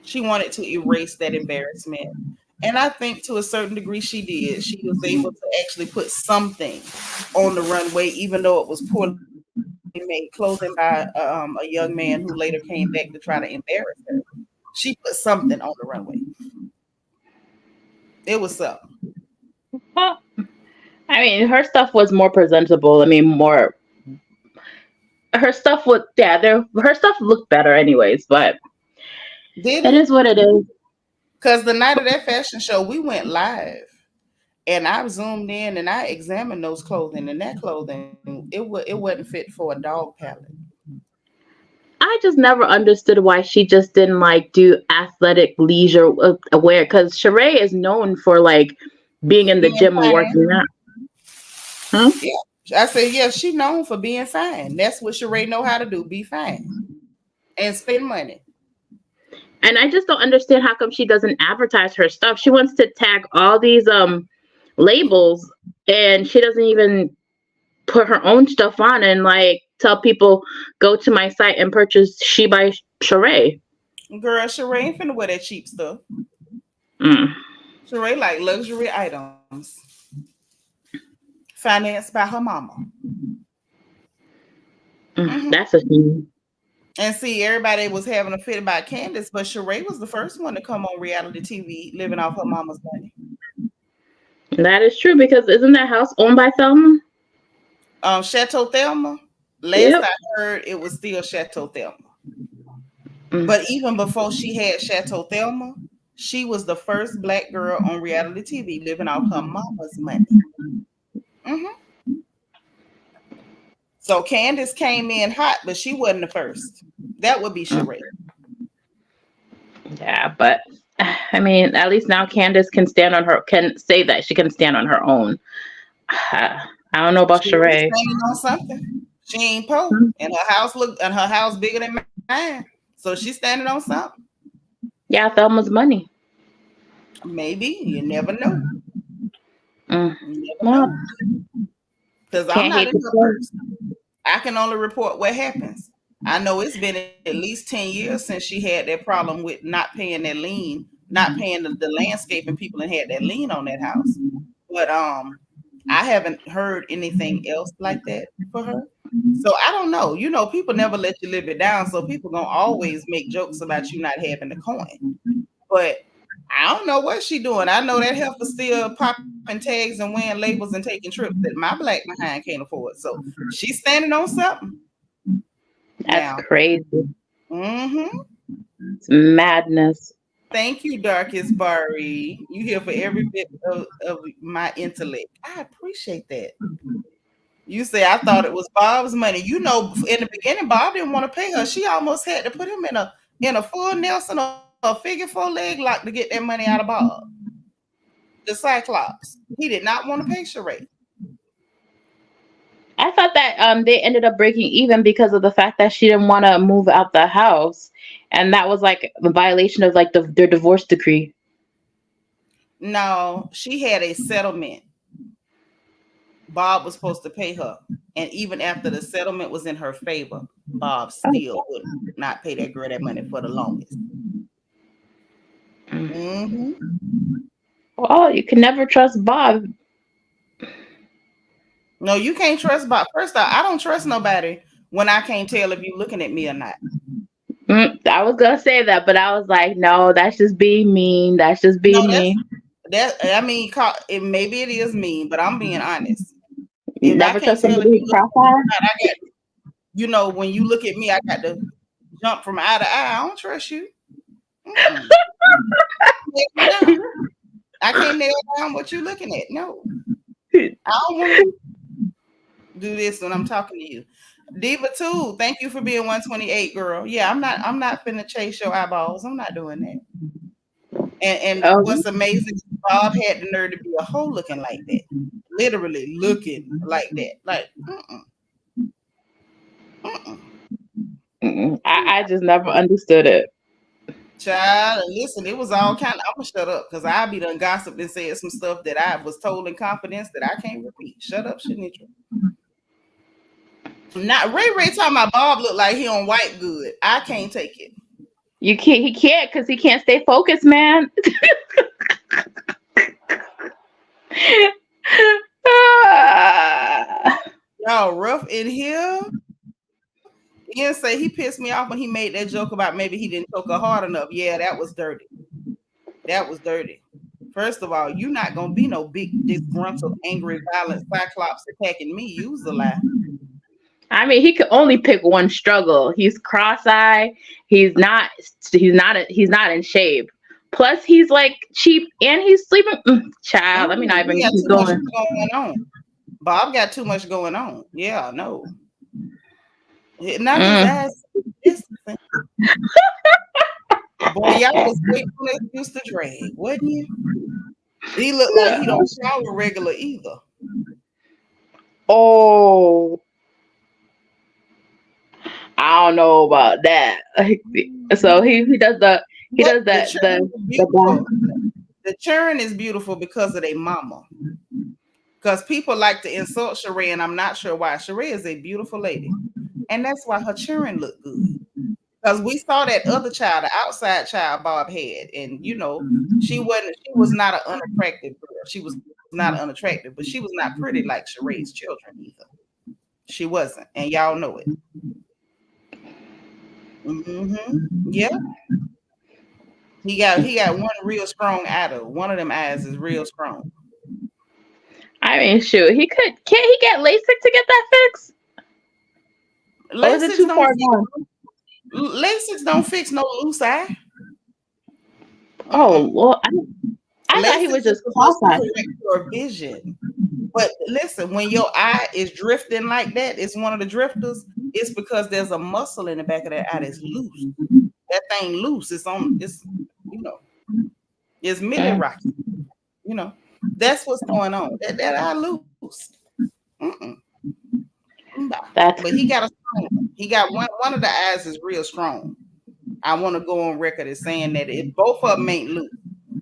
She wanted to erase that embarrassment. And I think to a certain degree she did. She was able to actually put something on the runway, even though it was poorly made clothing by a young man who later came back to try to embarrass her. She put something on the runway. It was something. Well, I mean, her stuff was more presentable. I mean, more her stuff was yeah, her stuff looked better anyways, but Did it it? is what it is. Because the night of that fashion show, we went live. And I zoomed in and I examined those clothing, and that clothing it wasn't fit for a dog palette. I just never understood why she just didn't like do athletic leisure wear because Sheree is known for like being in the Being gym and working fine, out. Hmm? yeah. I said, yeah, she known for being fine. That's what Sheree know how to do: be fine and spend money. And I just don't understand how come she doesn't advertise her stuff. She wants to tag all these labels and she doesn't even put her own stuff on and like tell people go to my site and purchase She by Sheree. Girl, Sheree ain't finna wear that cheap stuff. Mm. Sheree like luxury items financed by her mama. Hmm. That's a shame. And see, everybody was having a fit about Candace, but Sheree was the first one to come on reality TV living off her mama's money. That is true because isn't that house owned by Thelma? Chateau Thelma. Last Yep. I heard, it was still Chateau Thelma. Mm. But even before she had Chateau Thelma, she was the first black girl on reality TV living off her mama's money. Hmm. So Candace came in hot, but she wasn't the first. That would be Mm. Sheree. Yeah, but I mean, at least now Candace can say that she can stand on her own. I don't know about Sheree's Sheree. standing on something. She ain't poor, Mm. and her house bigger than mine. So she's standing on something. Yeah, Thelma's money. Maybe you never know. Mm. You never Well, know. Because I'm can't not hate in the her player. purse. I can only report what happens. I know it's been at least 10 years since she had that problem with not paying that lien, not paying the landscaping people and had that lien on that house. But I haven't heard anything else like that for her. So I don't know. You know, people never let you live it down. So people gonna always make jokes about you not having the coin. But I don't know what she doing. I know that heifer still popping tags and wearing labels and taking trips that my black behind can't afford. So she's standing on something That's now. crazy. Hmm. It's madness. Thank you, Darkest Bari. You here for every bit of my intellect. I appreciate that. You say I thought it was Bob's money. You know, in the beginning, Bob didn't want to pay her. She almost had to put him in a full Nelson or a figure four leg lock to get that money out of Bob. The Cyclops. He did not want to pay Sheree. I thought that they ended up breaking even because of the fact that she didn't want to move out the house, and that was like a violation of like their divorce decree. No, she had a settlement. Bob was supposed to pay her. And even after the settlement was in her favor, Bob still would not pay that girl that money for the longest. Mm. Hmm. Well, you can never trust Bob. No, you can't trust Bob. First off, I don't trust nobody when I can't tell if you looking at me or not. I was gonna say that, but I was like, no, that's just being mean. That's just No, being mean. I mean, maybe it is mean, but I'm being honest. If I Never can't trust tell somebody if you who's look at me cross-eyed. or not, I got, when you look at me, I got to jump from eye to eye. I don't trust you. Mm-mm. Nail me down. I can't nail down what you're looking at. No, I don't want to do this when I'm talking to you. Diva too. Thank you for being 128, girl. Yeah, I'm not finna chase your eyeballs. I'm not doing that. And Oh, what's amazing is Bob had the nerve to be a hoe looking like that. Literally looking like that. Like, mm-mm. I just never understood it. Child, and listen, it was all kind of. I'm gonna shut up because I be done gossiped and said some stuff that I was told in confidence that I can't repeat. Shut up, Seanitra. Not Ray talking about Bob look like he on white good. I can't take it. You can't. He can't because he can't stay focused, man. Y'all rough in here. Ian say he pissed me off when he made that joke about maybe he didn't choke her hard enough. Yeah, that was dirty. That was dirty. First of all, you're not gonna be no big disgruntled, angry, violent cyclops attacking me. Use the lie. I mean, he could only pick one struggle. He's cross-eyed. He's not. He's not in shape. Plus, he's like cheap, and he's sleeping. Child, let me not even He got keep too going. much going on. Bob got too much going on. Yeah, no. Not his ass. Boy, y'all was waiting for that used to drag, wasn't you? He looked like he don't shower regular either. Oh, I don't know about that. So he does that. The churn is beautiful because of their mama. Because people like to insult Sheree, and I'm not sure why. Sheree is a beautiful lady, and that's why her children look good. Because we saw that other child, the outside child Bob had, and she was not an unattractive girl. She was not unattractive, but she was not pretty like Sheree's children either. She wasn't, and y'all know it. Yeah. He got one real strong eye though. One of them eyes is real strong. I mean, shoot, he could. Can't he get LASIK to get that fixed? Or is it too far gone? LASIK don't fix no loose eye. Oh Lord, I thought he was just cross-eyed. Correct your vision. But listen, when your eye is drifting like that, it's one of the drifters. It's because there's a muscle in the back of that eye that's loose. That thing loose. It's milly rocky. That's what's going on. That eye loose. But he got one of the eyes is real strong. I want to go on record as saying that if both of them ain't loose,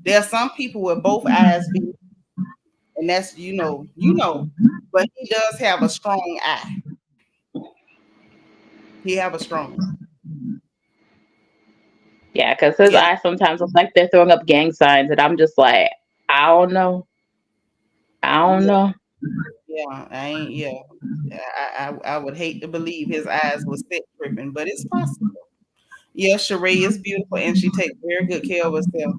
there are some people with both eyes be, and that's but he does have a strong eye. He have a strong eye. Yeah, because his eyes sometimes look like they're throwing up gang signs, and I'm just like, I don't know. Yeah, I would hate to believe his eyes was set tripping, but it's possible. Yeah, Sheree is beautiful and she takes very good care of herself.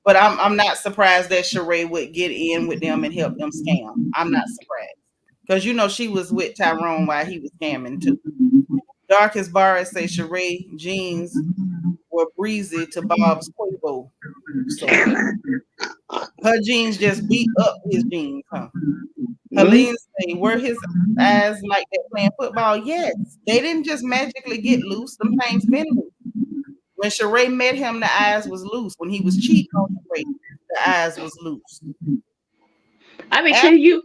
But I'm not surprised that Sheree would get in with them and help them scam. I'm not surprised. Because she was with Tyrone while he was scamming too. Darkest Bar say Sheree jeans were breezy to Bob's Quavo. So her jeans just beat up his jeans, huh? Helene say, were his eyes like that playing football? Yes. They didn't just magically get loose. Them things been loose. When Sheree met him, the eyes was loose. When he was cheating on Sheree, the eyes was loose. I mean, can you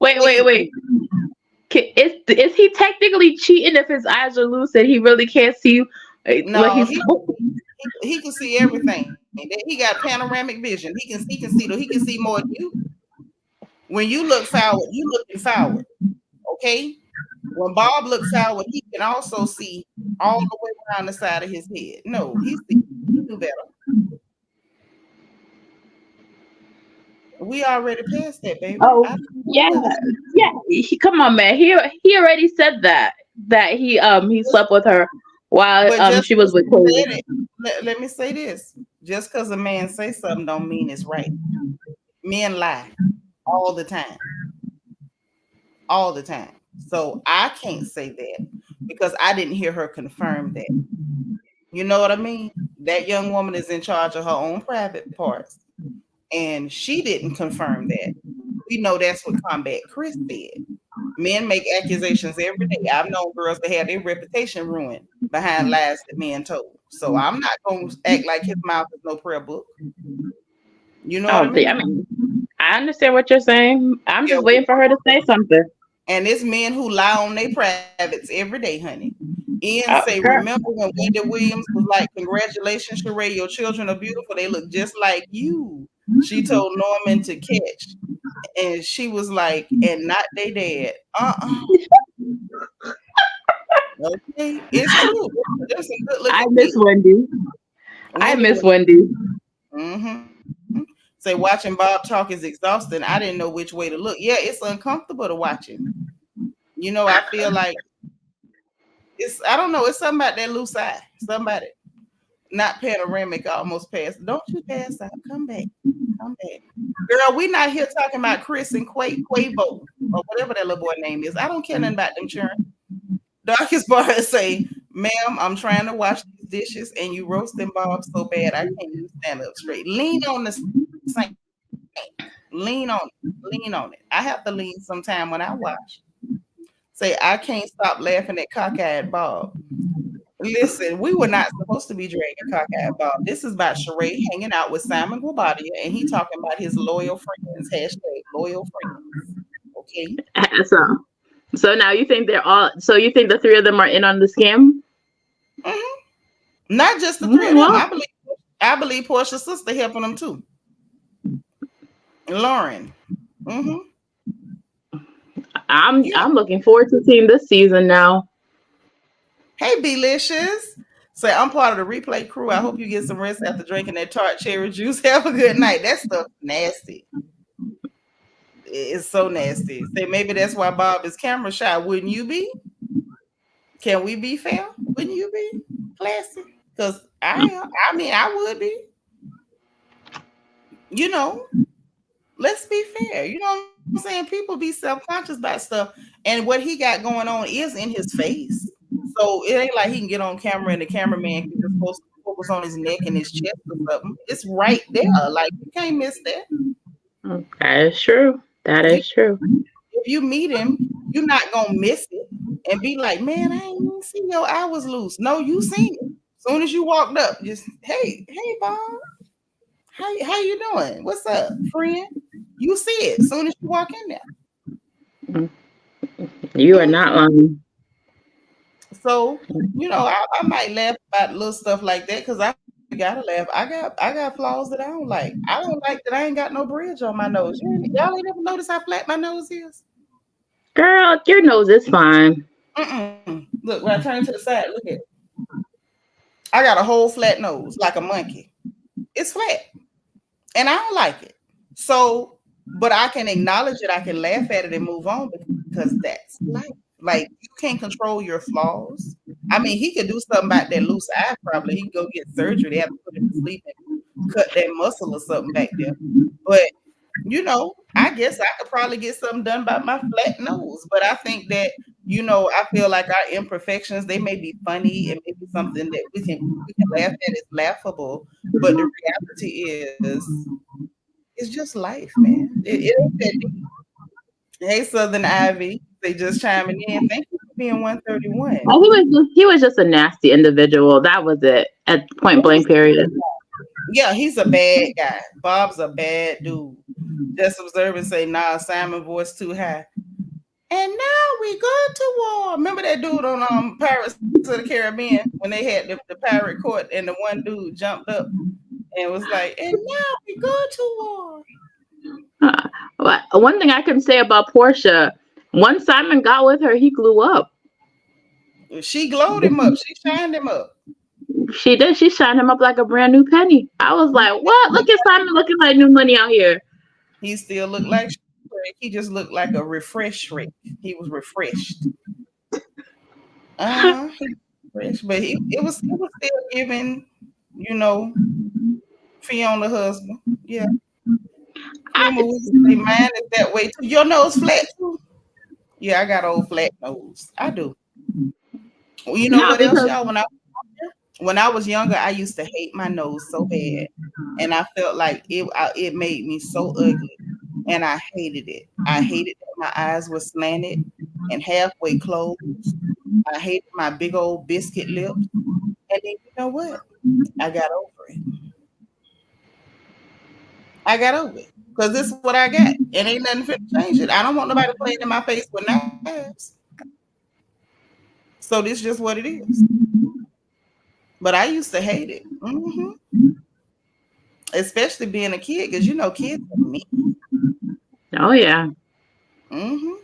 wait? Is he technically cheating if his eyes are loose and he really can't see no, he can see everything. He got panoramic vision. He can see more than you. When you look forward, you looking forward. Okay? When Bob looks forward, he can also see all the way around the side of his head. No, he do better. We already passed that, baby. Oh, yeah. Come on, man. He already said that he slept with her while she was with Chloe. Let me say this: just because a man say something don't mean it's right. Men lie all the time. So I can't say that because I didn't hear her confirm that. You know what I mean? That young woman is in charge of her own private parts. And she didn't confirm that. We know that's what Combat Chris said. Men make accusations every day. I've known girls that had their reputation ruined behind lies that men told. So I'm not going to act like his mouth is no prayer book. You know what I mean? I understand what you're saying. I'm just waiting for her to say something. And it's men who lie on their privates every day, honey. Ian say, Girl, remember when Wendy Williams was like, congratulations, Sheree, your children are beautiful. They look just like you. She told Norman to catch. And she was like, and not they dad. Okay. It's true. There's some good I looking miss kids. Wendy. I Wendy miss was, Wendy. say watching Bob talk is exhausting. I didn't know which way to look. Yeah, it's uncomfortable to watch him. I feel like I don't know, it's something about that loose eye. Somebody not panoramic, almost passed. Don't you pass out. Come back. Come back. Girl, we not here talking about Chris and Quavo or whatever that little boy name is. I don't care nothing about them children. Darkest bar say, ma'am, I'm trying to wash these dishes and you roasting Bob so bad I can't even stand up straight. Lean on the sink. Lean on it. Lean on it. I have to lean sometime when I wash. Say, I can't stop laughing at cockeyed Bob. Listen, we were not supposed to be dragging cockeyed Bob. This is about Sheree hanging out with Simon Guobadia, and he talking about his loyal friends. Hashtag loyal friends. Okay. So, so now you think they're all? So you think the three of them are in on the scam? Mm-hmm. Not just the three of them. Well, I believe Portia's sister helping them too. Lauren. Mm-hmm. I'm looking forward to seeing this season now. Hey, Belicious. Say, I'm part of the replay crew. I hope you get some rest after drinking that tart cherry juice. Have a good night. That stuff nasty. It's so nasty. Say, maybe that's why Bob is camera shy. Wouldn't you be? Can we be fair? Wouldn't you be classy? Because I would be. Let's be fair. You know what I'm saying? People be self-conscious about stuff. And what he got going on is in his face. So it ain't like he can get on camera and the cameraman can just focus on his neck and his chest or something. It's right there. Like, you can't miss that. That is true. That is true. If you meet him, you're not going to miss it and be like, man, I ain't even see your eye was loose. No, you seen it. As soon as you walked up, just, hey, Bob, how you doing? What's up, friend? You see it as soon as you walk in there. You are not lying. So, I might laugh about little stuff like that because I gotta laugh. I got flaws that I don't like. I don't like that I ain't got no bridge on my nose. Y'all ain't ever notice how flat my nose is? Girl, your nose is fine. Look, when I turn to the side, look at it. I got a whole flat nose like a monkey. It's flat. And I don't like it. So, but I can acknowledge it. I can laugh at it and move on because that's life. Like, you can't control your flaws. I mean, he could do something about that loose eye probably. He can go get surgery. They have to put him to sleep and cut that muscle or something back there. But, I guess I could probably get something done by my flat nose. But I think that, I feel like our imperfections, they may be funny and maybe something that we can laugh at. It's laughable. But the reality is, it's just life, man. It ain't that deep. Hey, Southern Ivy. They just chiming in. Thank you for being 131. Oh, he was just a nasty individual. That was it. At point blank period. Yeah, he's a bad guy. Bob's a bad dude. Just observe and say, nah, Simon voice too high. And now we go to war. Remember that dude on Pirates of the Caribbean when they had the pirate court and the one dude jumped up and was like, and now we go to war. One thing I can say about Portia, once Simon got with her, he grew up. She glowed him up. She shined him up. She did. She shined him up like a brand new penny. I was like, what? Look at Simon looking like new money out here. He still looked like Shrek. He just looked like a refreshed Shrek. He was refreshed. But it was still giving, Fiona husband. Yeah. Mine is that way too. Your nose flat too? Yeah, I got old flat nose. I do. Well, you know what else, y'all? When I was younger, I used to hate my nose so bad, and I felt like it made me so ugly, and I hated it. I hated that my eyes were slanted and halfway closed. I hated my big old biscuit lips, and then you know what? I got over it. Because this is what I got. It ain't nothing fit to change it. I don't want nobody playing in my face with knives. So this is just what it is. But I used to hate it. Especially being a kid, because kids are mean. Oh yeah. hmm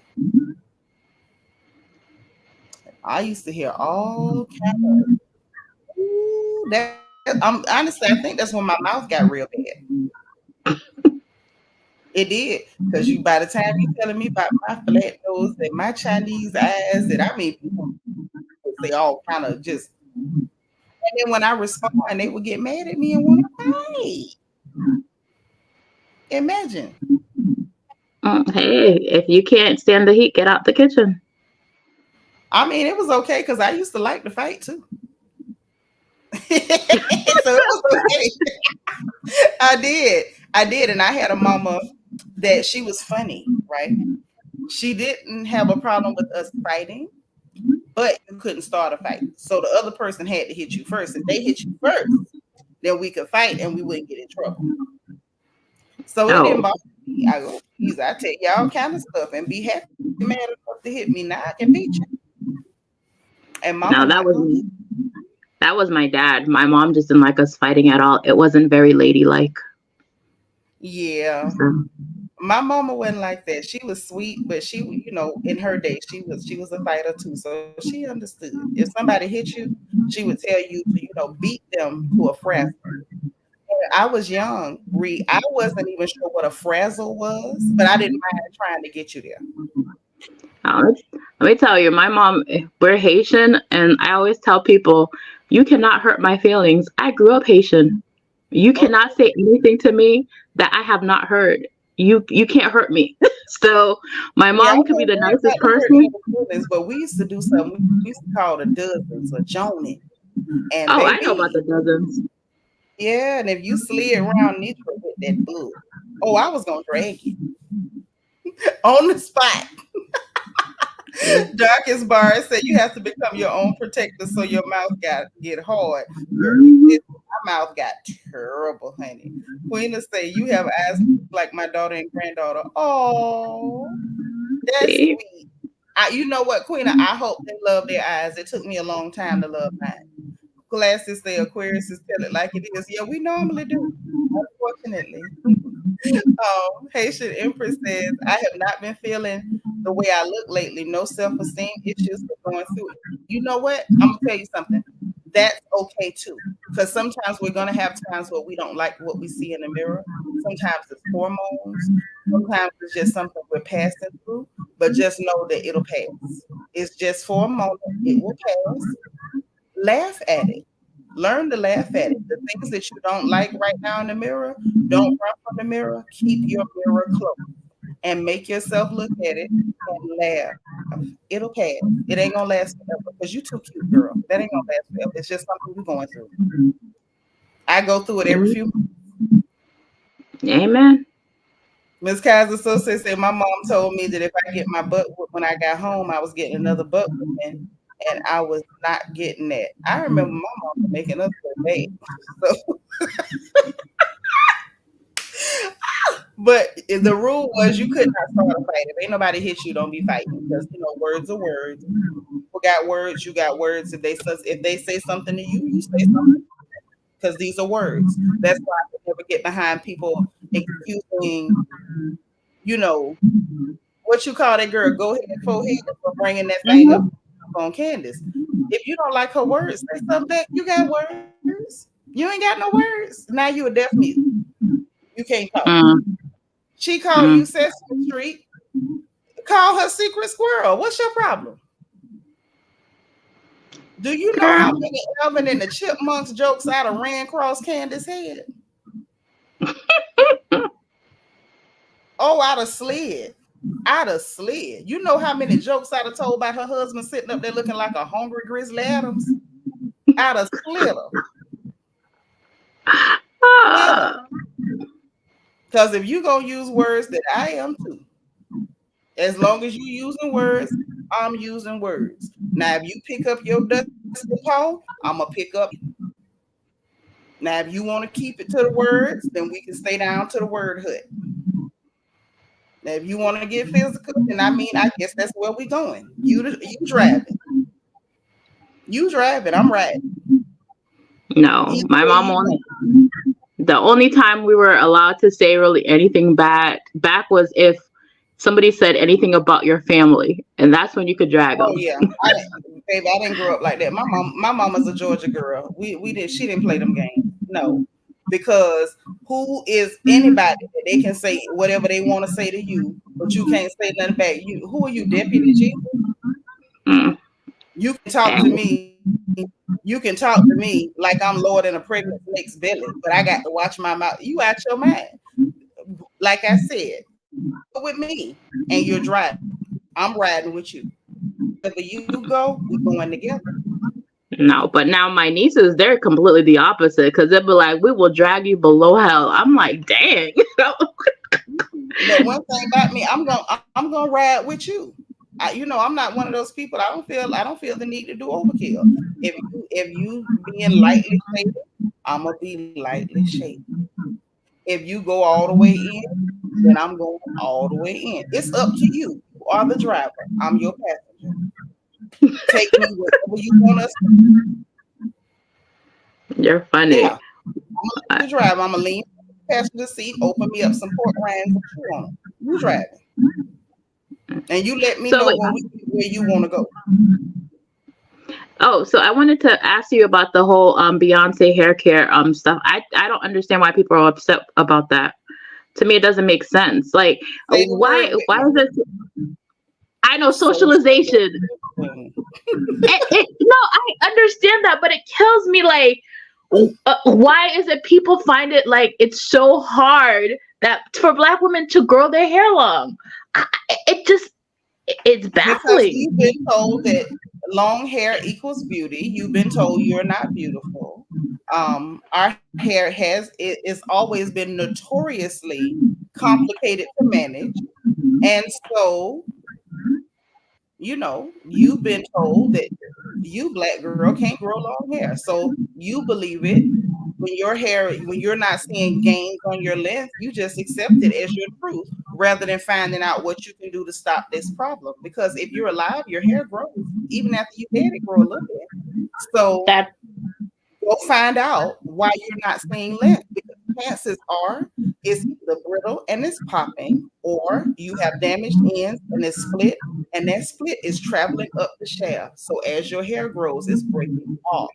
I used to hear all kind of ooh, that. Honestly, I think that's when my mouth got real bad. It did, because you by the time you telling me about my flat nose and my Chinese eyes, and I mean, people would say all kind of just. And then when I respond, they would get mad at me and want to fight. Imagine. Hey, if you can't stand the heat, get out the kitchen. I mean, it was okay because I used to like to fight too. So it was okay. I did. I did. And I had a mama that she was funny, right? She didn't have a problem with us fighting, but you couldn't start a fight. So the other person had to hit you first. If they hit you first, then we could fight and we wouldn't get in trouble. So it didn't Oh, bother me. I go, geez, I tell you all kind of stuff and be happy mad enough to hit me. Now I can beat you. And mama no, that not was gonna do. that was my dad. My mom just didn't like us fighting at all. It wasn't very ladylike. Yeah. So, My mama wasn't like that. She was sweet, but in her day, she was a fighter too. So she understood. If somebody hit you, she would tell you to, beat them to a frazzle. I was young, Ree. I wasn't even sure what a frazzle was, but I didn't mind trying to get you there. let me tell you, my mom, we're Haitian, and I always tell people, you cannot hurt my feelings. I grew up Haitian. You Okay. cannot say anything to me that I have not heard. You can't hurt me. So my Yeah, I mom could be ain't the worried nicest about the hurting person. of the feelings, but we used to do something. We used to call the dozens or joning. And Oh, I know about baby, the dozens. yeah, and if you slid around Nitra with that bug, oh, I was gonna drag you on the spot. Darkest bar said you have to become your own protector so your mouth got get hard. Girl, Mhm. my mouth got terrible, honey. Queen say you have eyes like my daughter and granddaughter. Oh, that's See? sweet. You know what, Queen? I hope they love their eyes. It took me a long time to love mine. Glasses say Aquarius tell it like it is. Yeah, we normally do. Unfortunately. Haitian Empress says, I have not been feeling the way I look lately. No self esteem issues, but going through it. You know what? I'm going to tell you something. That's okay too. Because sometimes we're going to have times where we don't like what we see in the mirror. Sometimes it's hormones. Sometimes it's just something we're passing through. But just know that it'll pass. It's just for a moment. It will pass. Laugh at it. Learn to laugh at it. The things that you don't like right now in the mirror, don't run from the mirror. Keep your mirror close and make yourself look at it and laugh. It'll pass. It ain't gonna last forever because you too cute, girl. That ain't gonna last forever. It's just something we're going through. I go through it every few months. Amen. Miss Kaiser so said my mom told me that if I get my butt whooped when I got home, I was getting another butt whooping, and I was not getting that. I remember my mom making us go bad. So but the rule was you could not start a fight. If ain't nobody hit you, don't be fighting because words are words. People got words, you got words. If they say something to you, you say something because these are words. That's why I could never get behind people excusing, you know, what you call that girl, go ahead, forehead for bringing that thing up Mhm. on Candace. If you don't like her words, say something back. You got words. You ain't got no words. Now you a deaf mute. You can't talk. Mm, She called you mm. Sesame Street. Call her Secret Squirrel. What's your problem? Do you know how Girl. many Alvin and the Chipmunks jokes I'd have ran across Candace's head? Oh, I'd have slid. I'd have slid. You know how many jokes I'd have told about her husband sitting up there looking like a hungry Grizzly Adams? I'd have slid her. Slid her. Ah, Because if you going to use words that I am too, as long as you using words, I'm using words. Now, if you pick up your dusty paw, I'm going to pick up you. Now, if you want to keep it to the words, then we can stay down to the word hut. Now, if you want to get physical, then I guess that's where we going. You driving. You driving, I'm riding. No, Either my way mom you only. go. The only time we were allowed to say really anything bad back was if somebody said anything about your family, and that's when you could drag Oh them. yeah, baby, I didn't grow up like that. My mama's a Georgia girl. We did. She didn't play them games. No, because who is anybody that they can say whatever they want to say to you, but you can't say nothing back? You who are you, Deputy Jesus? Mm. You can talk to And me. You can talk to me like I'm Lord in a pregnant snake's belly, but I got to watch my mouth. You out your mind. Like I said, with me and you're driving. I'm riding with you. Wherever you go, we going together. no, but now my nieces, they're completely the opposite because they'll be like, "We will drag you below hell." I'm like, "Dang." But one thing about me, I'm gonna ride with you. I'm not one of those people. I don't feel the need to do overkill. If you being lightly shaded, I'm gonna be lightly shaded. If you go all the way in, then I'm going all the way in. It's up to you. You are the driver. I'm your passenger. Take me wherever you want us. You're Yeah, funny. I'm gonna let Uh, you drive. I'm gonna lean in the passenger seat, open me up some pork rinds and chew on them. You driving, and you let me So know wait. when we get where you want to go. Oh, so I wanted to ask you about the whole Beyonce hair care stuff. I don't understand why people are upset about that. To me, it doesn't make sense. Like, Say the word with why me. is this? I know socialization. Socialization. No, I understand that, but it kills me. Like, why is it people find it like it's so hard that for Black women to grow their hair long? It just it's Because baffling. you've been told that long hair equals beauty. You've been told you're not beautiful. Our hair it has always been notoriously complicated to manage. And so, you've been told that you, Black girl, can't grow long hair. So you believe it. When you're not seeing gains on your length, you just accept it as your truth rather than finding out what you can do to stop this problem. Because if you're alive, your hair grows. Even after you're dead, it grow a little bit. So That go find out why you're not seeing length, because chances are it's either brittle and it's popping, or you have damaged ends and it's split, and that split is traveling up the shaft. So as your hair grows, it's breaking off.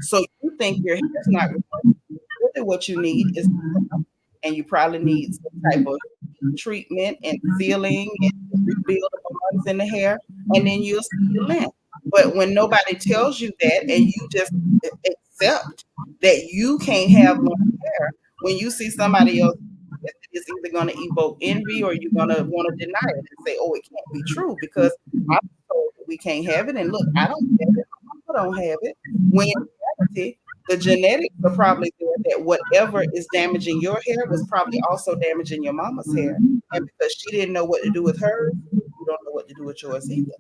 So you think your hair's not growing. Really what you need is, and you probably need some type of heat treatment and sealing and rebuild the bonds in the hair, and then you'll see your length. But when nobody tells you that, and you just accept that you can't have long hair, when you see somebody else, it's either going to evoke envy, or you're going to want to deny it and say, "Oh, it can't be true because I'm told that we can't have it, and look, I don't have it, I don't have it." When in reality, the genetics are probably there, that whatever is damaging your hair was probably also damaging your mama's hair. And because she didn't know what to do with hers, you don't know what to do with yours either.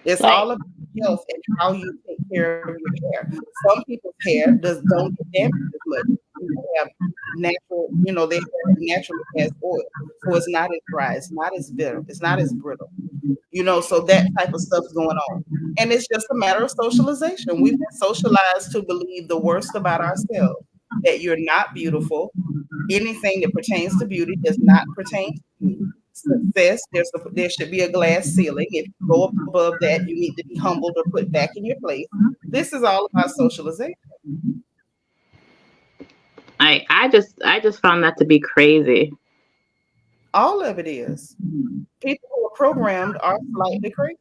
It's like all about health and how you take care of your hair. Some people's hair don't get damaged as much. They have natural, their hair naturally has oil. So it's not as dry, it's not as bitter, it's not as brittle. So that type of stuff's going on. And it's just a matter of socialization. We've been socialized to believe the worst about ourselves, that you're not beautiful. Anything that pertains to beauty does not pertain to you. Success, there should be a glass ceiling. If you go above that, you need to be humbled or put back in your place. This is all about socialization. I just found that to be crazy. All of it is. People who are programmed are slightly crazy.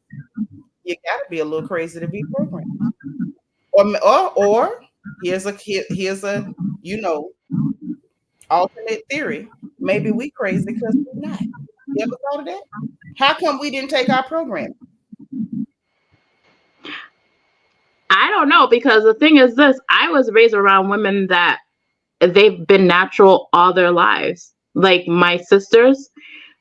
You got to be a little crazy to be programmed. Or here's a you know alternate theory. Maybe we crazy because we're not. You ever thought of that? How come we didn't take our program? I don't know because the thing is this: I was raised around women that they've been natural all their lives. Like my sisters,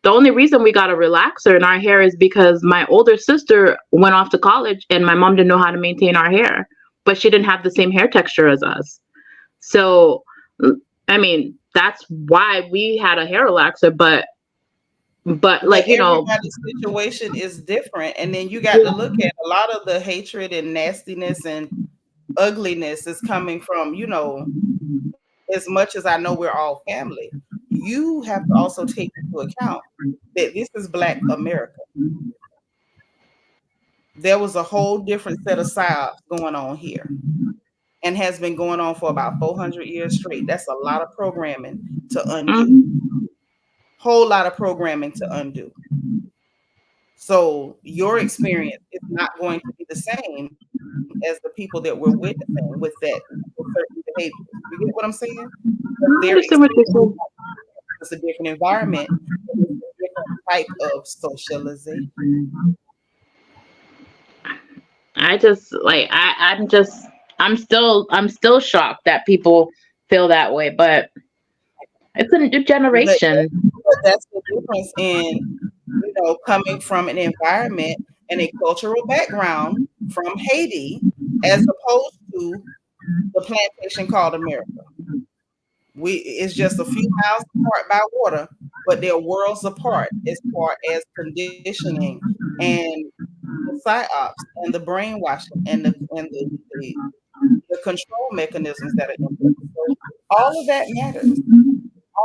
the only reason we got a relaxer in our hair is because my older sister went off to college and my mom didn't know how to maintain our hair, but she didn't have the same hair texture as us. So, I mean, that's why we had a hair relaxer, but But But like, you know, everybody's situation is different. And then you got to yeah. look at a lot of the hatred and nastiness and ugliness is coming from, as much as I know we're all family, you have to also take into account that this is Black America. There was a whole different set of psyops going on here and has been going on for about 400 years straight. That's a lot of programming to undo. Mhm. Whole lot of programming to undo. So your experience is not going to be the same as the people that we're witnessing with certain behaviors. You get what I'm saying? Because their I understand what experience you're saying. is a different environment, and it's a different type of socialization. I just like I'm still shocked that people feel that way, but it's a new But generation. that's the difference in, coming from an environment and a cultural background from Haiti as opposed to the plantation called America. It's just a few miles apart by water, but they're worlds apart as far as conditioning and the psyops and the brainwashing and the control mechanisms that are in place. So all of that matters.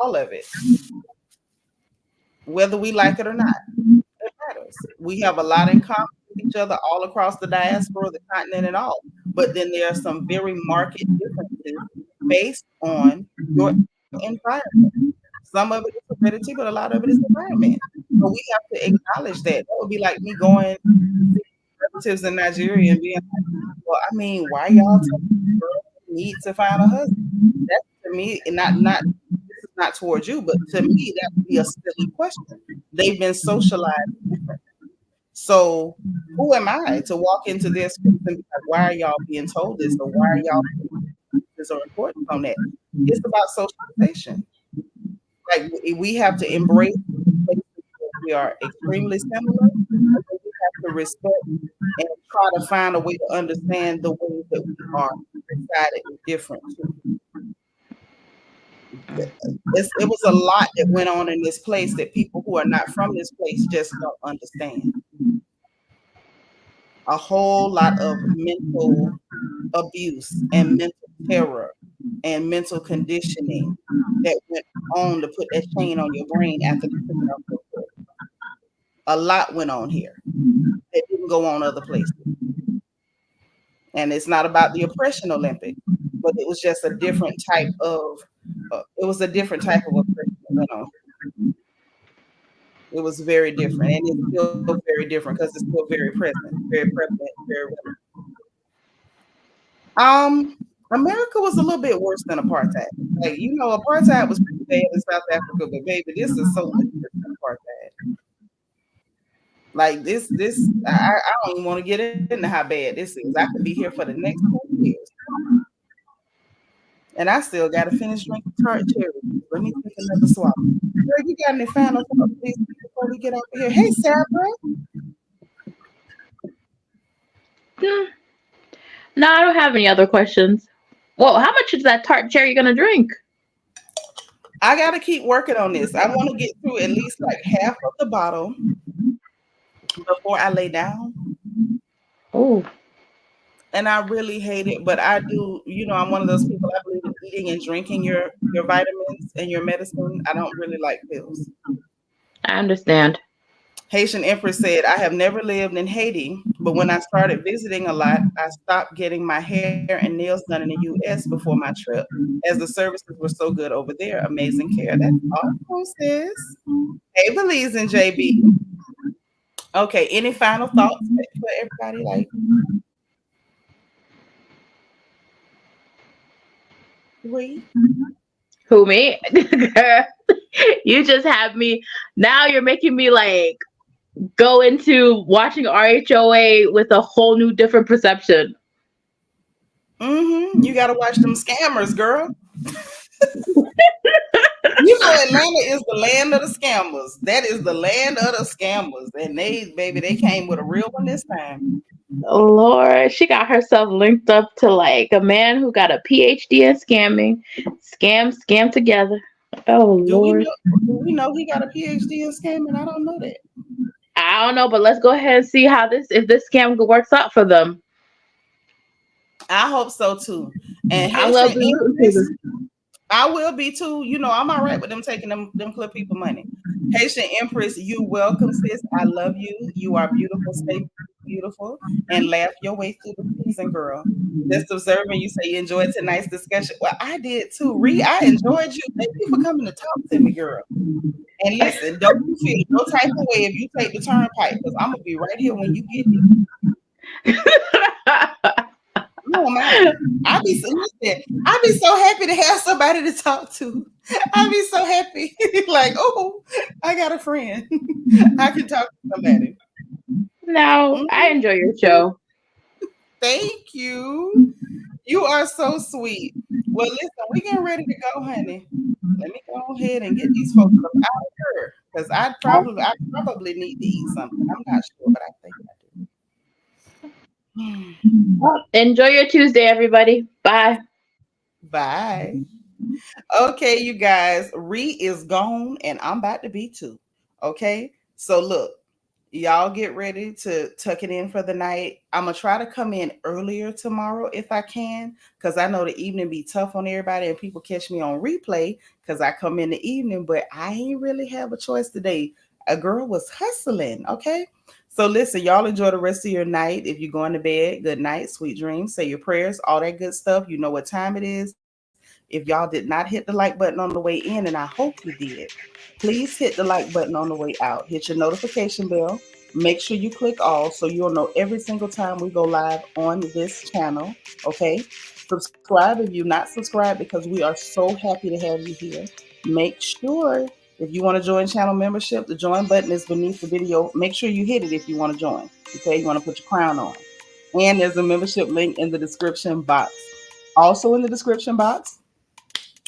All of it, whether we like it or not, it matters. We have a lot in common with each other all across the diaspora, the continent, and all. But then there are some very marked differences based on your environment. Some of it is heredity, but a lot of it is environment. So we have to acknowledge that. That would be like me going to see relatives in Nigeria and being like, well, I mean, why y'all telling girls they need to find a husband? That's to me, and not this is not towards you, but to me, that would be a silly question. They've been socialized different. So who am I to walk into their space and be like, why are y'all being told this, or why are y'all putting this or importance on that? It's about socialization. Like we have to embrace places where we are extremely similar, and then we have to respect and try to find a way to understand the ways that we are decidedly different too. It was a lot that went on in this place that people who are not from this place just don't understand. A whole lot of mental abuse and mental terror and mental conditioning that went on to put that chain on your brain after they took it off your foot. A lot went on here that didn't go on other places. And it's not about the oppression Olympic, but it was just a different type of it was a different type of oppression that went on. It was very different, and it's still very different because it's still very present, very prevalent, very relevant. Um, America was a little bit worse than apartheid. Like, apartheid was pretty bad in South Africa, but baby, this is so much worse than apartheid. Like I don't even want to get into how bad this is. I could be here for the next 20 years, and I still got to finish drinking tart cherry. Let me take another swallow. Girl, you got any final thoughts, please, before we get off of here? Hey, Sarah. Hmm. No, I don't have any other questions. Well, how much is that tart cherry gonna drink? I got to keep working on this. I want to get through at least like half of the bottle before I lay down. Oh, And I really hate it, but I do. I'm one of those people. I believe in eating and drinking your vitamins and your medicine. I don't really like pills. I understand. Haitian Empress said, I have never lived in Haiti, but when I started visiting a lot, I stopped getting my hair and nails done in the US before my trip, as the services were so good over there. Amazing care. That's awesome, sis. Hey, Belize and JB. Okay, any final thoughts for everybody? Like, we? Who, me? Girl, you just have me. Now you're making me like go into watching RHOA with a whole new different perception. You got to watch them scammers, girl. Atlanta is the land of the scammers. That is the land of the scammers. And they came with a real one this time. Lord, she got herself linked up to like a man who got a PhD in scamming. Scam together. Oh Do we Lord. know? Do we know he got a PhD in scamming? I don't know that. I don't know, but let's go ahead and see how this if this scam works out for them. I hope so too. And I'm gonna Haitian be rooting for Empress, them. I will be too. You know, I'm all right with them taking them clip people money. Haitian Empress, you welcome, sis. I love you. You are beautiful. Stay beautiful and laugh your way through the season, girl. Just observing you say you enjoyed tonight's discussion. Well, I did too. I enjoyed you. Thank you for coming to talk to me, girl. And listen, don't you feel no type of way if you take the turnpike, because I'm gonna be right here when you get here. I don't mind. Listen, I be so happy to have somebody to talk to. I be so happy. Like, oh, I got a friend. I can talk to somebody. No, I Mhm. enjoy your show. Thank you. You are so sweet. Well, listen, we getting ready to go, honey. Let me go ahead and get these folks up out of here. Because I probably need to eat something. I'm not sure, but I think I do. Well, enjoy your Tuesday, everybody. Bye. Bye. Okay, you guys, Ree is gone and I'm about to be too. Okay, so look, y'all get ready to tuck it in for the night. I'm gonna try to come in earlier tomorrow if I can, because I know the evening be tough on everybody and people catch me on replay because I come in the evening, but I ain't really have a choice today. A girl was hustling. Okay. So listen, y'all enjoy the rest of your night. If you're going to bed, good night, sweet dreams, say your prayers, all that good stuff. You know what time it is. If y'all did not hit the like button on the way in, and I hope you did, please hit the like button on the way out. Hit your notification bell. Make sure you click all so you'll know every single time we go live on this channel. Okay. Subscribe if you're not subscribed because we are so happy to have you here. Make sure if you want to join channel membership, the join button is beneath the video. Make sure you hit it if you want to join. Okay. You want to put your crown on. And there's a membership link in the description box. Also in the description box,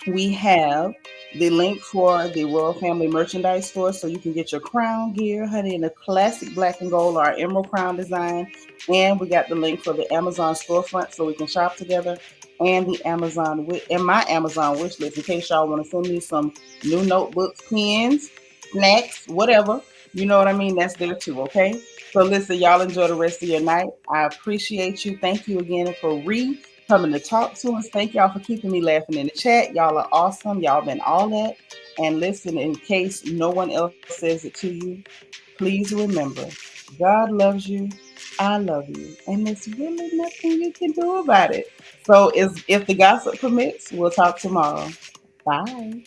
we have the link for the Royal Family merchandise store so you can get your crown gear, honey, in a classic black and gold, our emerald crown design. And we got the link for the Amazon storefront so we can shop together. And the and my Amazon wish list in case y'all want to send me some new notebooks, pens, snacks, whatever. You know what I mean? That's there too, okay? So listen, y'all enjoy the rest of your night. I appreciate you. Thank you again for coming to talk to us. Thank y'all for keeping me laughing in the chat. Y'all are awesome. Y'all been all that. And listen, in case no one else says it to you, please remember God loves you. I love you. And there's really nothing you can do about it. So if the gossip permits, we'll talk tomorrow. Bye.